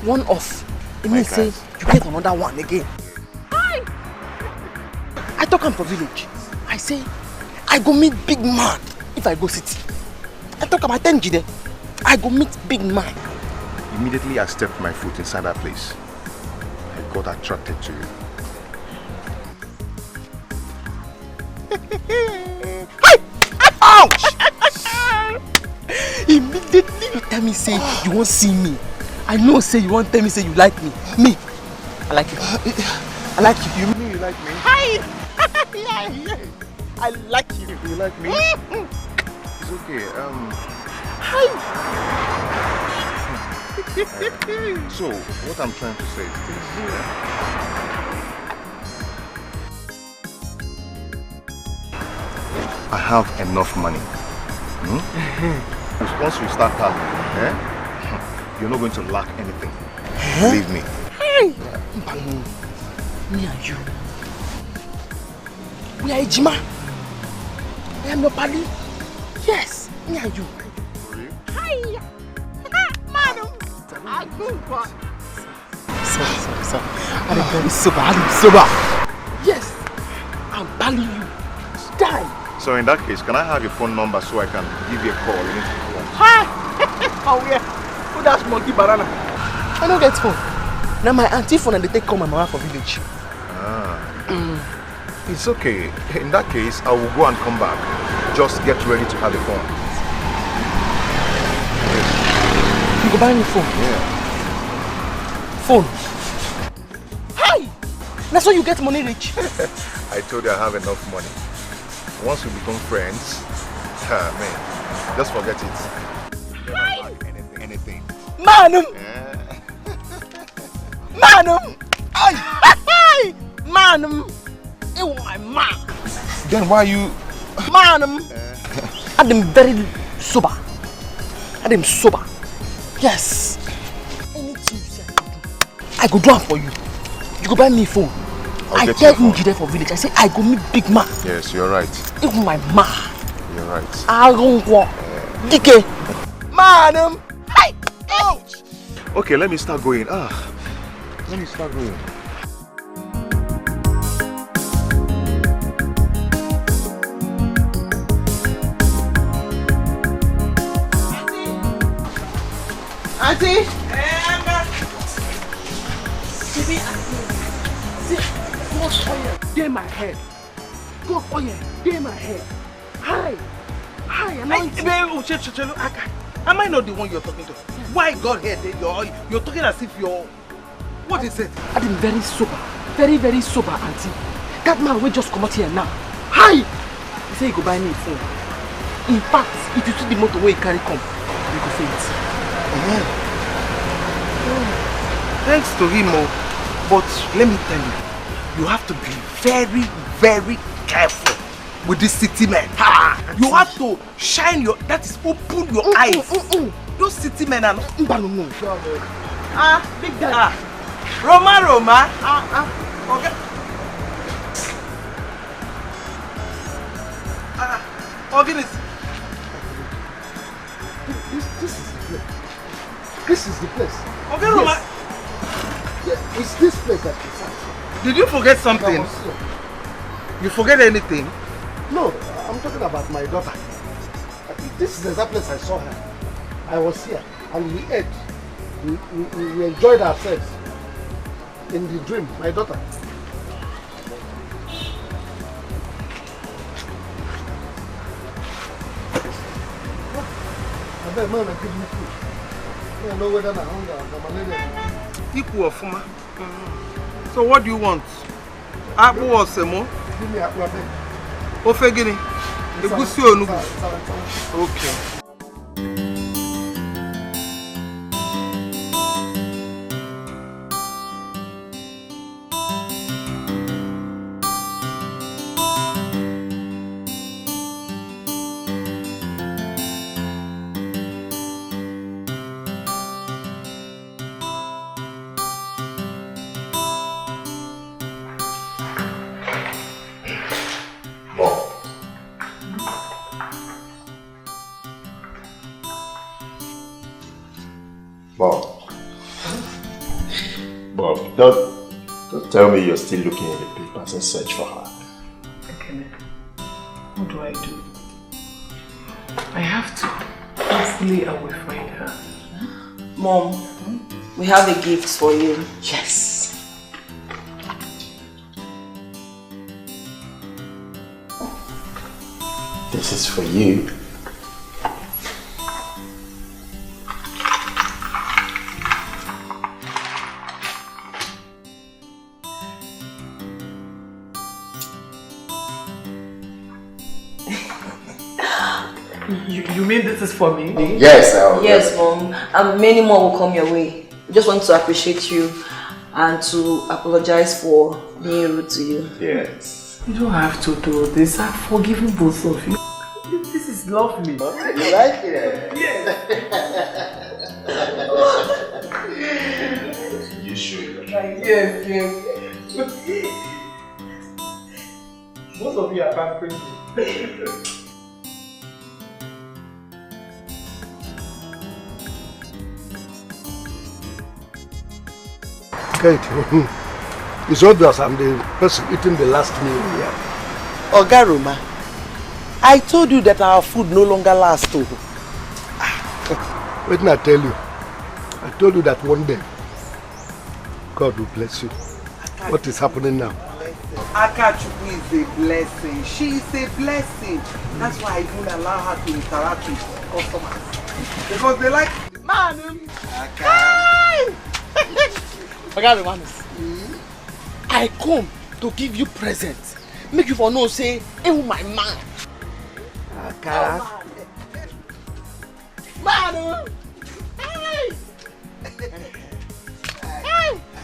One off. It means say you get another one again. I talk am for village. I say I go meet big man if I go city. I talk about 10 Jide. I go meet big man. Immediately I stepped my foot inside that place. I got attracted to you. Ouch! Immediately you tell me say you won't see me. I know say you won't tell me say you like me. Me, I like you. I like you. You mean you like me? Hi! I like you. You like me? It's okay. Hi! So, what I'm trying to say is this. I have enough money. Once we start out, you're not going to lack anything. Believe me. Me and you. We are Ejima. I am your buddy. Yes, me and you. Hi! Madam! Sorry. I'm very sober. Yes, I'm balling you. Die. So in that case, can I have your phone number so I can give you a call anytime you want? Hi! Oh yeah. Who that's monkey banana? I don't get phone. Now my auntie phone and they take call my mama for village. It's okay. In that case, I will go and come back. Just get ready to have a phone. You go buy me phone? Yeah. Phone? Hi! That's how you get money rich. I told you I have enough money. Once we become friends, man, just forget it. You don't lack anything. Manum! Yeah. Manum! Hi! Manum! Oh my man! Then why you... Manum! I'm very sober. I'm sober. Yes. Anything you say I go do it for you. You go buy me a phone. I tell Inji there for village. I say I go meet big man. Yes, you're right. Even my man. You're right. I don't want Dikeh. Manum! Hi! Ouch! Okay, let me start going. Let me start going. Auntie! God oil, dey my head. God oil, dey my head. Hi, am I not the one you're talking to? Why God head? You're talking as if you're... What is it? I'm very sober. Very sober, auntie. That man will just come out here now. Hi! He say he go buy me a phone. In fact, if you see the motor where he carry come, you go faint. Thanks to him, but let me tell you, you have to be very careful with this city men. You have to shine your, that is open your eyes. Those city men are not... Big daddy. Roma. Okay. Organism. This is the place. Okay, Roma. Yes. Yeah, it's this place that you found. Did you forget something? You forget anything? No, I'm talking about my daughter. This is the exact place I saw her. I was here and we ate. We enjoyed ourselves in the dream, my daughter. I bet man, give me food. I don't know whether I'm hungry or malaria. Equal of Fuma. So what do you want? Apple or semo? Give me apple. Ofe gini? Egusi onubu. Okay. Bob, don't tell me you're still looking in the papers and search for her. Okay, what do I do? I have to. Hopefully I will find her. Mom, we have a gift for you. Yes. This is for you. You mean this is for me? Yes, Yes, Mom. And many more will come your way. We just want to appreciate you and to apologize for being rude to you. Yes. You don't have to do this. I've forgiven both of you. This is lovely. You like it? Yes. You should. Yes. Most of you are pampering me. Kate, it's obvious I'm the person eating the last meal here. Ogaruma, I told you that our food no longer lasts. Wait till I tell you. I told you that one day, God will bless you. What is happening now? Akachuku is a blessing. She is a blessing. That's why I don't allow her to interact with customers. Because they like, man, Ogaruma, I come to give you presents. Make you for no say, oh my man. Akara. Man, hey,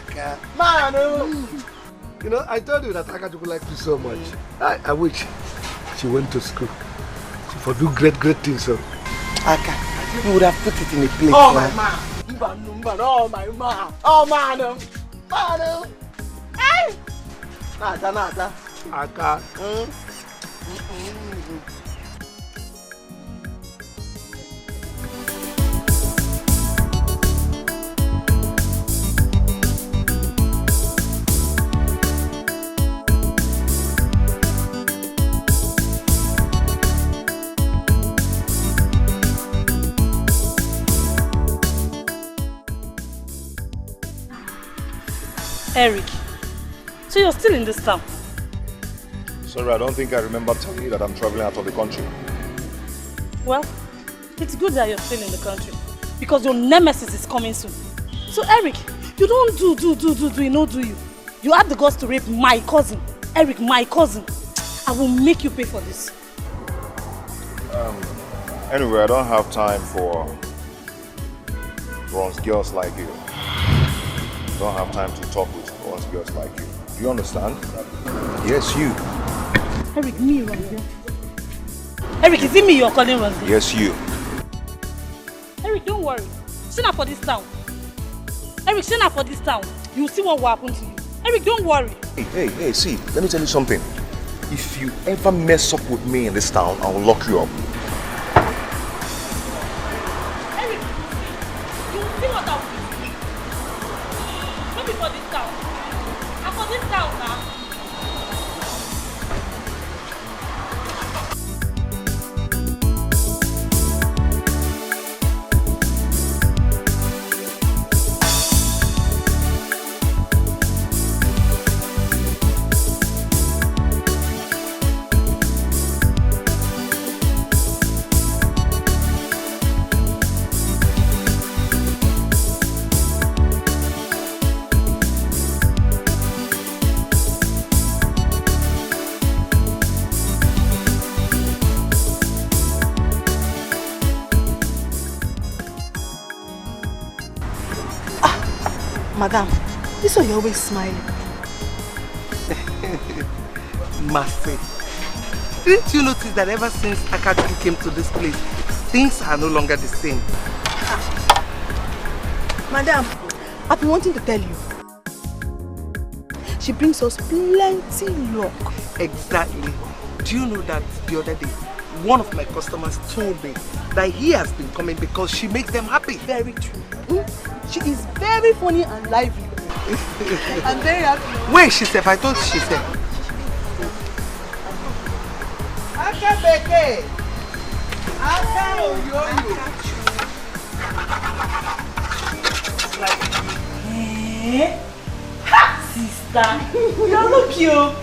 Akara. man. You know, I told you that Akachuku likes you so much. I wish she went to school. She would do great things. So. Aka, you would have put it in a place. Oh my man. Oh my man. Oh man. Man. Hey. Nata. Aka. Eric, so you're still in this town? Sorry, I don't think I remember telling you that I'm traveling out of the country. Well, it's good that you're still in the country because your nemesis is coming soon. So Eric, you don't do, you know, do you? You have the guts to rape my cousin. Eric, my cousin. I will make you pay for this. Anyway, I don't have time for bronze girls like you. I don't have time to talk with bronze girls like you. Do you understand? Yes, you. Eric, me, Ronzi. Eric, is it me you're calling Ronzi? Yes, you. Eric, don't worry. Send her for this town. Eric, send her for this town. You'll see what will happen to you. Eric, don't worry. Hey, see, let me tell you something. If you ever mess up with me in this town, I will lock you up. Eric, you'll see what I will do. Maybe for this town. And for this town now. Madam, this way you're always smiling. Mercy. Didn't you notice that ever since Akachuku came to this place, things are no longer the same? Madam, I've been wanting to tell you. She brings us plenty luck. Exactly. Do you know that the other day, one of my customers told me that he has been coming because she makes them happy. Very true. She is very funny and lively. I'm very happy. Wait, she said, I thought she said. Akabeke. Aka oyoyo. Eh? Ha, sister. You're so cute.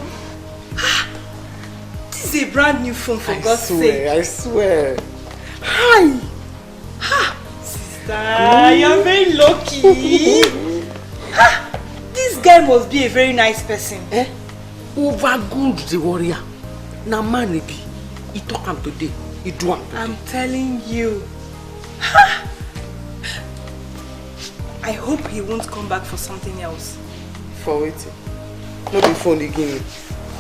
This is a brand new phone for God's sake. I swear. Hi. Ha, sister, you're very lucky. Ha, this guy must be a very nice person. Eh? Over good the warrior. Now man be. He talk him today. He do him today. I'm telling you. Ha! I hope he won't come back for something else. For waiting. No be phone again.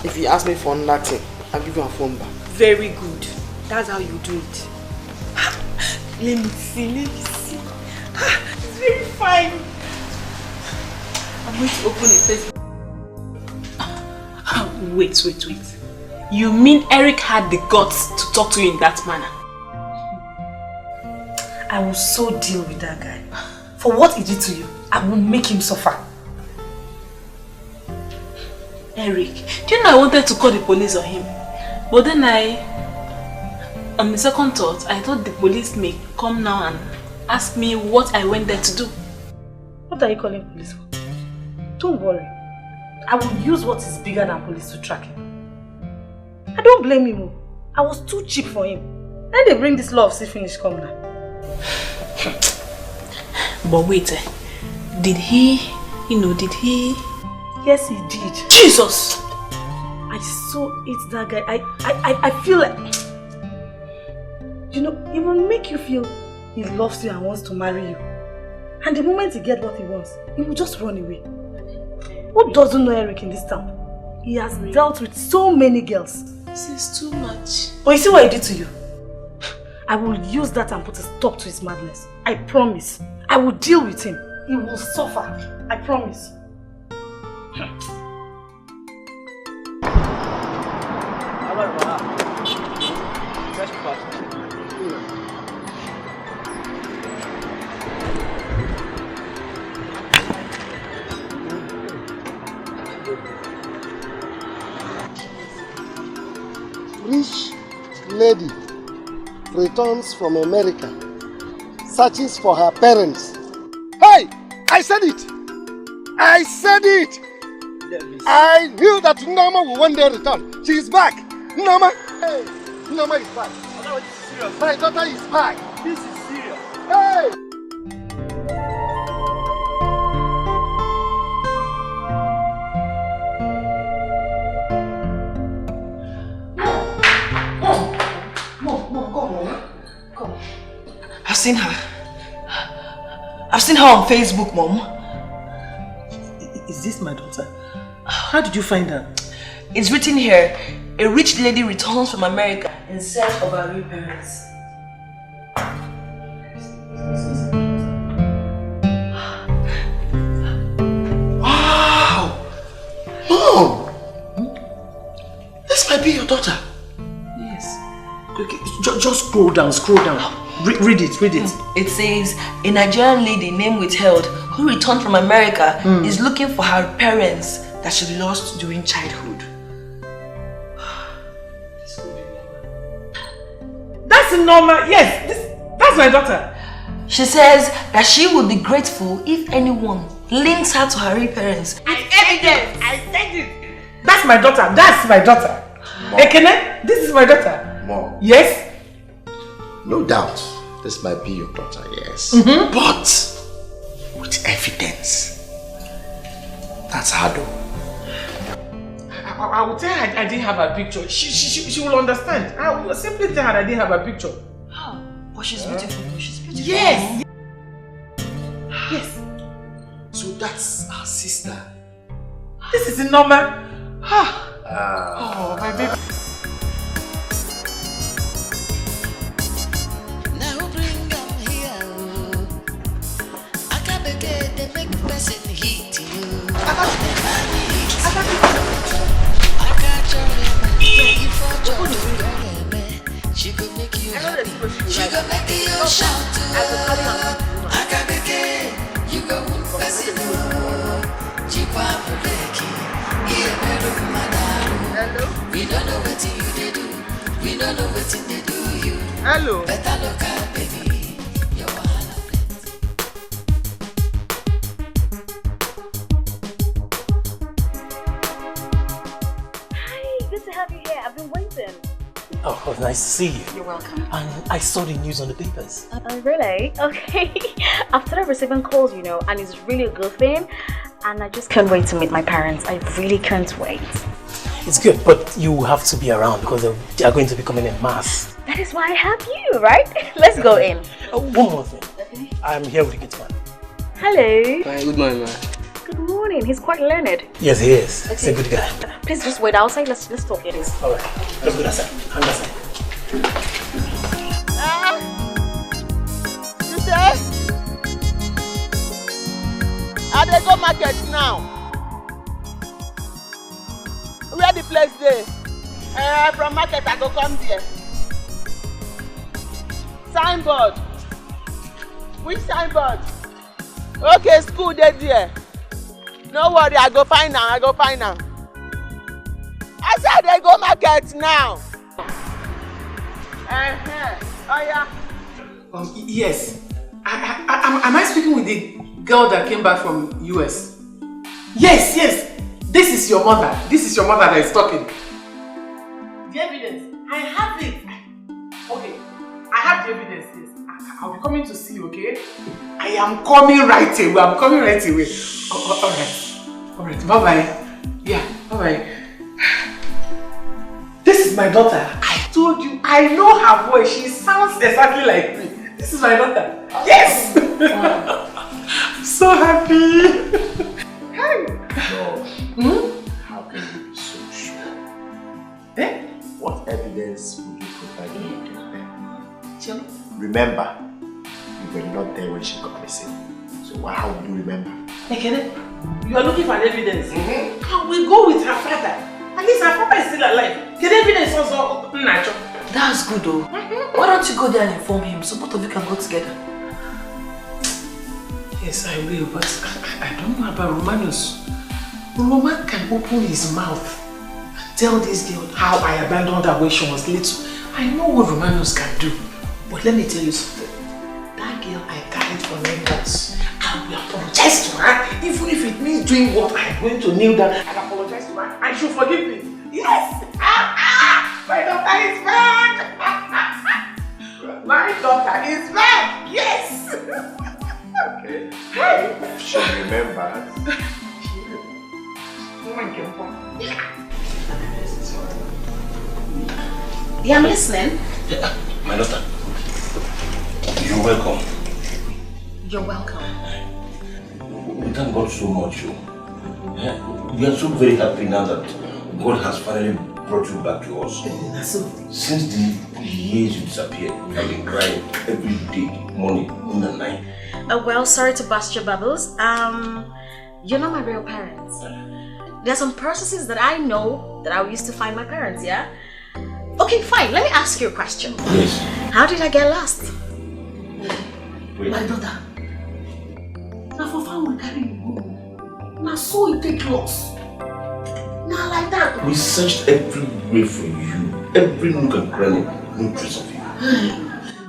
If he ask me for nothing, I'll give you a phone back. Very good. That's how you do it. Ha! Let me see. Ha! It's very fine. I'm going to open a Facebook. Wait. You mean Eric had the guts to talk to you in that manner? I will so deal with that guy. For what he did to you, I will make him suffer. Eric, do you know I wanted to call the police on him? But then on the second thought, I thought the police may come now and ask me what I went there to do. What are you calling police for? Don't worry. I will use what is bigger than police to track him. I don't blame him. I was too cheap for him. Then they bring this law of see finish come now. But wait, did he? Yes, he did. Jesus! I so hate that guy. I feel like, it will make you feel he loves you and wants to marry you. And the moment he gets what he wants, he will just run away. Who doesn't know Eric in this town? He has dealt with so many girls. This is too much. But you see what he did to you? I will use that and put a stop to his madness. I promise. I will deal with him. He will suffer. I promise. Rich lady returns from America, searches for her parents. Hey! I said it! I said it! I knew that Nama will one day return. She is back! Nama! Hey! Nama is back. My daughter is back. This is serious. Hey! I've seen her. I've seen her on Facebook, Mom. Is this my daughter? How did you find her? It's written here, a rich lady returns from America in search of her real parents. Wow! Mom! This might be your daughter. Yes. Okay, just scroll down. Read it. It says, a Nigerian lady named Withheld who returned from America is looking for her parents that she lost during childhood. That's normal. Yes, that's my daughter. She says that she would be grateful if anyone links her to her real parents. I said it. That's my daughter. Mom. Ekene, this is my daughter. Mom. Yes? No doubt, this might be your daughter, yes. But with evidence. That's hard though. I would tell her I didn't have a picture. She will understand. I will simply tell her I didn't have a picture. Oh, but she's beautiful. She's beautiful. Yes. Yes. So that's her sister. This is normal. Oh, my baby. She go make you happy. She go make you shout to Akabeke, you go person Jipa Puleki, Hello? We don't know what you do. We don't know what they do you. Hello? Better look out, baby. Good to have you here. I've been waiting. Oh, nice to see you. You're welcome. And I saw the news on the papers. Oh, really? Okay. I've started receiving calls, you know, and it's really a good thing. And I just can't wait to meet my parents. I really can't wait. It's good, but you have to be around because they are going to be coming in mass. That is why I have you, right? Let's go in. Oh, one more thing. Okay. I'm here with the kids, man. Hello. Hi, good morning, man. Good morning. He's quite learned. Yes, he is. Okay. He's a good guy. Please just wait outside. Let's talk it is. Alright. Let's go outside. Hang outside. You say? I dey go market now. Where the place dey? From market I go come there. Signboard. Which signboard? Okay, school dey there. No worry, I go find am. I said they go market now. Oh yeah. Yes. Am I speaking with the girl that came back from US? Yes. This is your mother. That is talking. The evidence. I have it. Okay. I have the evidence. Yes. I'll be coming to see you. Okay. I am coming right away. All right. Bye bye. Yeah. Bye bye. This is my daughter. I told you. I know her voice. She sounds exactly like me. This is my daughter. Yes. I'm so happy. Hey. How can you be so sure? What evidence would you provide me against them? Remember, you were not there when she got missing. So how would you remember? Ekene, you are looking for an evidence. I will go with her father. At least her father is still alive. Get evidence also natural. That's good though. Why don't you go there and inform him so both of you can go together? Yes, I will, but I don't know about Romanus. Roman can open his mouth and tell this girl how I abandoned her when she was little. I know what Romanus can do. But let me tell you something. That girl I carried for 9 months. I will apologize to her. Even if it means doing what I'm going to kneel down and apologize to her. And she'll forgive me. Yes! My daughter is back! My daughter is back! Yes! Okay. If she remembers. Yeah, I'm listening. My daughter, you're welcome. You're welcome. We thank God so much. We are so very happy now that God has finally brought you back to us. Since the years you disappeared, we have been crying every day, morning, noon and night. Well, sorry to burst your bubbles. You're not my real parents. There are some processes that I know that I used to find my parents, yeah? Okay, fine. Let me ask you a question. Yes. How did I get lost? Wait. My daughter. Now for fun we carry you go. Now so you take loss. Now like that. We searched everywhere for you. Every nook and cranny, no trace of you.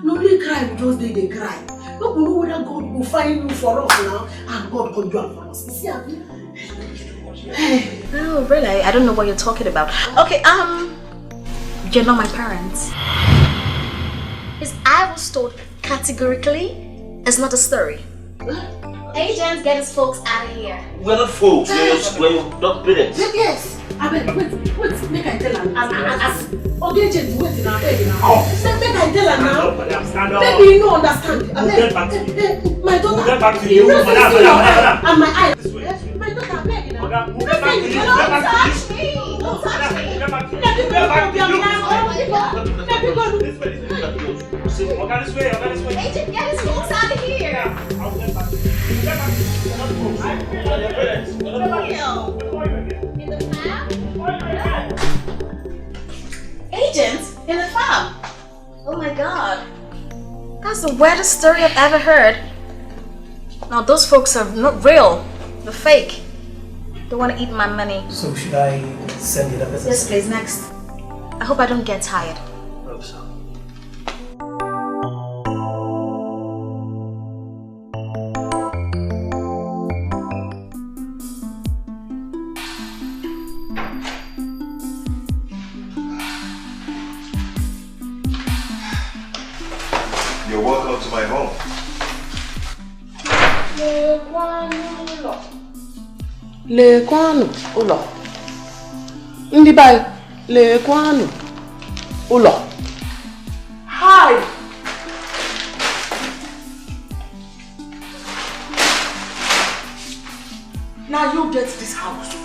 Nobody cry, we just they cry. Look, we know whether God will find you for us now and God can do it for us. See how you? Oh, really? I don't know what you're talking about. Okay, you're not my parents. Because I was told categorically, it's not a story. Agents, get his folks out of here. We're not folks, we're not parents. Yes. I mean, wait, make I tell her. Okay, agent, wait now, baby now. Make I tell her now. Baby, you don't understand. My daughter. We'll get back to you. And my eyes. My daughter, baby now. Don't touch me. Don't touch me. Let me go. Agent, get his folks out of here. Agent in the farm. my god. That's the weirdest story I've ever heard. Now those folks are not real. They're fake. They want to eat my money. So should I send it up as a... Yes, please, next. I hope I don't get tired. Hope so. You're welcome to my home. Lekwanu ụlọ. Ndị bai, lekwanu ụlọ. Hi. Now you get this house.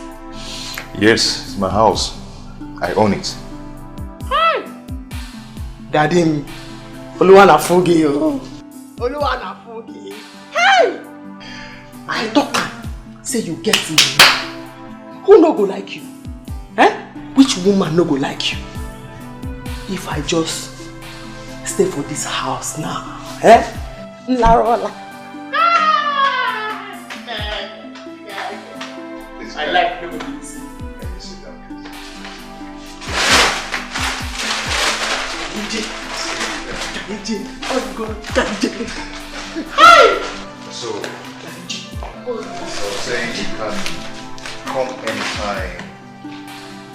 Yes, it's my house. I own it. Hi. Daddy, Oluwana Fugi. Oluwana Fugi. Hey! I talk. Say you get me. Who no go like you? Eh? Which woman no go like you? If I just stay for this house now, eh? Larola. I like movies. Oh God, hi. So saying you can come anytime,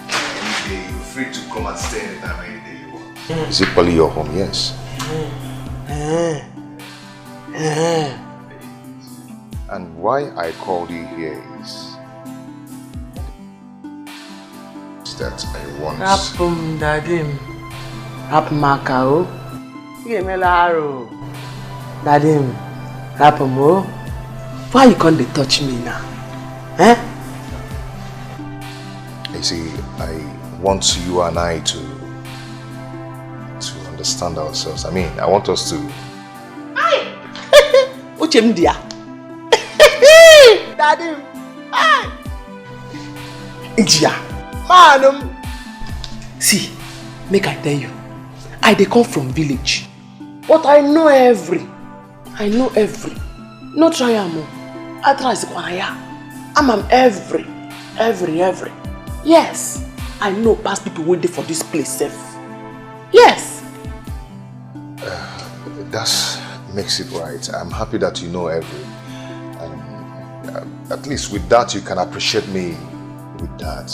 any day. You're free to come and stay anytime, any day you want. Is it probably your home? Yes. And why I called you here is that I want. Rapum dadim. Rapum makao. Yemelaro. Dadim. Rapum o. Why you can't touch me now? Eh? You see, I want you and I to understand ourselves. I mean, I want us to. Hi! Uchemdia. Daddy. Hi! Injia. Manum. See, make I tell you. I dey come from village. But I know every. No try am. I try Zikwaya. I'm every. Yes, I know past people waiting for this place safe. Yes. That makes it right. I'm happy that you know every. And at least with that, you can appreciate me with that.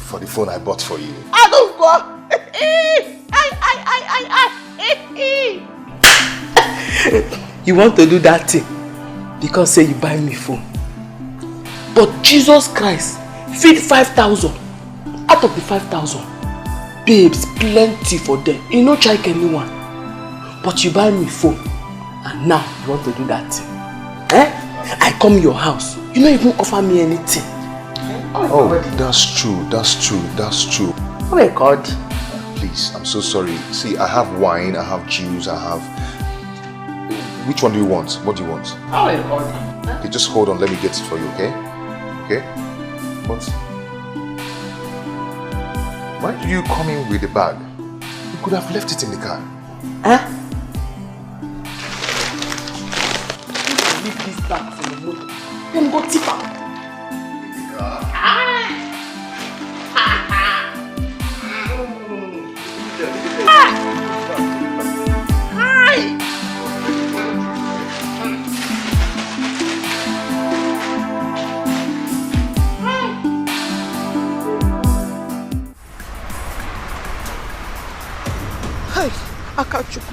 For the phone I bought for you. I don't go. You want to do that thing because say you buy me phone. But Jesus Christ feed 5,000. Out of the 5,000, babes plenty for them. You no check anyone. But you buy me phone and now you want to do that thing. Eh? I come your house. You don't even offer me anything. Oh, that's true. Oh my God. Please, I'm so sorry. See, I have wine, I have juice, I have... Which one do you want? What do you want? Oh my God. Okay, just hold on, let me get it for you, okay? Okay? But... why did you come in with the bag? You could have left it in the car. Huh? Leave this bag for the motor. Then go tip out.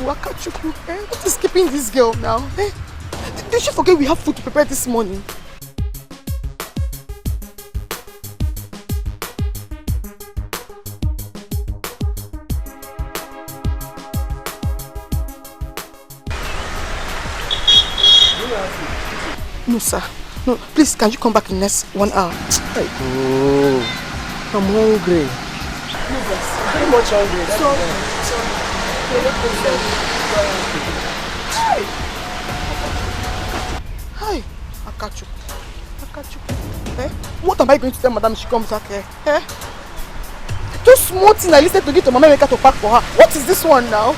Akachuku, eh? What is keeping this girl now? Eh? Did she forget we have food to prepare this morning? No, sir. No, please, can you come back in the next 1 hour? Oh, I'm hungry. Very much hungry. Hi, Akachuku. Eh? What am I going to tell Madam she comes back here? Eh? Just small thing I listened to give to Mama Emeka to pack for her. What is this one now?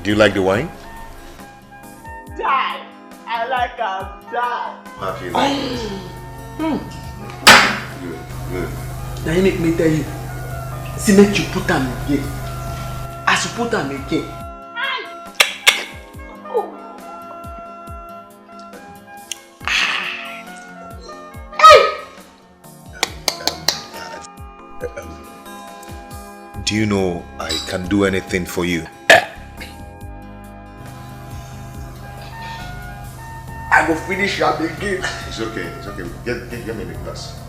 Do you like the wine? Die. I like a die. How do you like it? Good, good. Now you make me tell you. See, make you put them again. As you put them again. Do you know I can do anything for you? I will finish your again. It's okay, it's okay. Get me the glass.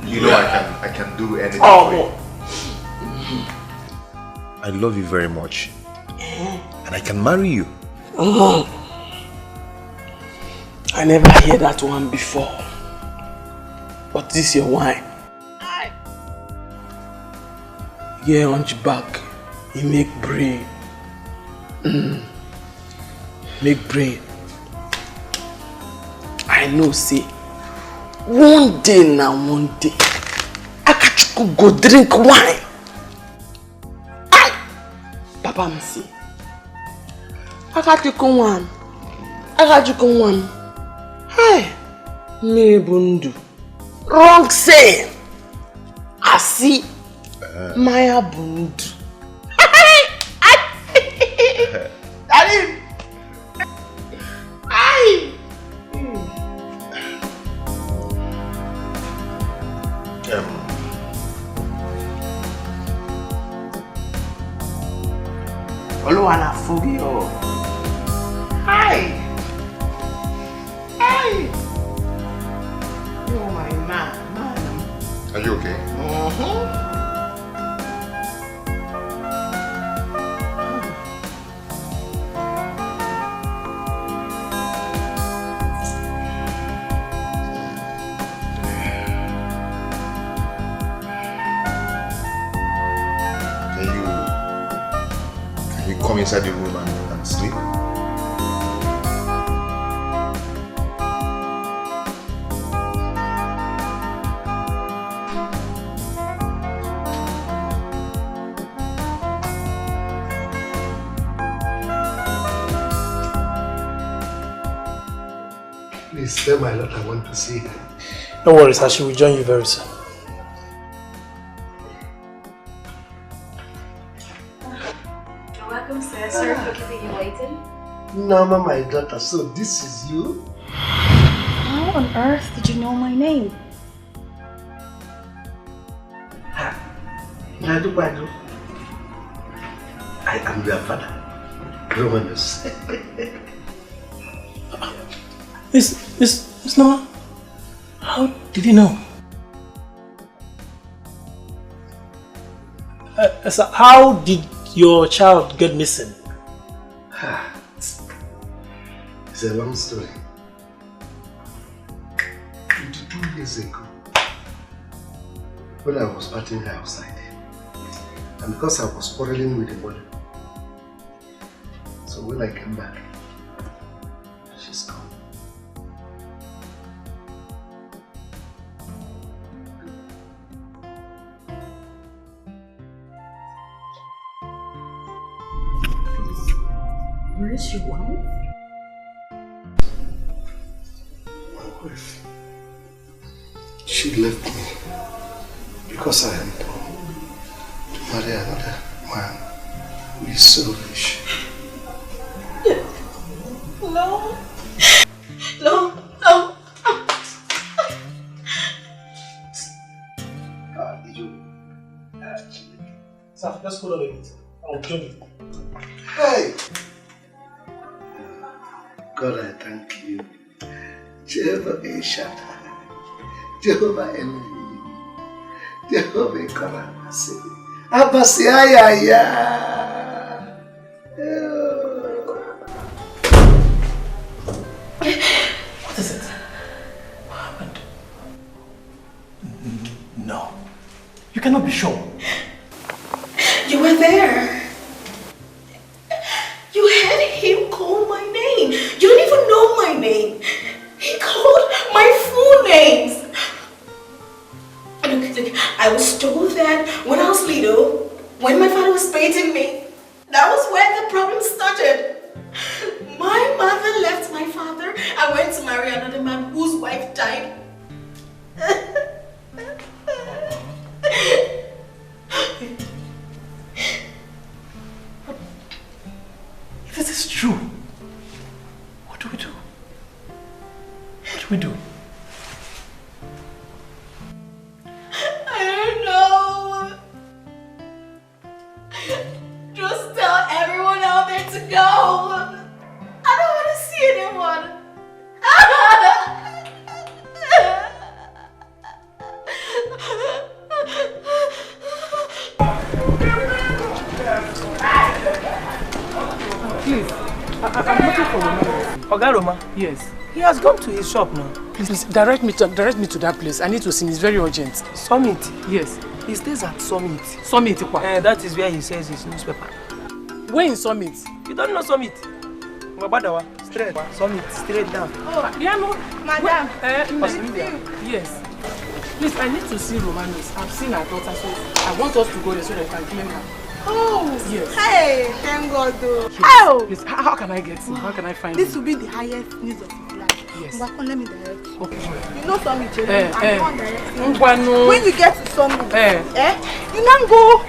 You know I can do anything for you. I love you very much. And I can marry you. I never heard that one before. But this is your wine. Yeah, hunchback. You make brain. Make brain. I know, say, one day now, one day, Akachuku go drink wine. Papa me say, Akachuku one. Hey, me bundu. Wrong saying. I see. Maya bundu. Daddy. Oluwana Fugio. Hi. Oh my man. Are you okay? Can you come inside the room and sleep? Please tell my daughter I want to see her. No worries, I will join you very soon. You're welcome, sir. Sorry for keeping you waiting. Mama, my daughter, so this is you? How on earth did you know my name? I am your father, Romanus. Miss Noah, how did you know? So how did your child get missing? It's a long story. 22 years ago, when I was batting her outside, and because I was quarreling with the mother, so when I came back, she's gone. Where is your wife? My wife, she left me because I am poor to marry another man who is so rich. No. Sir, just hold on a minute. I'll join you. Hey! God, I thank you. Jehovah Eshata, Jehovah Elohim, Jehovah Karamasi, Abasi Ayaya. What is it? What happened? No. You cannot be sure. You were there. You had him call my name. You don't even know my name. He called my full names. Look, I was told that when I was little, when my father was beating me, that was when the problem started. My mother left my father and went to marry another man whose wife died. If this is true, what do we do? What do we do? I don't know. Just tell everyone out there to go. I don't want to see anyone. Please, I'm looking for Roma. Oga Roma? Yes. He has gone to his shop now. Please, direct me to that place. I need to see him. It's very urgent. Summit? Yes. He stays at Summit. Summit? That is where he sells his newspaper. Where in Summit? You don't know Summit? Straight. Summit, straight down. Oh, yeah, no, madam. Yes. Please, I need to see Romanos. I've seen her daughter, so I want us to go there so that I can claim her. Oh, yes. Hey, thank God though. Yes. Oh, Please, how can I get him? How can I find him? This will be the highest news of his life. Yes. Let me direct you. Okay. You know Summit, I'm the one directing. When you get to Summit, you now go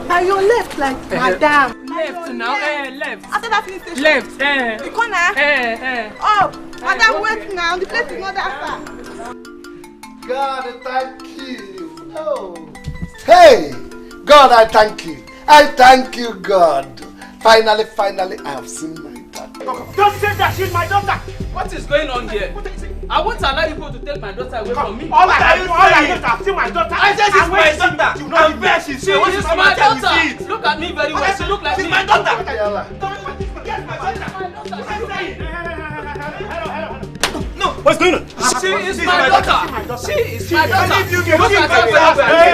by your left, like madam. Left now, left. After that police station. Left, The corner. Oh, madam, wait now. The place is not that far. God, I thank you. Oh. Hey, God, I thank you. I thank you, God. Finally, I have seen my daughter. Don't say that she's my daughter. What is going on here? I won't allow you to take my daughter away from me. All I have to see my daughter. I said she's my daughter. I'm where she's She is my daughter. Look at me very well. She look like me. She's my daughter. No, what's going on? She is my daughter. She is my daughter. Look at her very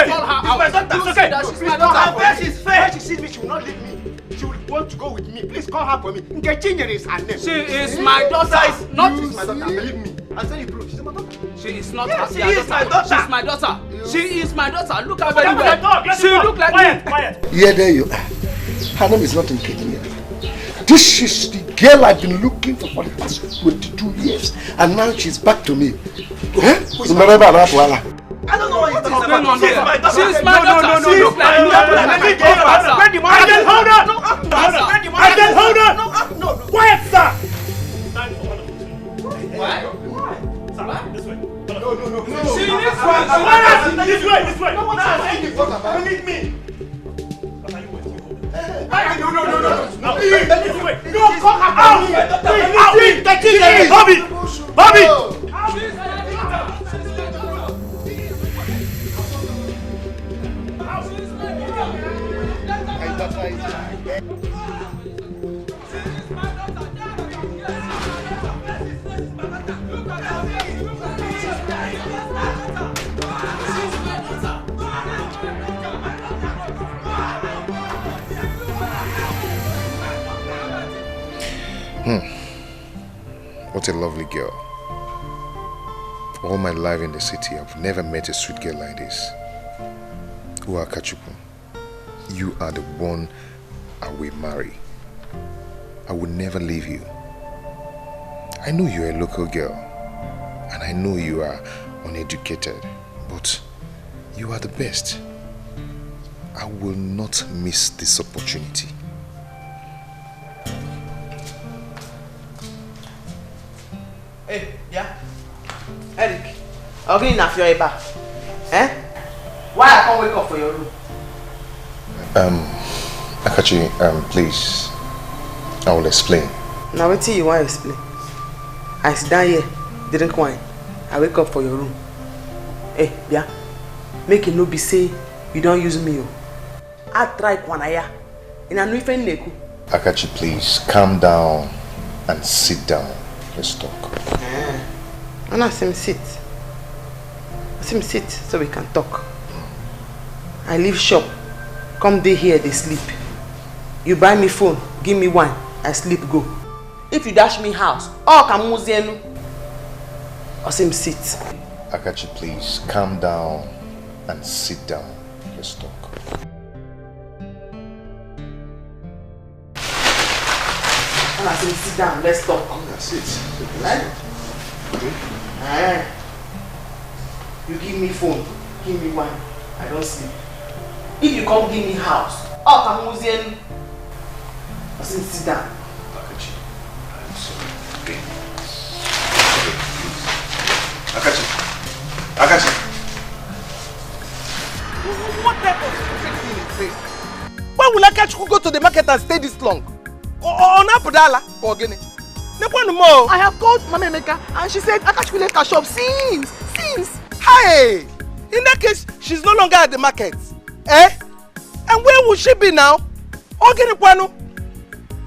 well. My daughter. It's okay. She's my daughter. Where she's fair. When she sees me, she will not leave me. She will want to go with me. Please call her for me. Nkechinyere is her name. She is my daughter. Not she's my daughter. Believe me. I'll tell you proof. She's my daughter. She is not she is my daughter. She's my daughter. She is my daughter. Look at her very well. She look like me. Quiet. Yeah, there you are. Her name is not Nkechinyere. This is the girl I've been looking for the past 22 years. And now she's back to me. I don't know what you're talking about. She's my daughter. She's my daughter. She look like me. Where the money? Hold on. Hold on. No. Quiet, sir. Why? Sir, this way. No. She This way. No one's saying you. Believe me. No. This way. No, call her out. Bobby. What a lovely girl. All my life in the city, I've never met a sweet girl like this. Akachukwu, you are the one I will marry. I will never leave you. I know you're a local girl, and I know you are uneducated, but you are the best. I will not miss this opportunity. Hey, yeah? Eric, I'll get in a few eba. Eh? Why I can't wake up for your room? Akachi, please, I will explain. Now wait till you want to explain. I sit down here, drink wine. I wake up for your room. Hey, yeah? Make it no be say you don't use me. I try kwanaya. In a new friend neku. Akachi, please, calm down and sit down. Let's talk. And I see him sit. So we can talk. I leave shop. Come day here, they sleep. You buy me phone, give me wine, I sleep go. If you dash me house, all can muzienu. I see him sit. Akachi, please, calm down and sit down. Let's talk. And I say, sit down, let's talk. That's it. Right? You give me phone, give me wine, I don't sleep. If you come give me house, come Museum. I say, sit down. Akachi. What type of stupid thing is this? Why will Akachi go to the market and stay this long? On Apodala or Guinea? I have called Mama Emeka and she said Akachi left her shop since. Hey! In that case, she's no longer at the market. Eh? And where will she be now?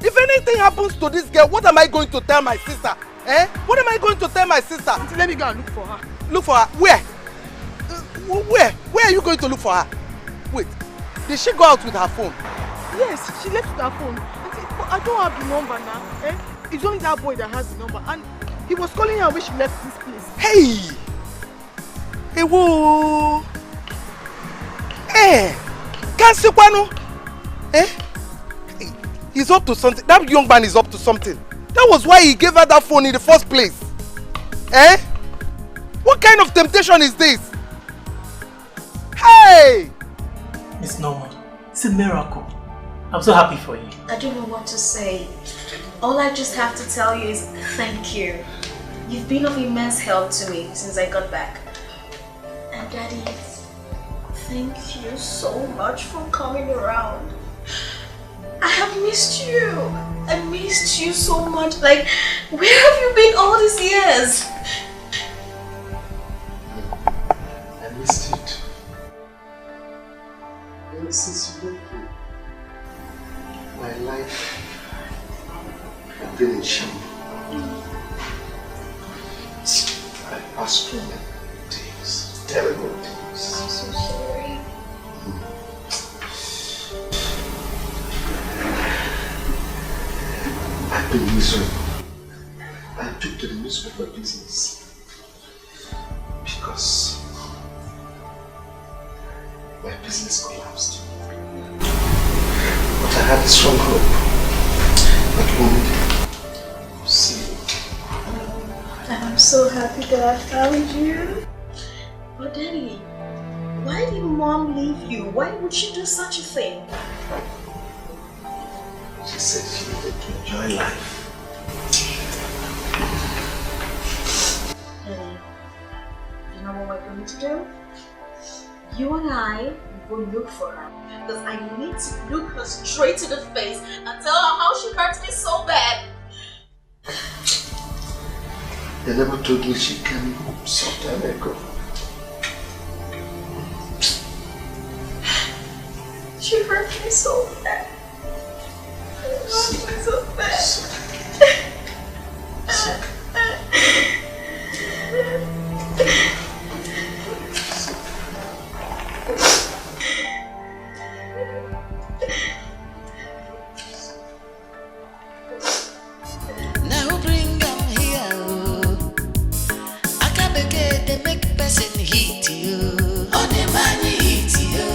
If anything happens to this girl, what am I going to tell my sister? Eh? What am I going to tell my sister? Let me go and look for her. Look for her? Where? Where are you going to look for her? Wait, did she go out with her phone? Yes, she left with her phone. I don't have the number now. Eh? It's only that boy that has the number. And he was calling her when she left this place. Hey! Hey, whoa! Eh! Kansikwano! Eh? He's up to something. That young man is up to something. That was why he gave her that phone in the first place. Eh? What kind of temptation is this? Hey! It's normal. It's a miracle. I'm so happy for you. I don't know what to say. All I just have to tell you is thank you. You've been of immense help to me since I got back. And Daddy, thank you so much for coming around. I have missed you. I missed you so much. Like, where have you been all these years? I missed it. Ever since you left me, my life has been in shambles. I passed through many things, terrible things. I'm so sorry. I've been miserable. I took to the misery of my business because my business collapsed. But I had a strong hope that one day I would see you. And I'm so happy that I found you. But Daddy, why did Mom leave you? Why would she do such a thing? She said she needed to enjoy life. Daddy, you know what we're going to do? You and I will look for her. Because I need to look her straight to the face and tell her how she hurt me so bad. They never told me she came some time ago. She hurt me so bad. So bad. Now bring them here. Akabeke, they make person hit you. On the money hit you.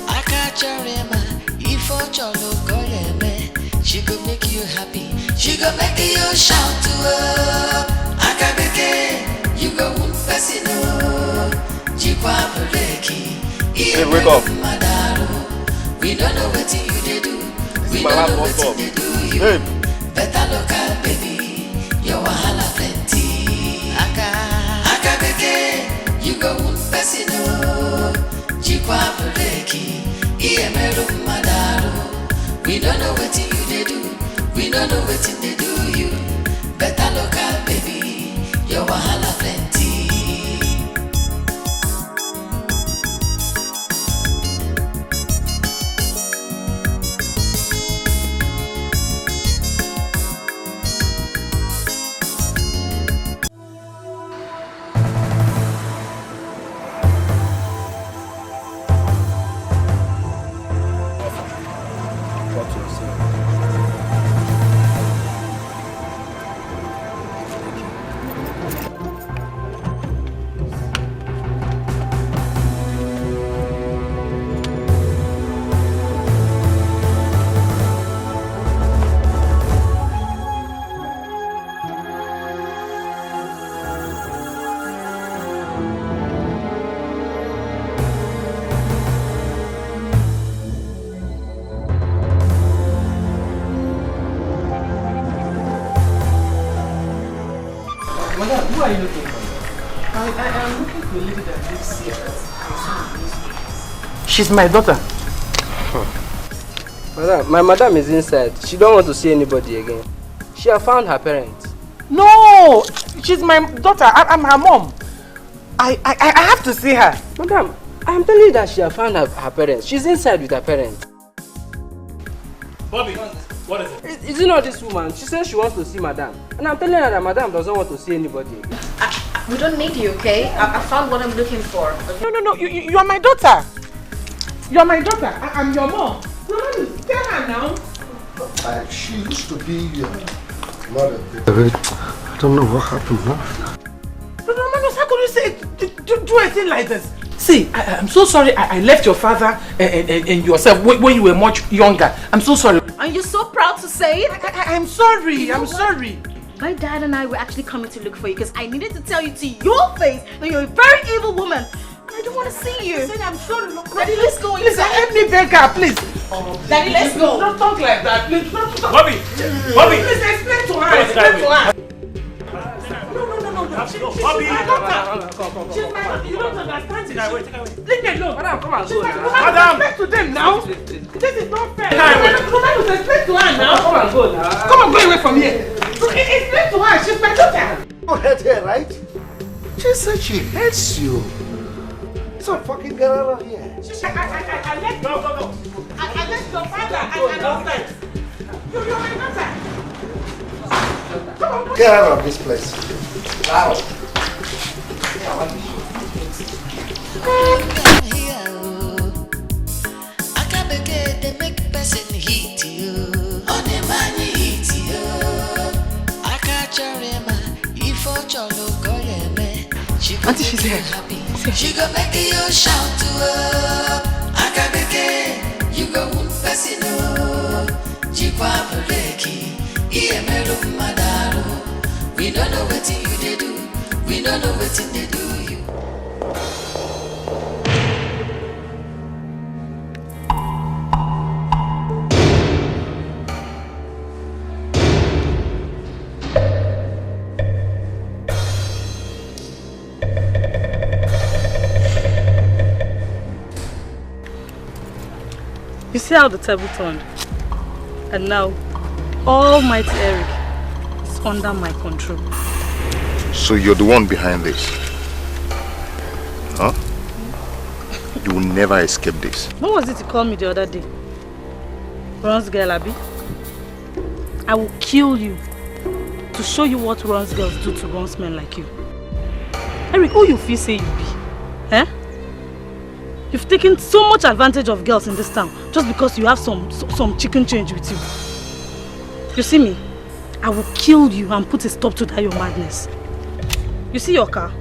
Akacharema, if I cholo goyeme, she go make you happy. She go make you shout to her. Akabeke, you go one person. Jikwa breki. Hey, wake up. We don't know what you they do. We don't know what they do you. Hey. Better local baby, your wahala plenty. Akabeke, you go one person. Jikwa breki. Iemero madaro. We don't know what you they do. We don't know what they do you. Better local baby, your wahala plenty. Who are you looking for? I am looking for a lady that lives here. She's my daughter. Madam, my madam is inside. She don't want to see anybody again. She has found her parents. No! She's my daughter. I'm her mom. I have to see her. Madam, I'm telling you that she has found her parents. She's inside with her parents. Bobby, what is it? Is it not this woman? She says she wants to see madam. And I'm telling her that madam doesn't want to see anybody. We don't need you, okay? I found what I'm looking for. Okay? No. You are my daughter. You are my daughter. I'm your mom. No, tell her now. She used to be mother. I don't know what happened, huh? No, how could you say do a thing like this? See, I'm so sorry I left your father and yourself when you were much younger. I'm so sorry. Are you so proud to say it? I'm sorry. I'm sorry. My dad and I were actually coming to look for you because I needed to tell you to your face that you're a very evil woman. I don't want to see you. I said I'm sorry. Daddy, let's go. Listen, help me beg her, please. Daddy, let's go. Don't talk like that, please. Bobby! Please explain to her. Explain to her. No. She's my daughter. She's my daughter. You don't understand it. Leave me alone. Madam, come and go now. Madam, explain to them now. This is not fair. Madam, explain to her now. Come and go now. Come and go away from here. Explain to her. She's my daughter. You hate her, right? She said she hates you. So fucking get out of here. I left your father and outside. You're my daughter. Get out of this place. Wow. They make person hit you. On a man hit you. I catch your if I cholo koyeme. She go make you happy. She go make you shout to her. Akabeke, you go wound person. Jikwa breki, iemelo madaro. We don't know what you do. We don't know what they do you. You see how the table turned? And now, Almighty Eric is under my control. So you're the one behind this? Huh? You will never escape this. What was it you called me the other day? Ron's girl, Abby? I will kill you to show you what Ron's girls do to Ron's men like you. Eric, who you feel say you be? Eh? You've taken so much advantage of girls in this town just because you have some chicken change with you. You see me? I will kill you and put a stop to that your madness. You see your car?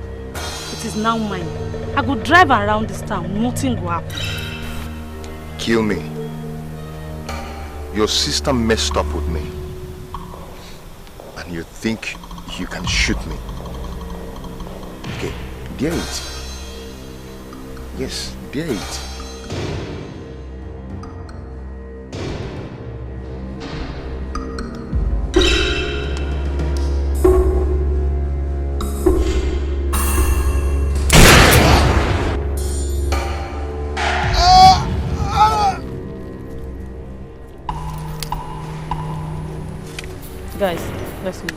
It is now mine. I go drive around this town, nothing will happen. Kill me. Your sister messed up with me. And you think you can shoot me. Okay, dare it. Yes, dare it. Guys, let's move it.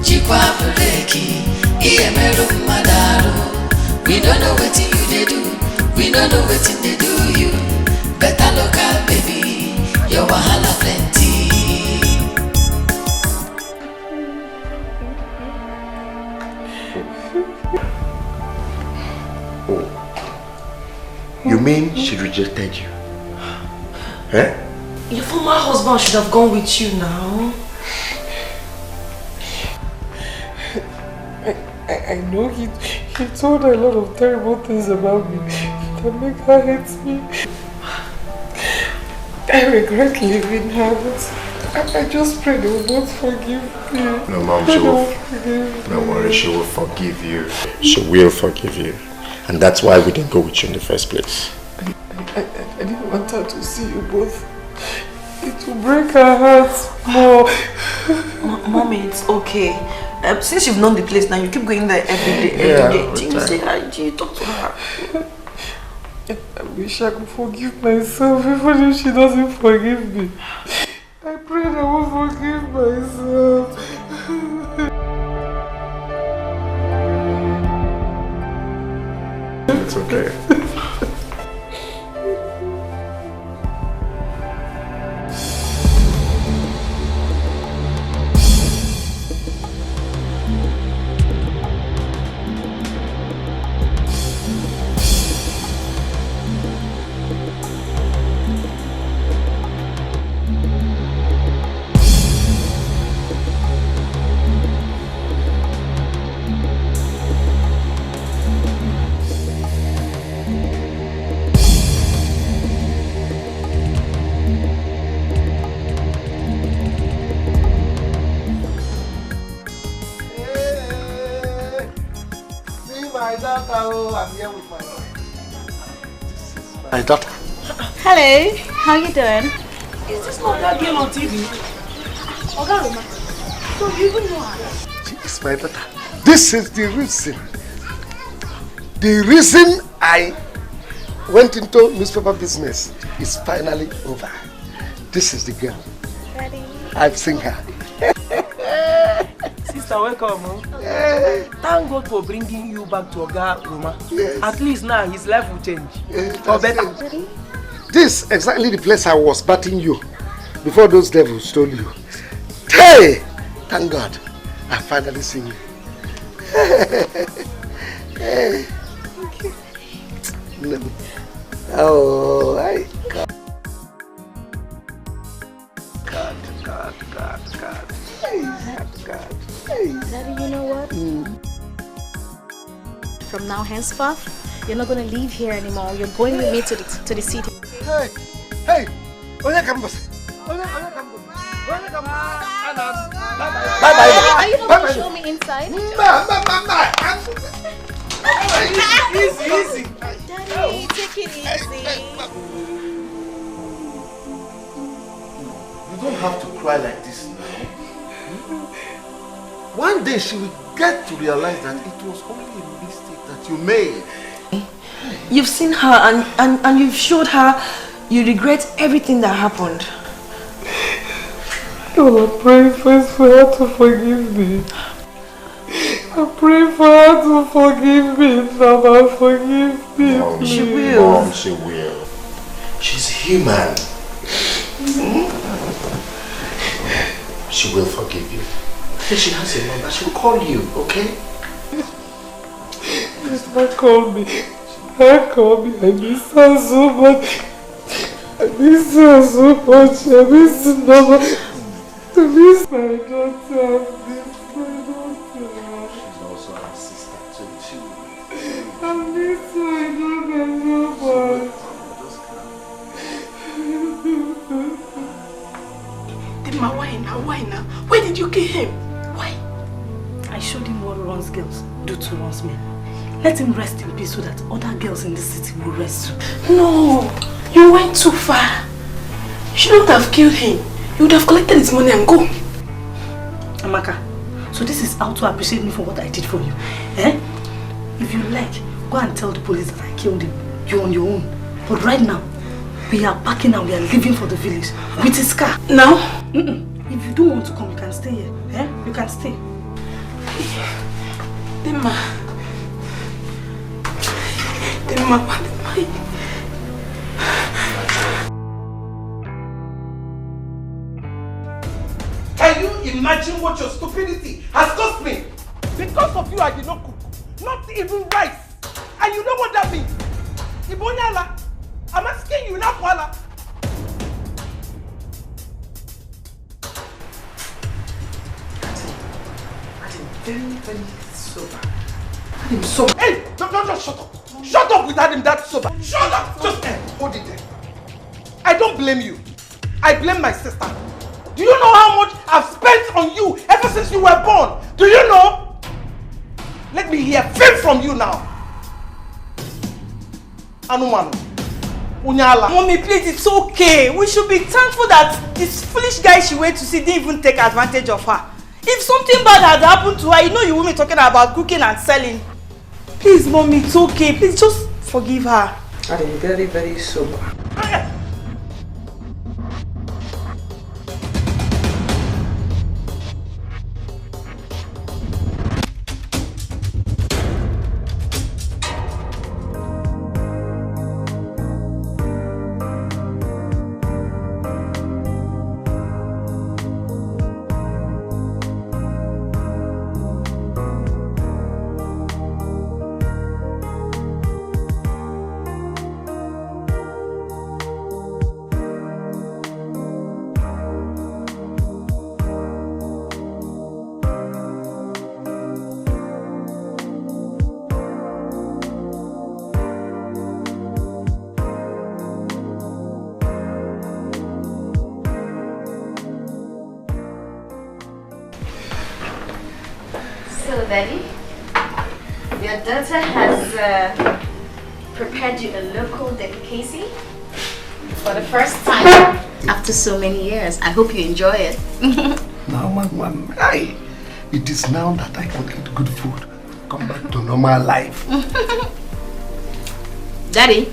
Jikwa breki, know wetin dey do you. Better local baby, your wahala plenty. Oh. You mean she rejected you? Eh? Your former husband should have gone with you now. I know he told her a lot of terrible things about me that make her hate me. I regret leaving her, but I just pray they will both forgive me. No, Mom, she will. Don't worry, she will forgive you. She will forgive you. And that's why we didn't go with you in the first place. I didn't want her to see you both. It will break her heart more. Mommy, it's okay. Since you've known the place now, you keep going there every day. You say hi, you talk to her. I wish I could forgive myself, even if she doesn't forgive me. I pray I will forgive myself. It's okay. My daughter. Hello, how you doing? Is this not that girl on TV? Ogaruma, so you even know her? She is my daughter. This is the reason. The reason I went into newspaper business is finally over. This is the girl. Ready? I've seen her. Sister, welcome. Thank God for bringing you back to Ogaruma. Yes. At least now his life will change. For better. This is exactly the place I was batting you before those devils stole you. Hey! Thank God, I finally seen you. Hey. No. Oh, I God. Daddy, you know what? From now henceforth, you're not going to live here anymore. You're going with me to the city. Hey! Hey! Onya campus! Onya campus! Onya campus! Bye-bye! Are you not going to show me inside? Easy. Daddy, take it easy. You don't have to cry like this now. One day she will get to realize that it was only a mistake that you made. You've seen her and you've showed her you regret everything that happened. Lord, I pray first for her to forgive me. I pray for her to forgive me. Mama, forgive me. Mom, she will. Mom, she will. She's human. She will forgive you. She has a number. She'll call you, okay? Just not call me. I miss her so much. I miss her so much. I miss Mama. I miss my daughter. She's also our sister too. I miss my daughter so much. Why now? Where did you kill him? Why? I showed him what Ron's girls do to Ron's men. Let him rest in peace so that other girls in the city will rest too. No, you went too far. You shouldn't have killed him. You would have collected his money and go. Amaka, so this is how to appreciate me for what I did for you. Eh? If you like, go and tell the police that I killed him. You're on your own. But right now, we are packing and we are leaving for the village with his car. Now? If you don't want to come, you can stay here. Eh? You can stay. Dima, imagine what your stupidity has cost me. Because of you, I did not cook. Not even rice. And you know what that means? Ibonyala, I'm asking you now, Kuala. I'm very sober. I'm sober. Hey, don't just shut up. Shut up without him that sober. Shut up! Just hold it there. I don't blame you. I blame my sister. Do you know how much I've spent on you ever since you were born? Do you know? Let me hear fame from you now. Anumanu. Unyala. Mommy, please, it's okay. We should be thankful that this foolish guy she went to see didn't even take advantage of her. If something bad had happened to her, you know you won't be talking about cooking and selling. Please, Mommy, it's okay. Please, just forgive her. I'm very sober. Daddy, your daughter has prepared you a local delicacy for the first time after so many years. I hope you enjoy it. Now, Mom, it is now that I can eat good food. Come back to normal life. Daddy,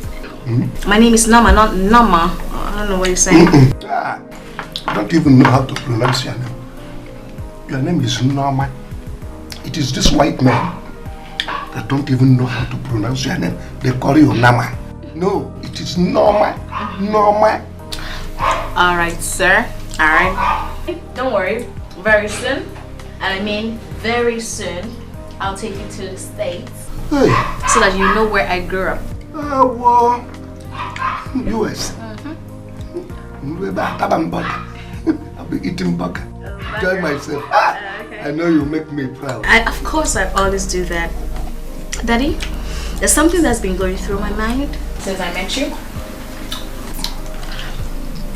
my name is Nama, not Nama. I don't know what you're saying. I don't even know how to pronounce your name. Your name is Nama. It is this white man that don't even know how to pronounce your name. They call you Nama. No, it is Norma. Norma. Alright, sir. Alright. Don't worry. Very soon, and I mean very soon, I'll take you to the States. Hey. So that you know where I grew up. Well, US. I'll be eating burger. Enjoy myself. I know you make me proud. Of course, I always do that. Daddy, there's something that's been going through my mind since I met you.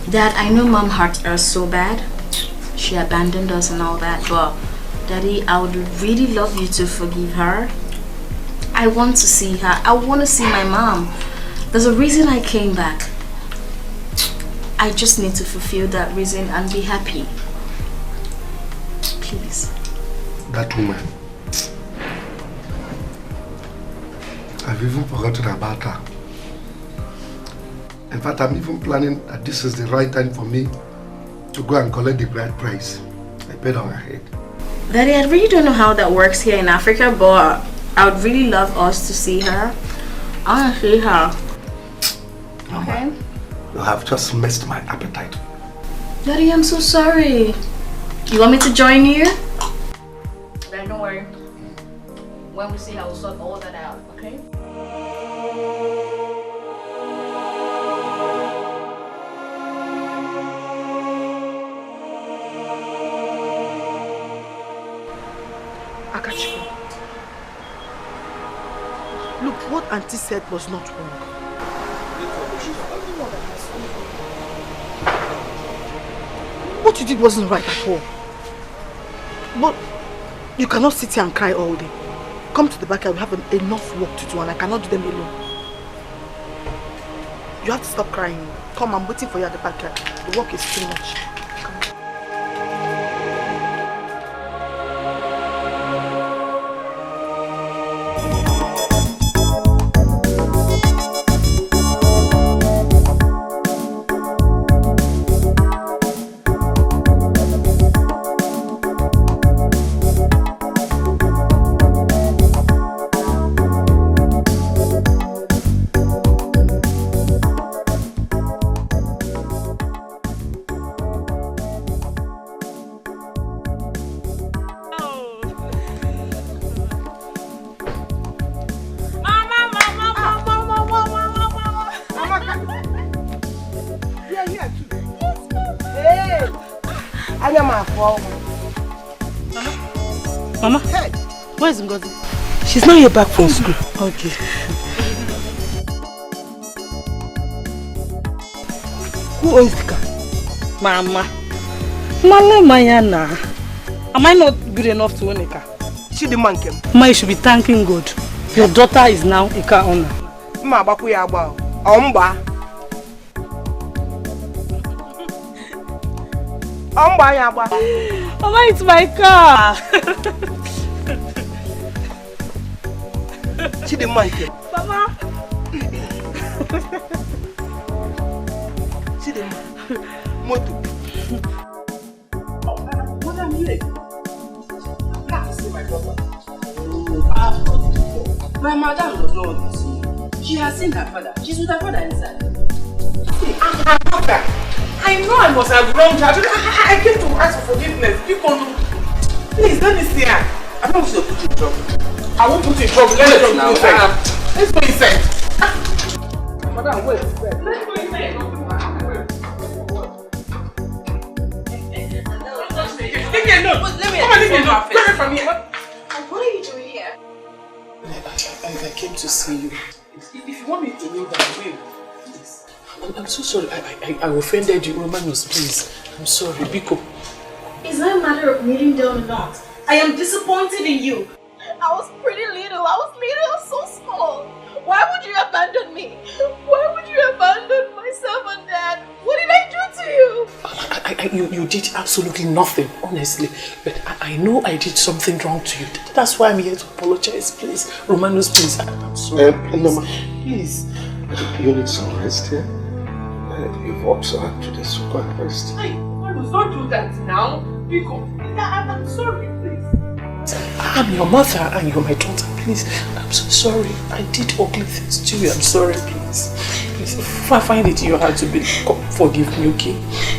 Dad, I know Mom hurt us so bad. She abandoned us and all that, but Daddy, I would really love you to forgive her. I want to see her. I want to see my mom. There's a reason I came back. I just need to fulfill that reason and be happy. Please. That woman. I've even forgotten about her. In fact, I'm even planning that this is the right time for me to go and collect the bride price I paid on her head. Daddy, I really don't know how that works here in Africa, but I would really love us to see her. I want to see her. Okay? You have just messed my appetite. Daddy, I'm so sorry. You want me to join you? Then don't worry. When we see her, we'll sort all that out, okay? Akachiko, look, what Auntie said was not wrong. What you did wasn't right at all. But you cannot sit here and cry all day. Come to the backyard, we have enough work to do and I cannot do them alone. You have to stop crying. Come, I'm waiting for you at the backyard. The work is too much. Mama, hey. Where is Ngozi? She's not yet back from school. Okay. Who owns the car? Mama. Mama, Mayana. Am I not good enough to own a car? She the man came. Ma, you should be thanking God. Your daughter is now a car owner. Ma, baku ya ba. Omba. Omba ya ba. Mama, it's my car. She the man came. Mama. She the man. Moto. What am I doing? My madam does not want to see you. She has seen her father. She's with her father inside. I'm her mother. I know I must have wronged her. I came to ask for forgiveness. Please, let me see her. I don't want you to put you in trouble. I won't put you in trouble. Let's go inside. Let's go inside. Madam, wait. Let's go inside. Leave me alone. Come on, leave me alone. Get away from me. What are you doing here? I came to see you. If you want me to leave, I will. Please. I'm so sorry. I offended you, Romanos, please. I'm sorry, Biko. It's not a matter of kneeling down or not. I am disappointed in you. I was pretty little. I was so small. Why would you abandon me? Why would you abandon myself and Dad? What did I do to you? You did absolutely nothing, honestly. But I know I did something wrong to you. That's why I'm here to apologize, please. Romanos, please. I'm sorry. Please. You need some rest here. You've worked so hard today, so go and rest. Hey, Romanos, don't do that now. Biko, I'm sorry, please. I'm your mother and you're my daughter, please. I'm so sorry. I did ugly things to you. I'm sorry, please. Please, if I find it in your heart to be, forgive me, okay?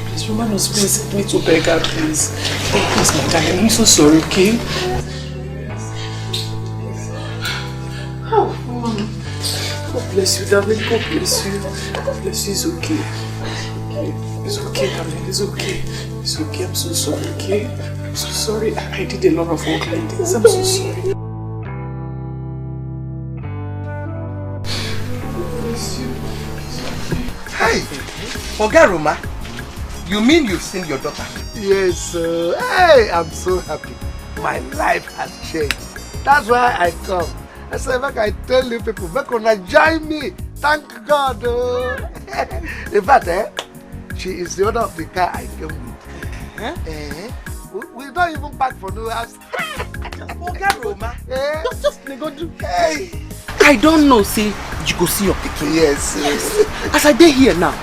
Please, Romanos, please help me to beg her, please. Please, my darling, I'm so sorry, okay? Oh, Mama. God bless you, darling. God bless you. God bless you. It's okay. It's okay, darling. It's okay. It's okay. I'm so sorry, okay? I'm so sorry. I did a lot of work like this. I'm so sorry. Hey, Oga Roma, you mean you've seen your daughter? Yes, sir. Hey, I'm so happy. My life has changed. That's why I come. I said, make I tell you people, make una join me. Thank God. In fact, she is the owner of the car I came with. We don't even pack for no house. Oga Roma, just go do. Hey. I don't know, say you go see your picture. Yes. As I dey here now,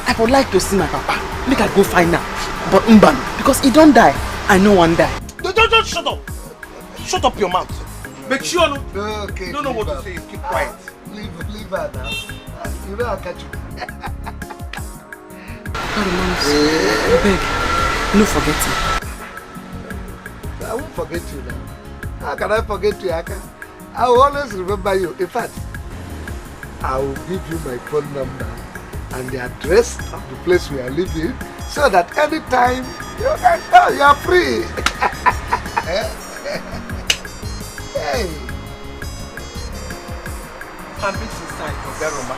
I would like to see my papa. Make I go find out. But Mban, because he don't die, I know one die. Don't shut up. Shut up your mouth. Make sure no. Okay. You don't know what to say. Keep quiet. Leave her now. You know I'll catch you. I beg, no forget me. I won't forget you now. How can I forget you, Aka? I will always remember you. In fact, I will give you my phone number and the address of the place we are living so that anytime you can call, you are free. Hey. I'm inside, Oga Roma.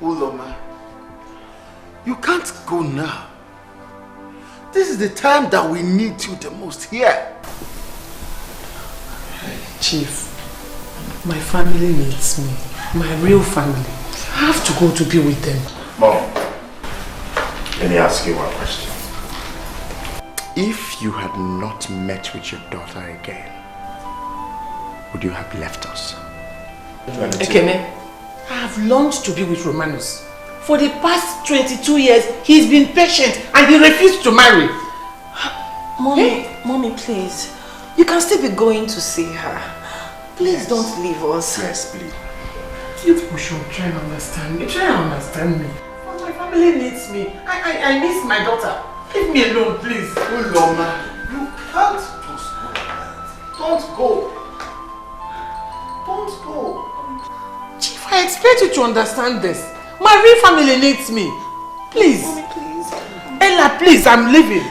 Uloma, you can't go now. This is the time that we need you the most here. Chief, my family needs me. My real family. I have to go to be with them. Mom, let me ask you one question. If you had not met with your daughter again, would you have left us? Ekene, I have learned to be with Romanos. For the past 22 years, he's been patient and he refused to marry. Mommy, please. You can still be going to see her. Please don't leave us. Yes, please. You people should try and understand me. Try and understand me. But my family needs me. I miss my daughter. Leave me alone, please. Uloma, you can't just go. Don't go. Don't go. Chief, I expect you to understand this. My real family needs me. Please. Mommy, please. Ella, please, I'm leaving.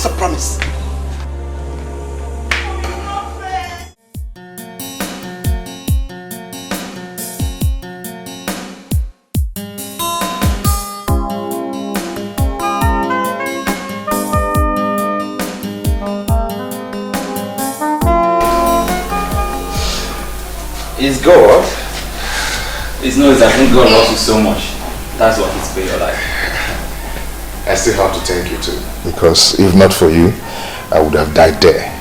That's a promise. It's God. It's not that I think God loves you so much. That's what He's paid your life. I still have to thank you too. Because if not for you, I would have died there.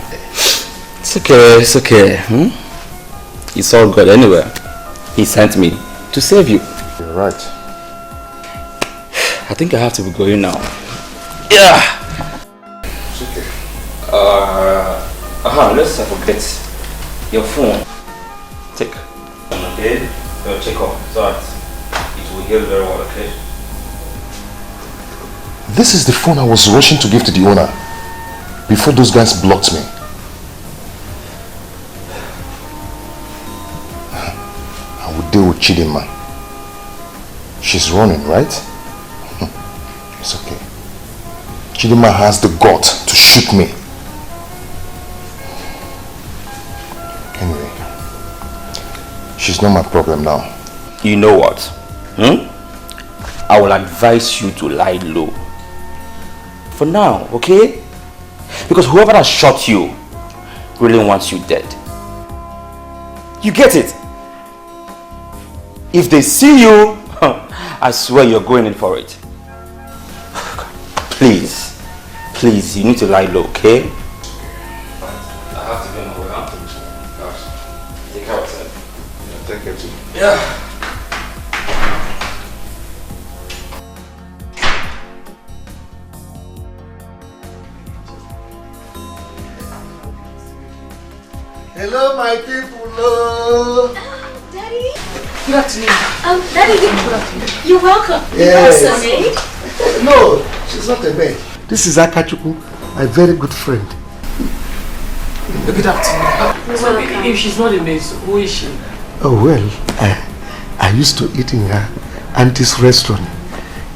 It's okay, it's okay. It's all God anyway. He sent me to save you. You're right. I think I have to be going now. Yeah. It's okay. Let's not forget your phone. Take. Okay? Check off so that it will heal very well, okay? This is the phone I was rushing to give to the owner before those guys blocked me. I would deal with Chidinma. She's running, right? It's okay. Chidinma has the gut to shoot me. Anyway, she's not my problem now. You know what? I will advise you to lie low. For now, okay? Because whoever has shot you really wants you dead. You get it? If they see you, I swear you're going in for it. Please, please, you need to lie low, okay? I have to be on my way out. Gosh, take care of yourself. Yeah, take care too. Yeah. Hello, my people. Daddy. Good afternoon. Daddy, you're welcome. Yes. You're also maid. No, she's not a maid. This is Akachuku, my very good friend. Good afternoon. So if she's not a maid, so who is she? Oh, well, I used to eat in her auntie's restaurant.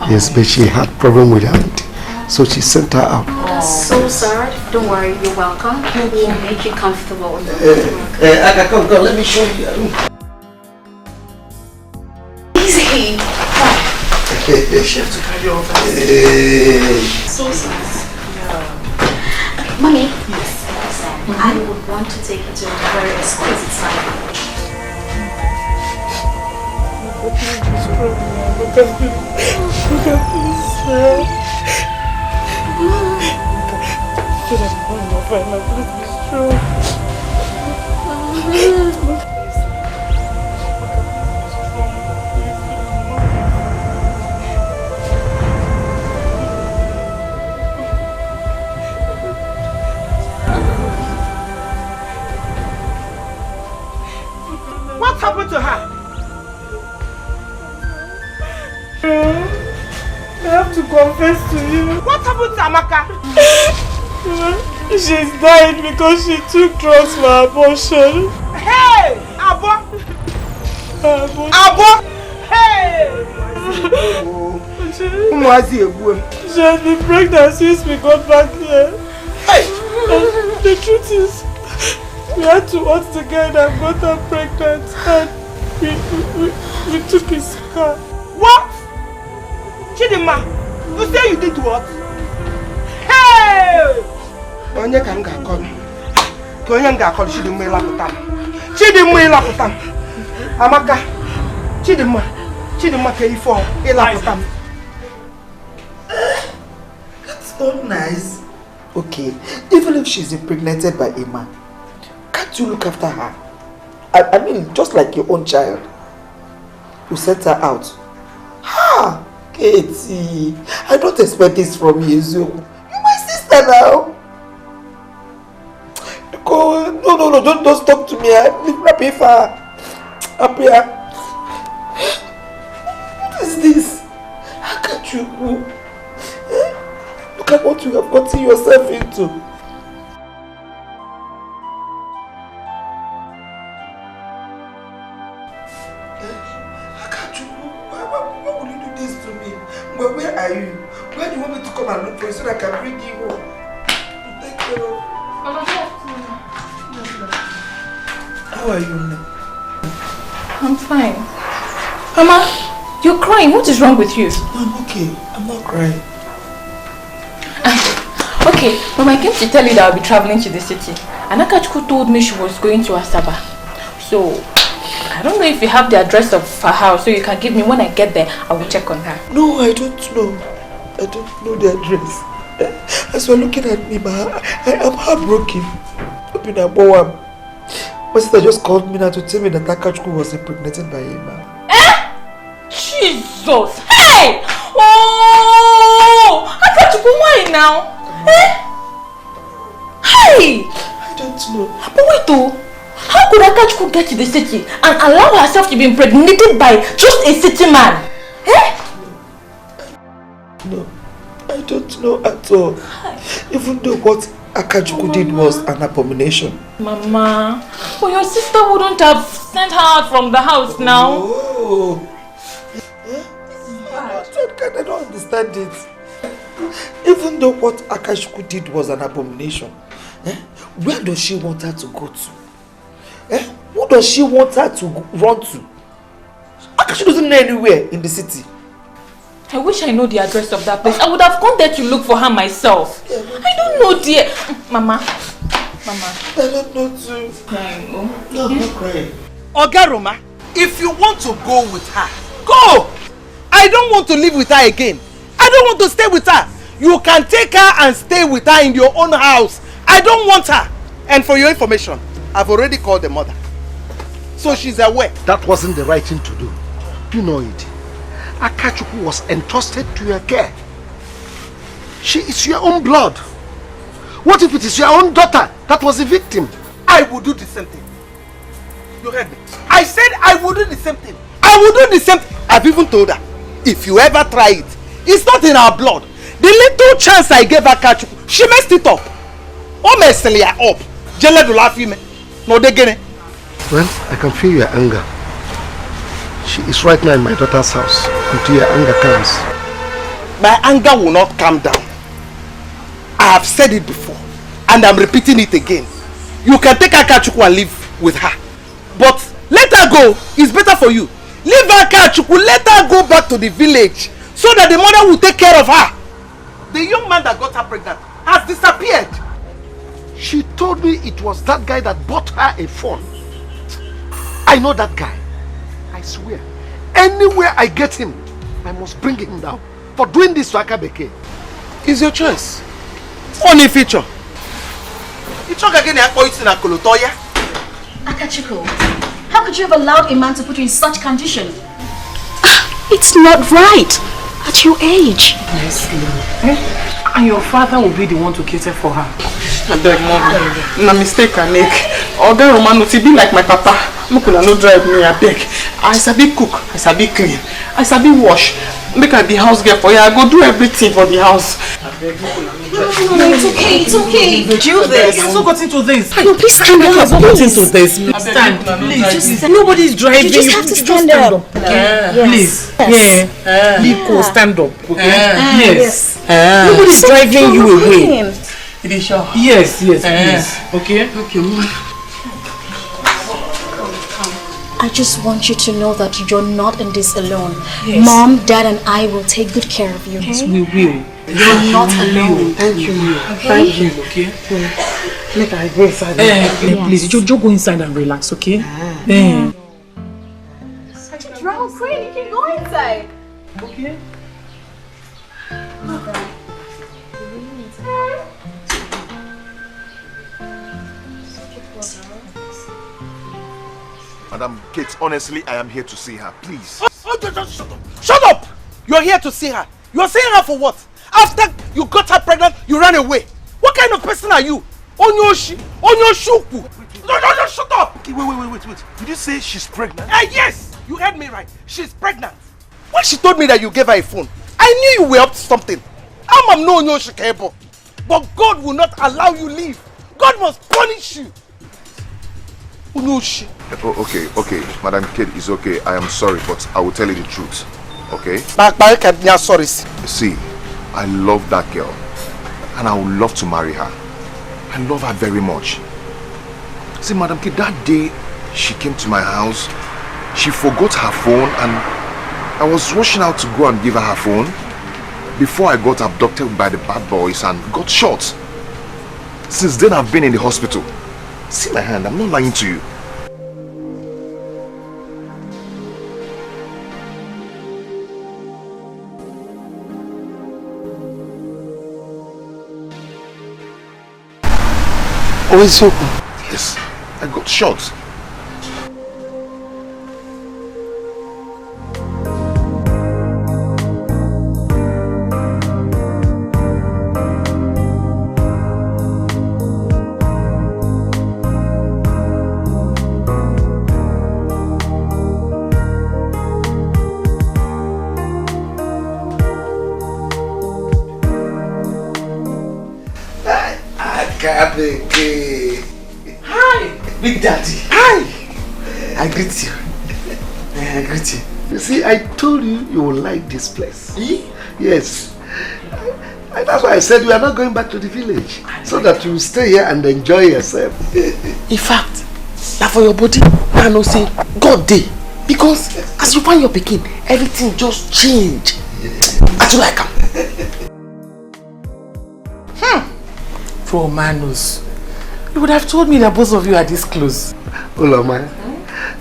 Yes, but she had problem with her auntie, so she sent her out. That's so sad. Don't worry, you're welcome. We'll make you comfortable. Aka, come, let me show you. Easy. She has to carry on first. So sad. Yeah. Mommy. Yes. I would want to take you to a very exquisite side. Look at this. What happened to her? I have to confess to you. What happened to Amaka? She's died because she took drugs for abortion. Hey! Abo! Hey! She has been pregnant since we got back here. Hey! And the truth is, we had to watch the guy that got her pregnant and we took his car. What? Chidinma, you say you did what? Hey! Onye ka m ga-akọrọ? Ka onye m ga-akọrọ Chidinma ịlapụta m. Chidinma ịlapụta m. Amaka, Chidinma ka ife ọ ịlapụta m. That's not nice. Okay, even if she's impregnated by a man, can't you look after her? I mean, just like your own child. You sent her out. Ha! Katie, I don't expect this from you. You're my sister now. No, don't talk to me. Leave me pay for her. Up here. What is this? How can you go? Look at what you have gotten yourself into. Where are you? Where do you want me to come and look for you so that I can bring you home? How are you now? I'm fine. Mama, you're crying. What is wrong with you? I'm okay. I'm not crying. Okay, Mama, I came to tell you that I'll be traveling to the city. And Akachuku told me she was going to Asaba. So, I don't know if you have the address of her house, so you can give me. When I get there, I will check on her. No, I don't know. I don't know the address. As you're looking at me, Ma, I am heartbroken. My sister just called me now to tell me that Akachuku was impregnated by him. Jesus! Hey! Oh! Akachuku, why now? Hey! I don't know. But wait though, how could Akachuku get to the city and allow herself to be impregnated by just a city man? No, I don't know at all. Even though what Akachuku did was an abomination. Mama, but your sister wouldn't have sent her out from the house now. Oh. I don't understand it. Even though what Akachuku did was an abomination, where does she want her to go to? Who does she want her to run to? Akachuku doesn't know anywhere in the city. I wish I know the address of that place. I would have gone there to look for her myself. I don't know, dear. Mama. I don't know too. Crying, No, I'm not crying. Oga Roma, if you want to go with her, go! I don't want to live with her again. I don't want to stay with her. You can take her and stay with her in your own house. I don't want her. And for your information, I've already called the mother. So she's aware. That wasn't the right thing to do. You know it. Akachuku was entrusted to your care. She is your own blood. What if it is your own daughter that was the victim? I will do the same thing. You heard me? I said I will do the same thing. I will do the same thing. I've even told her, if you ever try it, it's not in our blood. The little chance I gave Akachuku, she messed it up. Oh, messed it up. No, they get it. Well, I can feel your anger. She is right now in my daughter's house until your anger comes. My anger will not calm down. I have said it before and I'm repeating it again. You can take Akachuku and live with her. But let her go. It's better for you. Leave Akachuku, let her go back to the village so that the mother will take care of her. The young man that got her pregnant has disappeared. She told me it was that guy that bought her a phone. I know that guy. I swear, anywhere I get him, I must bring him down for doing this to Akabeke. It's your choice. Only feature. Akachuku, how could you have allowed a man to put you in such condition? It's not right at your age. Yes, and your father will be the one to cater for her. I beg, Mom. No mistake I make. Oga Romano, to be like my papa. Mukula no drive me, I beg. I sabi cook, I sabi clean, I sabi wash. Make I be house girl for you. I go do everything for the house. I beg, Mukula no drive me. No, it's okay, it's okay. Do this. I've not got into this. No, please stand up. I've not got into this. Stand. Please, just nobody's driving. You just have to stand up. Please. Yes. Yeah. Liko, stand up. Okay? Yes. Nobody's driving you away. It is sure. Yes, please. Okay? Okay, Mom. I just want you to know that you're not in this alone. Yes. Mom, Dad, and I will take good care of you. Yes, we will. You're not alone. Thank you, Mom. Okay? Thank you, okay? Make I go inside. Please, you go inside and relax, okay? You're all clean, you can go inside. Okay. Madam Kate, honestly, I am here to see her. Please. Shut up. Shut up! You're here to see her. You're seeing her for what? After you got her pregnant, you ran away. What kind of person are you? Onyoshi? Onyoshuku? No, shut up! Okay, wait. Did you say she's pregnant? Yes! You heard me right. She's pregnant. When she told me that you gave her a phone, I knew you were up to something. I'm no Onyoshi Kebo. But God will not allow you leave. God must punish you. Onyoshi. Oh, okay. Madam Kate is okay. I am sorry, but I will tell you the truth. Okay? Sorry. See, I love that girl. And I would love to marry her. I love her very much. See, Madam K, that day she came to my house, she forgot her phone and I was rushing out to go and give her her phone before I got abducted by the bad boys and got shot. Since then I've been in the hospital. See my hand, I'm not lying to you. Oh, it's open. Yes, I got shot. Hi, Big Daddy. Hi. I greet you. I greet you. You see, I told you you will like this place. Yes. And that's why I said we are not going back to the village. So that you will stay here and enjoy yourself. In fact, now for your body, I know say God day. Because as you find your pikin, everything just change. I do like him. Poor Manus. You would have told me that both of you are this close. Uloma,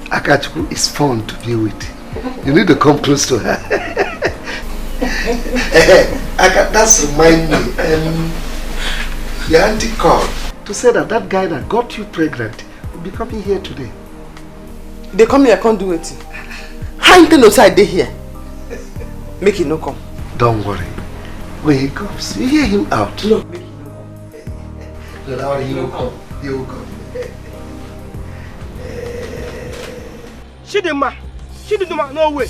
Akachukwu is fun to be with. You need to come close to her. That's remind me. Your auntie called to say that that guy that got you pregnant will be coming here today. They come here, I can't do it. How you know I dey here? Make him no come. Don't worry. When he comes, you hear him out. No. No, now he will come. He will come. Chidinma, no way.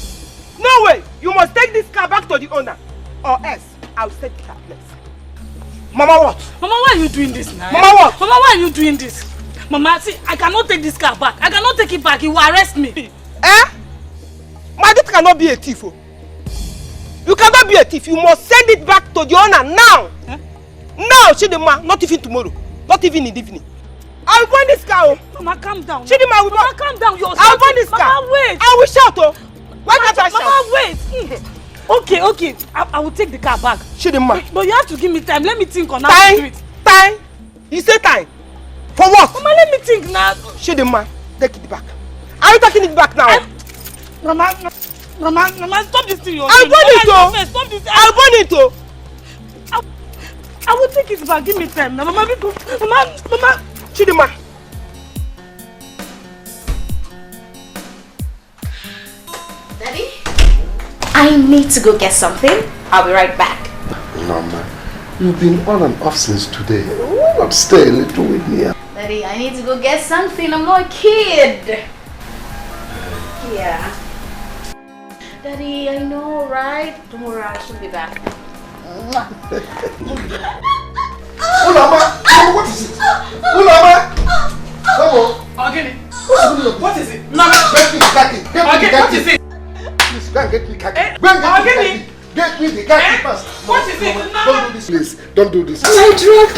No way! You must take this car back to the owner. Or else, I'll set the car place. Mama, what? Mama, why are you doing this now? Mama, what? Mama, why are you doing this? Mama, see, I cannot take this car back. I cannot take it back. He will arrest me. Eh? My daughter cannot be a thief. You cannot be a thief. You must send it back to the owner now. Eh? Now, Chidinma, not even tomorrow. Not even in the evening. I'll burn this car. Mama, calm down. Chidinma, Mama, calm down. I'll burn this car. Mama, wait. I will shout. Why can't I shout? Mama, wait. Okay. I will take the car back. Chidinma. But you have to give me time. Let me think on how to do it. Time? You say time? For what? Mama, let me think now. Chidinma, take it back. Are you taking it back now? Mama, stop this thing. I'll burn it. Stop this. I'll burn it. I will take it back. Give me time. Now, Mama, Mama. Chidinma. Daddy? I need to go get something. I'll be right back. Mama, you've been on and off since today. Why not stay a little with me? Daddy, I need to go get something. I'm not a kid. Yeah. Daddy, I know, right? Don't worry, I should be back. Ulama, what is it? Ulama, come on. Again. What is it? No, get me the khaki. What is it? Please, go and get me khaki. Go and get me the khaki. Get me the khaki first. What is it? Don't do this, please. Don't do this. My drug.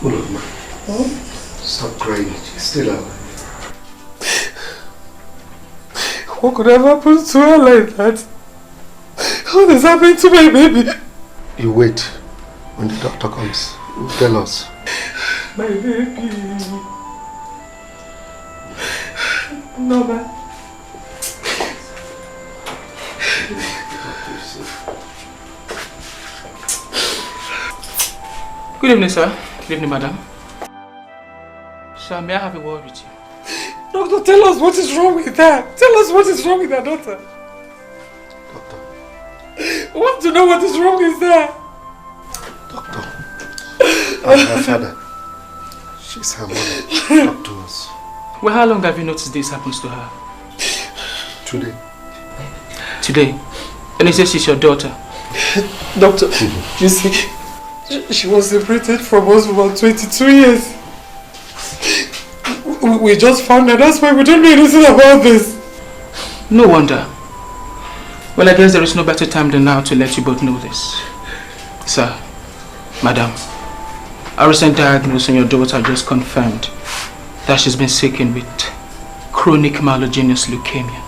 Ulama, stop crying. She's still alive. What could have happened to her like that? What is happening to my baby? You wait. When the doctor comes, he'll tell us. My baby. Mama. Good evening, sir. Good evening, madam. Sir, may I have a word with you? Doctor, tell us what is wrong with her. Tell us what is wrong with her daughter. Doctor. I want to know what is wrong with her. Doctor. Her father. She's her mother. Talk to us. Well, how long have you noticed this happens to her? Today. Today? And he says she's your daughter. Doctor, you see, She was separated from us for about 22 years. We just found out, that's why we don't know anything about this. No wonder. Well, I guess there is no better time than now to let you both know this. Sir, Madam, our recent diagnosis on your daughter just confirmed that she's been stricken with chronic myelogenous leukemia.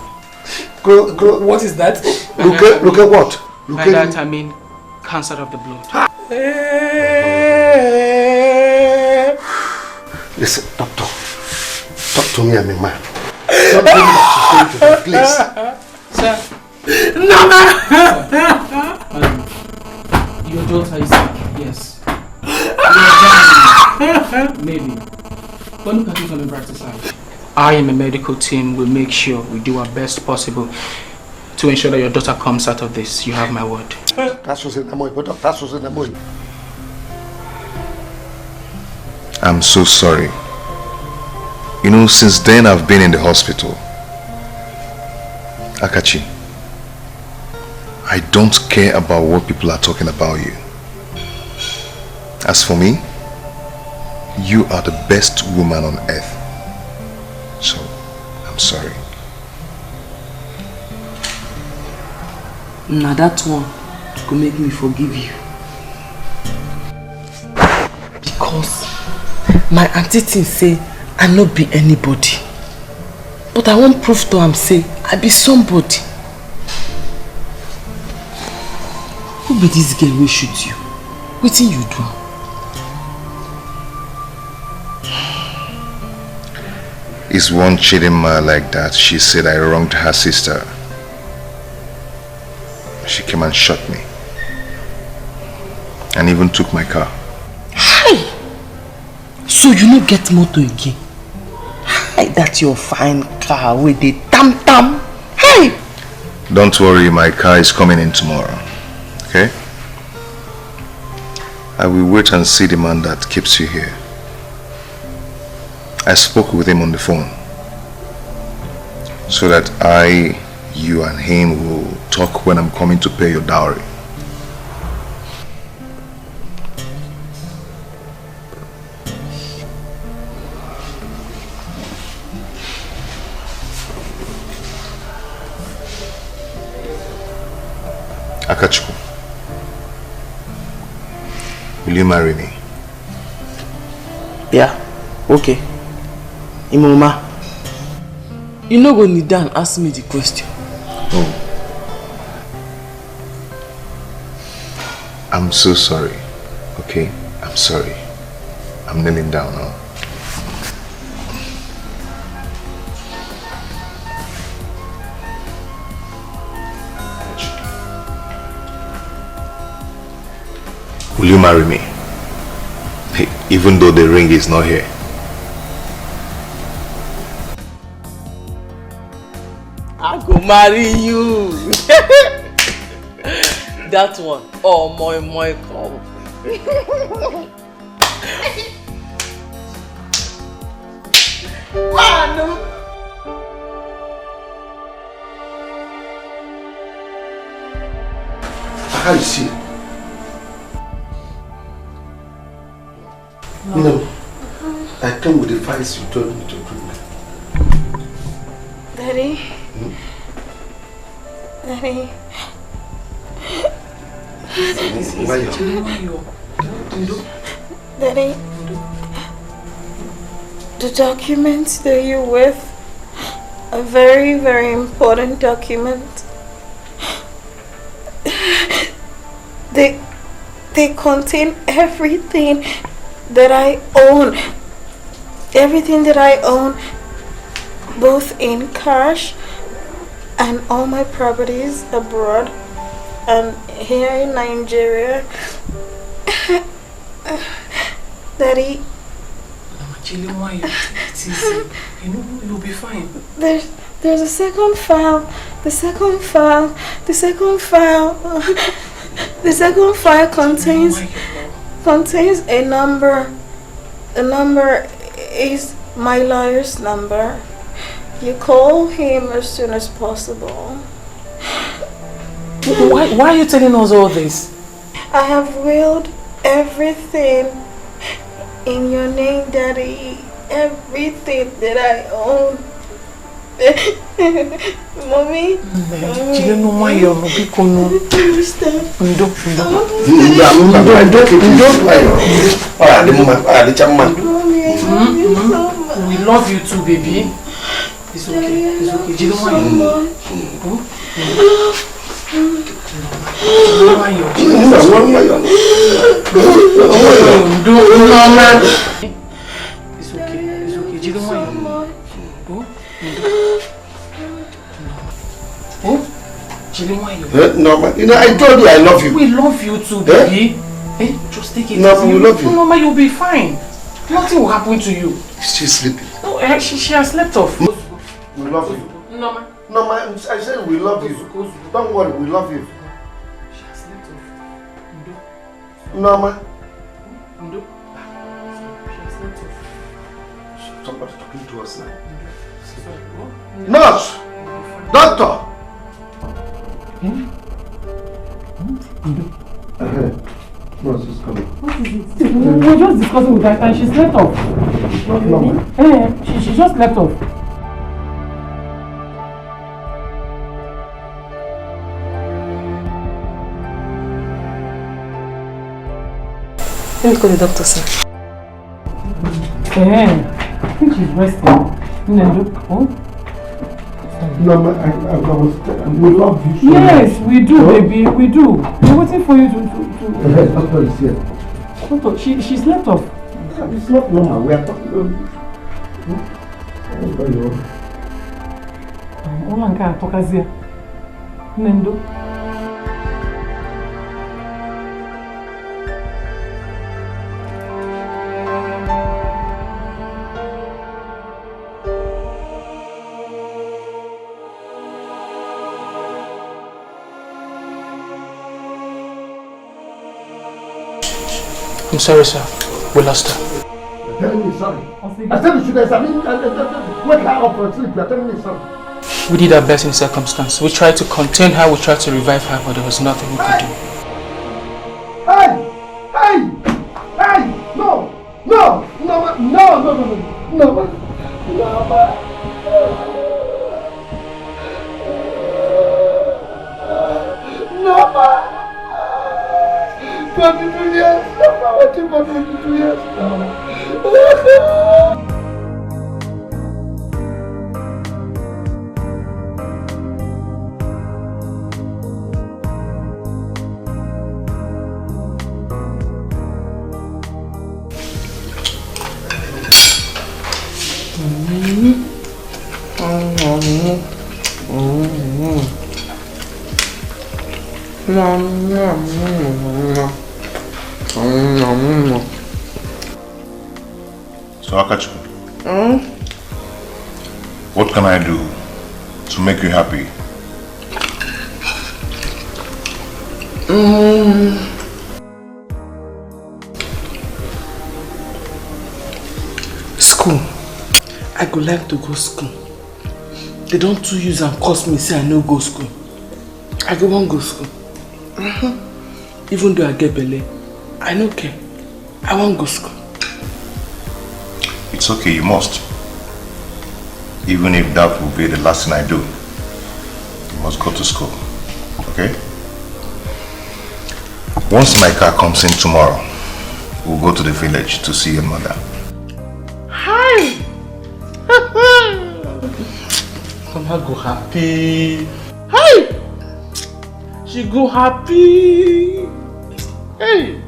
What is that? Look at what? By that I mean cancer of the blood. Listen, doctor. Talk to me, I'm a man. Don't tell me that she's going to that place. Sir. Your daughter is sick, yes. Maybe. But look at it on the brighter side. I and my medical team will make sure we do our best possible to ensure that your daughter comes out of this. You have my word. That's what's in the money, but that's what's in the money. I'm so sorry. You know, since then I've been in the hospital. Akachi, I don't care about what people are talking about you. As for me, you are the best woman on earth. So, I'm sorry. Now that one could make me forgive you. Because my auntie thing say I not be anybody. But I won't prove to am say I be somebody. Who be this girl wey shoot you? Wetin you do? Is one Chidinma like that? She said I wronged her sister. She came and shot me. And even took my car. Hi! So you no get motor again? Hi, that your fine car with the tam-tam. Hey! Don't worry, my car is coming in tomorrow. Okay? I will wait and see the man that keeps you here. I spoke with him on the phone. So that you and him will talk when I'm coming to pay your dowry. Akachuku, will you marry me? Yeah, okay. Imoma, you no go kneel down and ask me the question. Oh. I'm so sorry. Okay? I'm sorry. I'm kneeling down now. Will you marry me? Even though the ring is not here. I go marry you. That one. Oh, my call. How you see? No. I came with the advice you told me to bring. Daddy. Daddy. Daddy. The documents that you're with are very, very important documents. They contain everything that I own. Everything that I own, both in cash and all my properties abroad and here in Nigeria. Daddy. Chili, why you take it easy? You know you'll be fine. There's a second file. The second file contains a number. The number is my lawyer's number. You call him as soon as possible. Why are you telling us all this? I have willed everything in your name, Daddy. Everything that I own. Mommy? We love you too, baby. It's okay. It's okay. Do you know why you It's okay. It's okay. Do you know why No, man. You know, I told you I love you. We love you too, baby. Eh? Just take it. No, but we love you. No, Mama, you'll be fine. Nothing will happen to you. She's sleeping. No, she has slept off. We love you. No, man. No, man. I said we love you. Don't worry, we love you. She has slept off. No, man. She has slept off. Somebody talking to us now. Nurse! Doctor! Nurse is coming. What is it? We were just discussing with her and she slept off. She just slept off. Let me call the doctor, sir. I think she's resting. No, we love you. Yes, we do, baby. We do. We're waiting for you to. Doctor is here. Doctor, she slept off. It's not normal. We are talking. Nendo. I'm sorry, sir. We lost her. You're telling me sorry. I said you should examine wake her up from sleep. You're telling me sorry. We did our best in circumstance. We tried to contain her, we tried to revive her, but there was nothing we could do. Hey! Hey! Hey! No! No! No! No! No! No! No! No! No! 22 years. What you got 22 years now? So Akachu, what can I do to make you happy? School. I go like to go school. They don't too use and cost me say I no go school. I go won't go school. Even though I get belly, I don't care. I won't go school. It's okay, you must. Even if that will be the last thing I do, you must go to school, okay? Once my car comes in tomorrow, we'll go to the village to see your mother. Hi! Mama go happy. Hi! She go happy. Hey!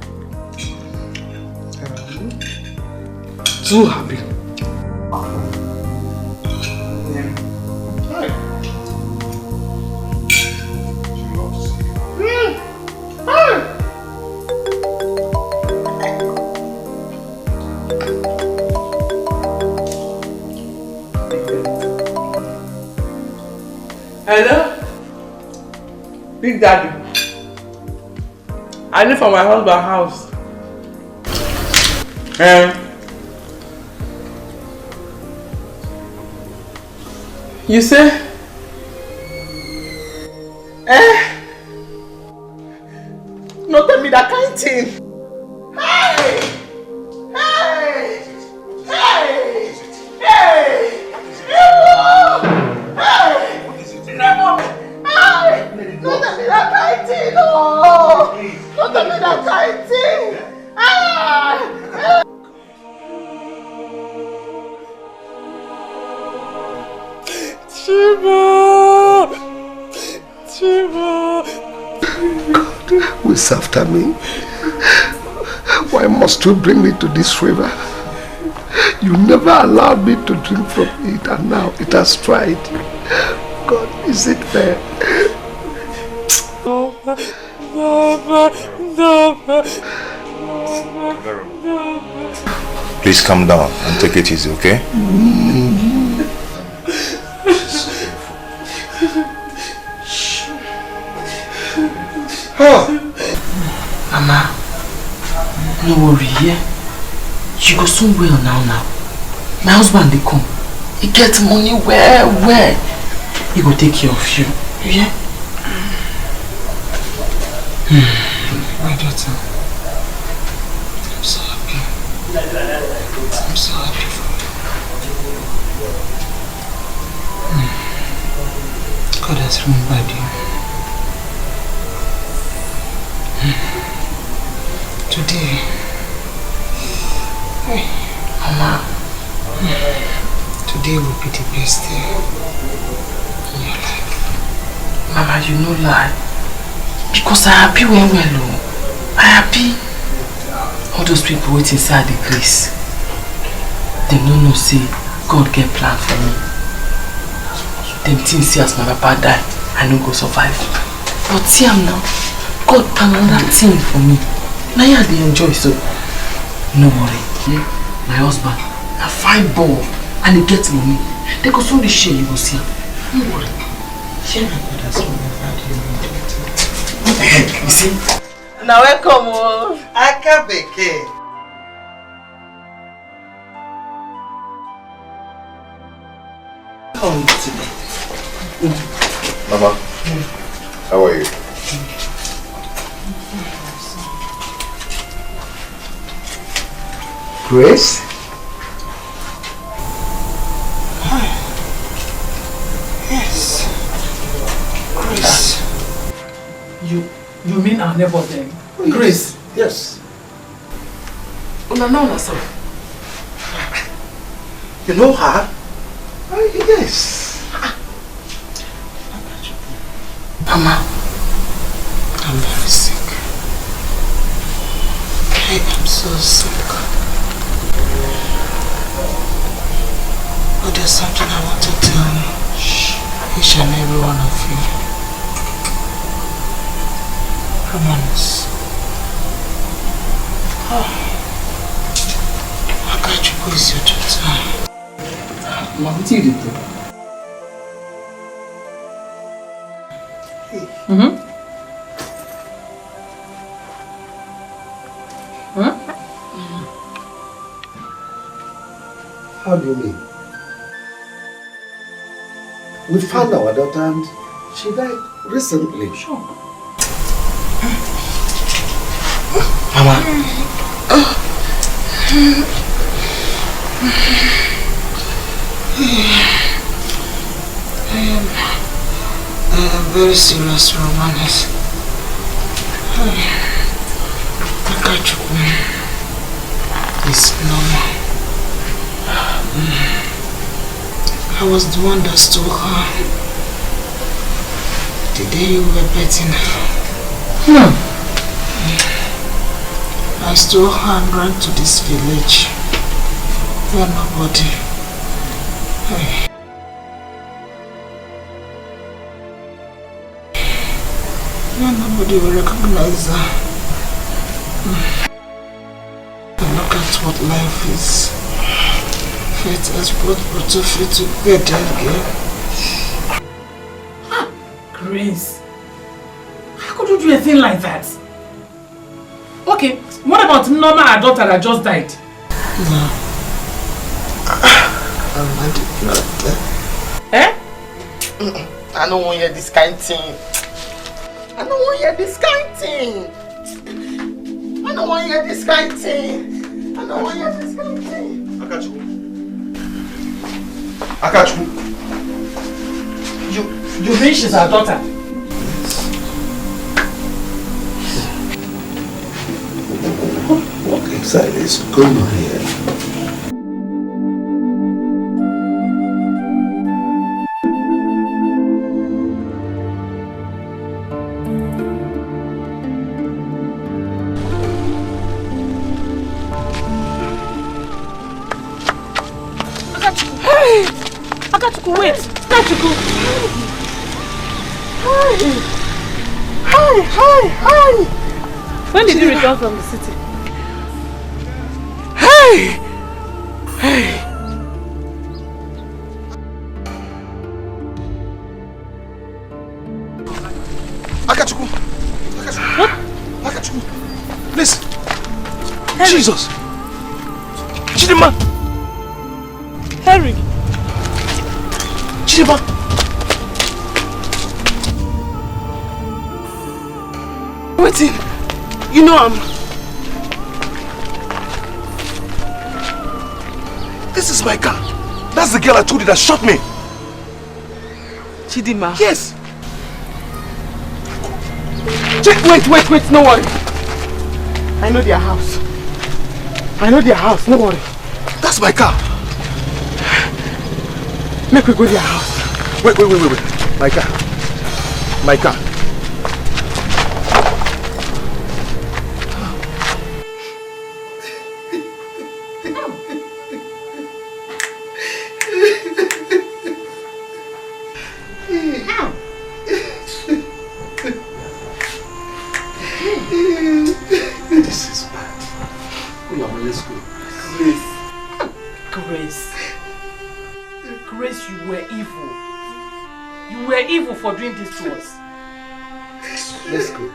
Too happy. Hello? Big Daddy. I live for my husband's house. You say? No tell me that kind of thing. always after me. Why must you bring me to this river? You never allowed me to drink from it, and now it has tried. God, is it fair? Please calm down and take it easy, okay? Mama, no worry, yeah? She go soon well now. My husband, they come. He gets money where? He go take care of you, yeah? My daughter, I'm so happy. I'm so happy for you. God has remembered you. Today, Mama, today will be the best day in your life. Mama, you no lie. Because I happy when well. I happy. All those people waiting inside the place. They don't know say God get plan for me. Them things see as my papa die, I no go survive. But see am now. God plan another thing for me. Now yeah, they enjoy, so no worry. Yeah? My husband, a fine ball, and he gets money. They go soon share, you go see him. No worry. Share my God has remembered you. You see? Now welcome, Akabeke. Come today. Mama, how are you? Grace? Yes. Grace. You mean our neighbor then? Oh, Grace? Yes. No, sir. You know her? Yes. Mama, I'm very sick. I am so sick. But there's something I want to tell you. Each and every one of you. Romance. Akachuku is your daughter. Mama, what you did? How do you mean? We found our daughter and she died recently. Sure. Mama. I am very serious, Romance. It's normal. I was the one that stole her the day you were betting her. I stole her and ran to this village where nobody. Where nobody will recognize her. And look at what life is. Fate has brought both of you together again. Grace, how could you do a thing like that? Okay, what about Norma, our daughter that just died? No. I did not. Eh? I don't want to hear this kind of thing. I don't want to hear this kind of thing. I don't want to hear this kind of thing. I don't want to hear this kind of thing. Akachu. You mean she's our daughter? What exactly is going on here? Akachuku, wait. Akachuku. Hi. When did you return from the city? Hey! Akachuku. What? Akachuku. Please. Harry. Jesus. Chidima. Harry. Chidima. Waiting. You know This is my car. That's the girl I told you that shot me. Chidima. Yes. Wait, no worry. I know their house. No worry. That's my car. Make we go to their house. Wait. My car. Grace, you were evil. You were evil for doing this to us. Let's go.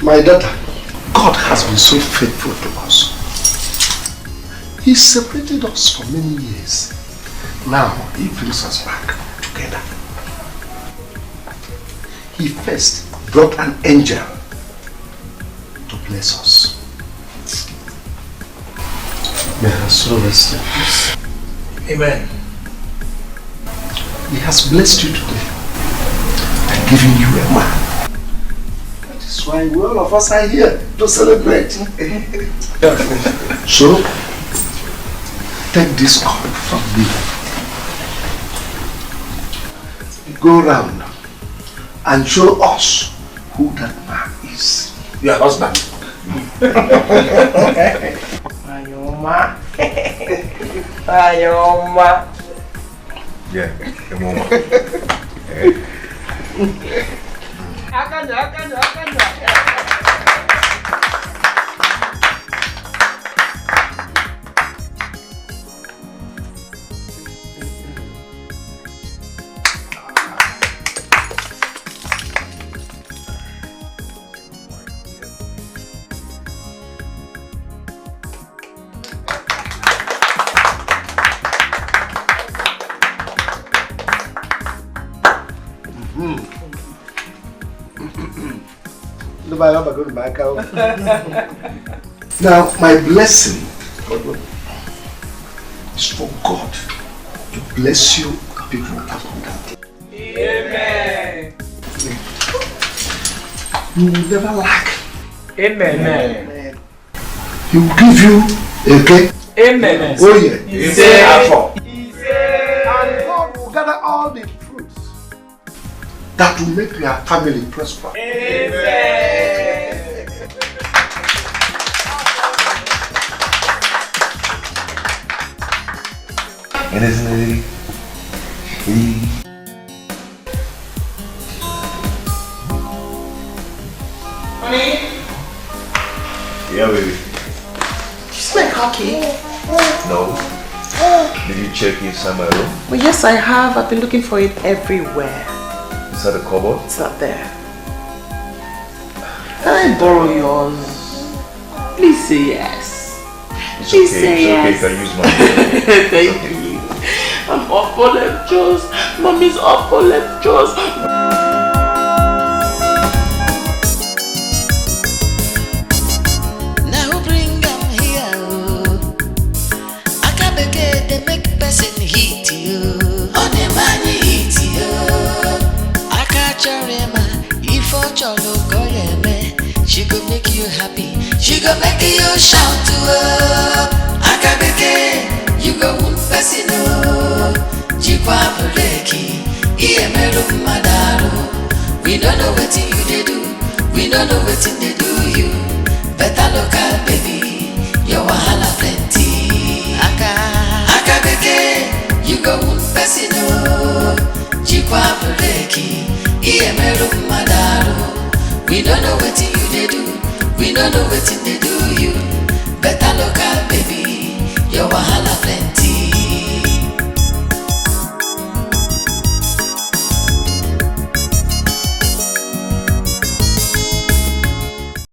My daughter, God has been so faithful to us. He separated us for many years. Now He brings us back together. He first brought an angel to bless us. May her soul rest in peace. Amen. He has blessed you today and given you a man. That's why all of us are here to celebrate. So, take this cup from me. Go round and show us who that man is. Your husband. Ayoma. Ayoma. Yeah, come on. Akanja. Now, my blessing is for God to bless you people abundantly. Amen. You will never lack. Amen. He will give you, okay? Amen. Oh yeah. And God will gather all the fruits that will make your family prosper. Amen. And isn't it? Honey? Yeah, baby. Did you smell cocky? No. Did you check inside my room? Well, yes, I have. I've been looking for it everywhere. Inside the cupboard? It's not there. Can I borrow yours? Please say yes. It's Please okay. say It's yes. okay. You can use my Thank you. I'm up for lectures. Mommy's up for lectures. Now bring them here. I can't begin to make person hit you. On the money hit you. I can't remember if I cholo goyeme. She go make you happy. She go make you shout to her. I can't begin. You go person. Jikwa breki. Iemero madaro. We don't know what you they do. We don't know what they do you. Better local baby, your wahala plenty. Aka beke, you go pesino. Jikwa breki, iemero madaro. We don't know what you they do. We don't know what they do you. Better local baby, your wahala plenty.